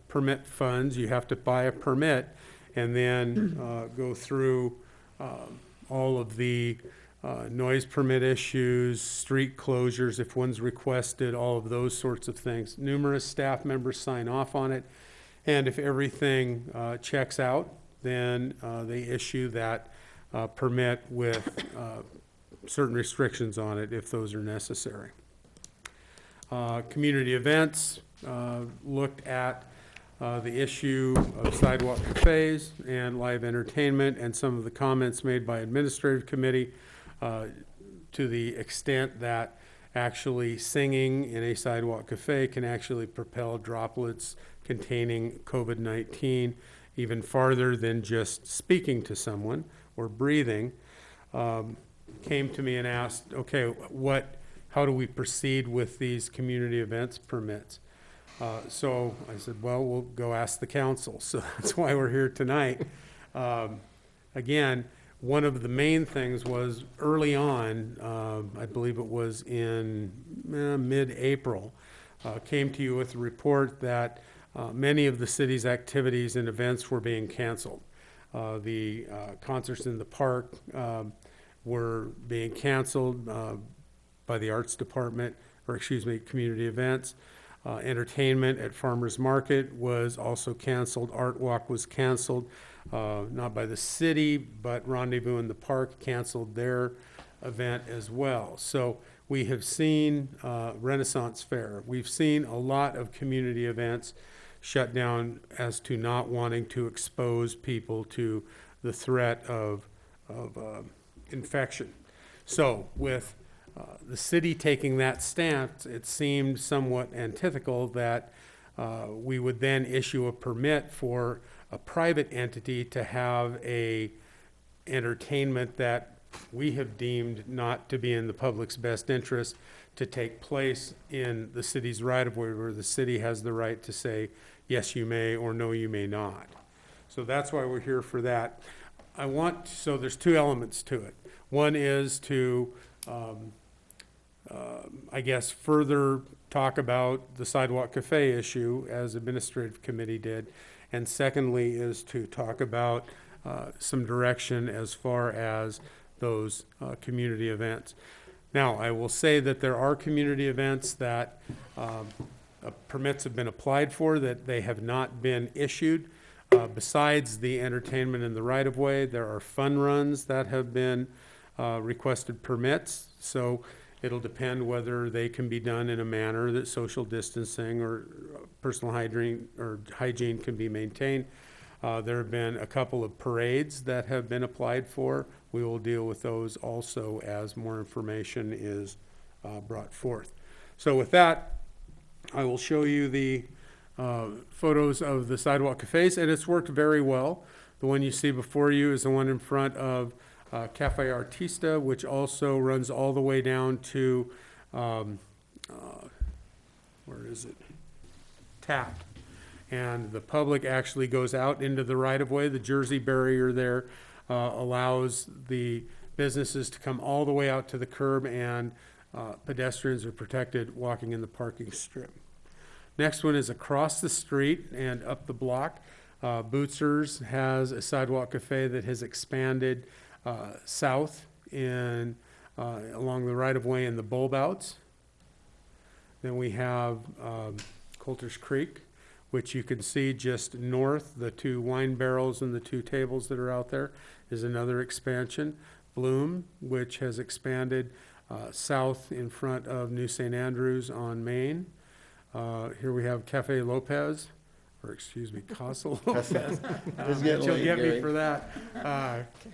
permit funds. You have to buy a permit and then go through all of the noise permit issues, street closures if one's requested, all of those sorts of things. Numerous staff members sign off on it, and if everything checks out, then they issue that permit with certain restrictions on it if those are necessary. Community events looked at the issue of sidewalk cafes and live entertainment and some of the comments made by administrative committee to the extent that actually singing in a sidewalk cafe can actually propel droplets containing COVID-19 even farther than just speaking to someone or breathing. Came to me and asked, okay, how do we proceed with these community events permits? So I said, well, we'll go ask the council. So that's why we're here tonight. Again, one of the main things was early on, I believe it was in mid-April, came to you with a report that many of the city's activities and events were being canceled. The concerts in the park were being canceled by the arts department, or excuse me, community events. Entertainment at Farmers Market was also canceled. Art Walk was canceled, not by the city, but Rendezvous in the Park canceled their event as well. So we have seen Renaissance Fair. We've seen a lot of community events shut down as to not wanting to expose people to the threat of infection. So with the city taking that stance, it seemed somewhat antithetical that we would then issue a permit for a private entity to have a entertainment that we have deemed not to be in the public's best interest to take place in the city's right-of-way, where the city has the right to say, yes, you may, or no, you may not. So that's why we're here for that. So there's two elements to it. One is to I guess, further talk about the sidewalk cafe issue, as administrative committee did. And secondly is to talk about some direction as far as those community events. Now, I will say that there are community events that permits have been applied for that they have not been issued. Besides the entertainment in the right-of-way, there are fun runs that have been requested permits. So it'll depend whether they can be done in a manner that social distancing or personal hygiene can be maintained. There have been a couple of parades that have been applied for. We will deal with those also as more information is brought forth. So with that, I will show you the photos of the sidewalk cafes, and it's worked very well. The one you see before you is the one in front of Cafe Artista, which also runs all the way down to, where is it? Taft. And the public actually goes out into the right-of-way. The Jersey barrier there allows the businesses to come all the way out to the curb, and pedestrians are protected walking in the parking strip. Next one is across the street and up the block. Bootsers has a sidewalk cafe that has expanded south in along the right-of-way in the bulb outs. Then we have Coulter's Creek, which you can see just north. The two wine barrels and the two tables that are out there is another expansion. Bloom, which has expanded south in front of New St. Andrews on Main. Here we have Cafe Lopez, or excuse me, Casa Lopez. She'll get me for that.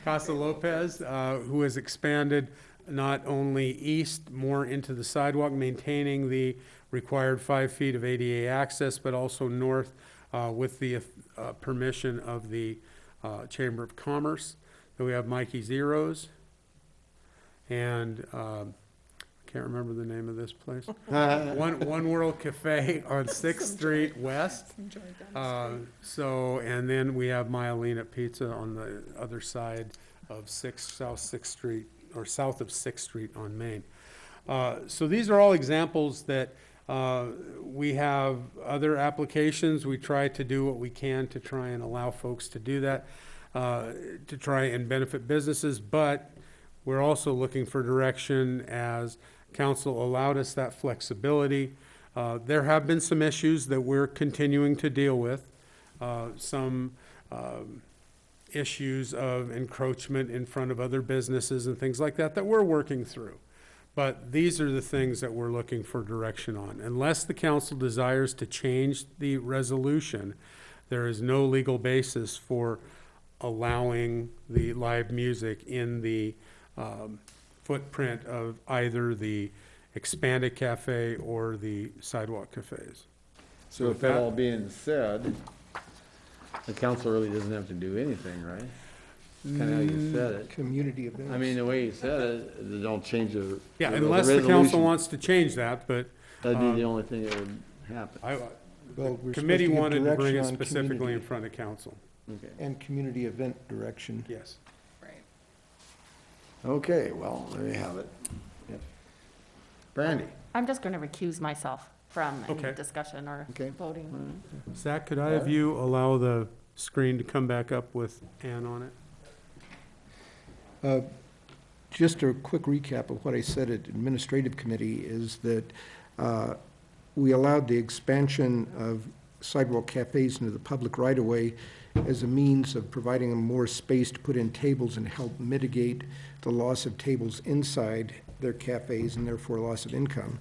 Casa Lopez, who has expanded not only east, more into the sidewalk, maintaining the required 5 feet of ADA access, but also north with the permission of the Chamber of Commerce. Then we have Mikey Zeros, and can't remember the name of this place. One World Cafe on 6th Street West. And then we have Myelina Pizza on the other side of South 6th Street or south of 6th Street on Main. So these are all examples that we have other applications. We try to do what we can to try and allow folks to do that, to try and benefit businesses, but we're also looking for direction as council allowed us that flexibility. There have been some issues that we're continuing to deal with, some issues of encroachment in front of other businesses and things like that that we're working through. But these are the things that we're looking for direction on. Unless the council desires to change the resolution, there is no legal basis for allowing the live music in the footprint of either the expanded cafe or the sidewalk cafes. So with that all being said, the council really doesn't have to do anything, right? Kind of how you said it. Community events. I mean, the way you said it, they don't change the. Yeah, the unless the council resolution. wants to change that, but. That'd be the only thing that would happen. Well, we're Committee supposed to give wanted to bring it direction on specifically in community. front of council. Okay. And community event direction. Yes. Okay, well, there you have it. Yep. Brandy. I'm just going to recuse myself from any Okay. discussion or Okay. voting. Zach, could I have you allow the screen to come back up with Ann on it? Just a quick recap of what I said at administrative committee is that we allowed the expansion of sidewalk cafes into the public right-of-way as a means of providing them more space to put in tables and help mitigate the loss of tables inside their cafes and therefore loss of income.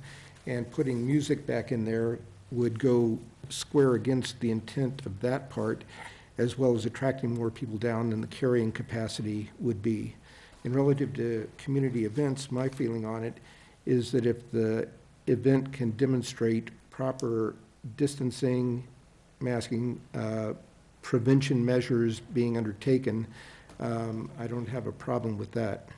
And putting music back in there would go square against the intent of that part, as well as attracting more people down than the carrying capacity would be. And relative to community events, my feeling on it is that if the event can demonstrate proper distancing, masking, prevention measures being undertaken, I don't have a problem with that.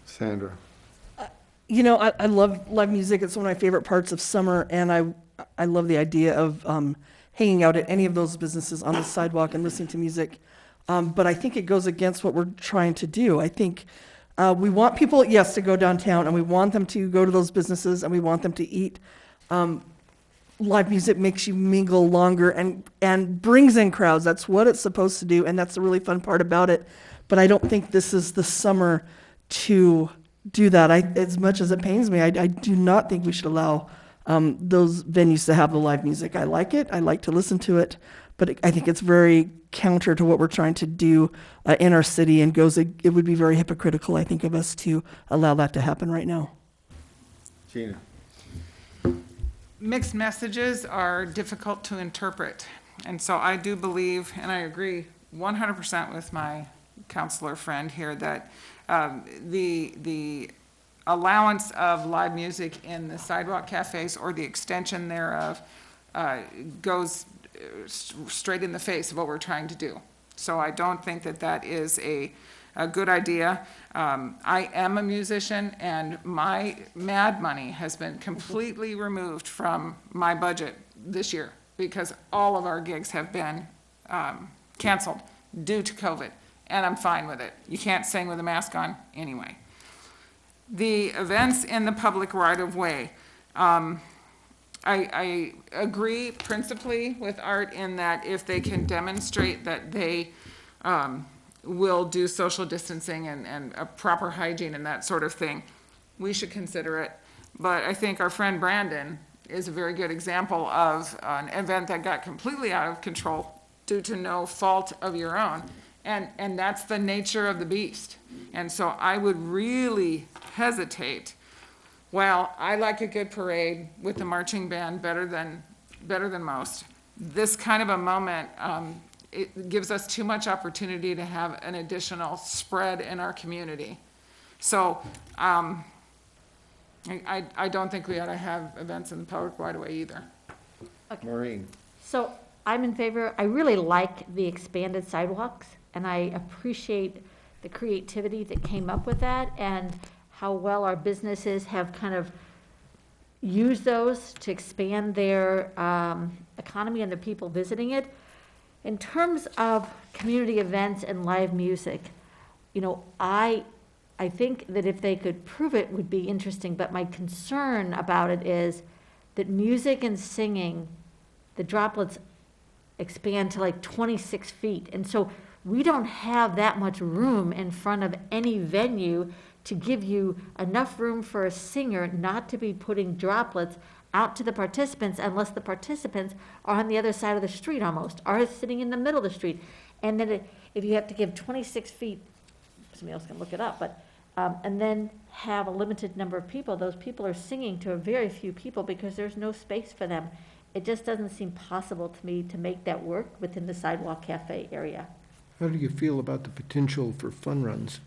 Sandra. You know, I love live music. It's one of my favorite parts of summer, and I love the idea of hanging out at any of those businesses on the sidewalk and listening to music. But I think it goes against what we're trying to do. I think we want people, yes, to go downtown, and we want them to go to those businesses, and we want them to eat. Live music makes you mingle longer and brings in crowds. That's what it's supposed to do, and that's the really fun part about it. But I don't think this is the summer to do that. As much as it pains me, I do not think we should allow those venues to have the live music. I like it. I like to listen to it. But I think it's very counter to what we're trying to do in our city, and it would be very hypocritical, I think, of us to allow that to happen right now. Gina. Mixed messages are difficult to interpret. And so I do believe, and I agree 100% with my counselor friend here, that the allowance of live music in the sidewalk cafes or the extension thereof goes straight in the face of what we're trying to do. So I don't think that that is a good idea. I am a musician, and my MAD money has been completely removed from my budget this year because all of our gigs have been canceled due to COVID, and I'm fine with it. You can't sing with a mask on anyway. The events in the public right-of-way, I agree principally with Art in that if they can demonstrate that they will do social distancing and a proper hygiene and that sort of thing, we should consider it. But I think our friend Brandon is a very good example of an event that got completely out of control due to no fault of your own. And that's the nature of the beast. And so I would really hesitate. Well, I like a good parade with the marching band better than most. This kind of a moment, it gives us too much opportunity to have an additional spread in our community. So I don't think we ought to have events in the public right away either. Maureen. So I'm in favor. I really like the expanded sidewalks, and I appreciate the creativity that came up with that and how well our businesses have kind of used those to expand their economy and the people visiting it. In terms of community events and live music, you know, I think that if they could prove it would be interesting, but my concern about it is that music and singing, the droplets expand to like 26 feet. And so we don't have that much room in front of any venue to give you enough room for a singer not to be putting droplets out to the participants unless the participants are on the other side of the street almost, are sitting in the middle of the street. And then if you have to give 26 feet, somebody else can look it up, but, and then have a limited number of people, those people are singing to a very few people because there's no space for them. It just doesn't seem possible to me to make that work within the sidewalk cafe area. How do you feel about the potential for fun runs?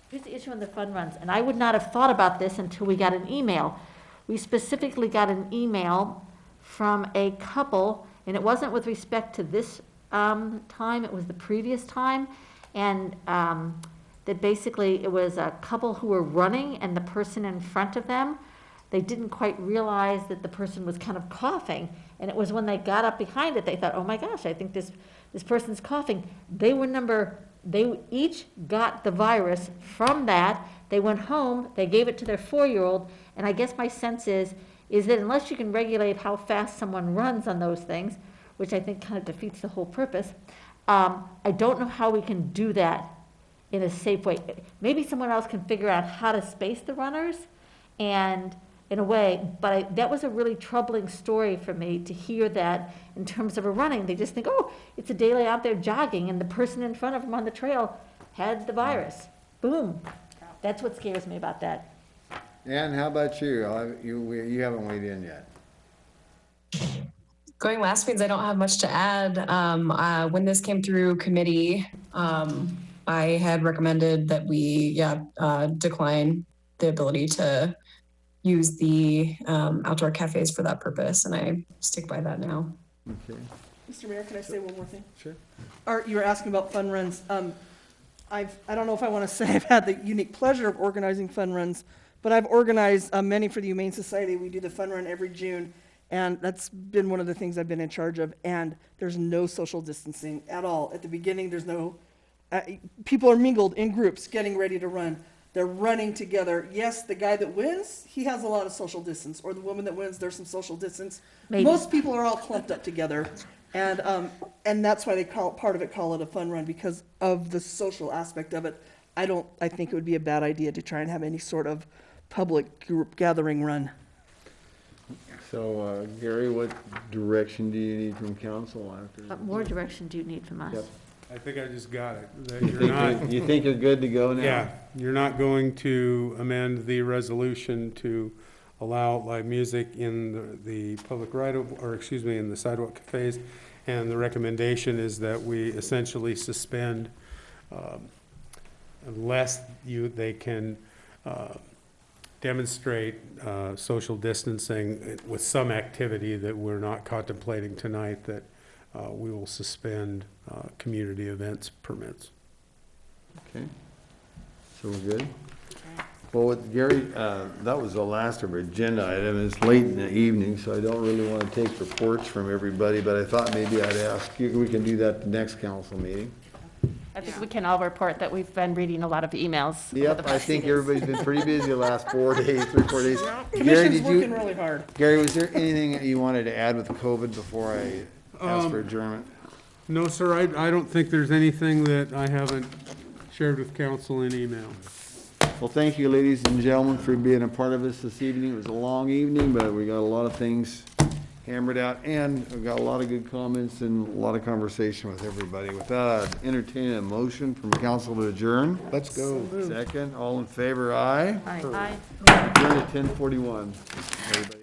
Here's the issue on the fun runs, and I would not have thought about this until we got an email. We specifically got an email from a couple, and it wasn't with respect to this time, it was the previous time, and that basically it was a couple who were running, and the person in front of them, they didn't quite realize that the person was kind of coughing, and it was when they got up behind it, they thought, oh my gosh, I think this person's coughing. They each got the virus from that. They went home, they gave it to their 4-year-old, and I guess my sense is that unless you can regulate how fast someone runs on those things, which I think kind of defeats the whole purpose, I don't know how we can do that in a safe way. Maybe someone else can figure out how to space the runners, and in a way, but that was a really troubling story for me to hear that in terms of a running. They just think, oh, it's a daily out there jogging, and the person in front of them on the trail had the virus. Boom. That's what scares me about that. Ann, how about you? You haven't weighed in yet. Going last means I don't have much to add. When this came through committee, I had recommended that we, decline the ability to use the outdoor cafes for that purpose, and I stick by that now. Okay. Mr. Mayor, can I say one more thing? Sure. Art, you were asking about fun runs. I don't know if I want to say I've had the unique pleasure of organizing fun runs, but I've organized many for the Humane Society. We do the fun run every June, and that's been one of the things I've been in charge of, and there's no social distancing at all. At the beginning, there's no, people are mingled in groups getting ready to run. They're running together. Yes, the guy that wins, he has a lot of social distance, or the woman that wins, there's some social distance. Maybe. Most people are all clumped up together, and that's why they call it a fun run, because of the social aspect of it. I think it would be a bad idea to try and have any sort of public group gathering run. So, Gary, what direction do you need from council after? What more direction do you need from us? Yep. I think I just got it. That You think you're good to go now? Yeah, you're not going to amend the resolution to allow live music in the public in the sidewalk cafes. And the recommendation is that we essentially suspend, unless they can demonstrate social distancing with some activity that we're not contemplating tonight, that we will suspend community events permits. Okay. So we're good? Well, with Gary, that was the last of our agenda item. It's late in the evening, so I don't really want to take reports from everybody, but I thought maybe I'd ask you, we can do that at the next council meeting. I think we can all report that we've been reading a lot of emails. over Yep, the I past think few days. everybody's been pretty busy the last 4 days, 3-4 days. Commission's working really hard. Gary, was there anything that you wanted to add with COVID before I ask for adjournment? No, sir, I don't think there's anything that I haven't shared with council in email. Well, thank you, ladies and gentlemen, for being a part of this evening. It was a long evening, but we got a lot of things hammered out, and we got a lot of good comments and a lot of conversation with everybody. With that, I'd entertain a motion from council to adjourn. Let's go. Second, all in favor, aye? Aye. Adjourn at 10:41. Everybody.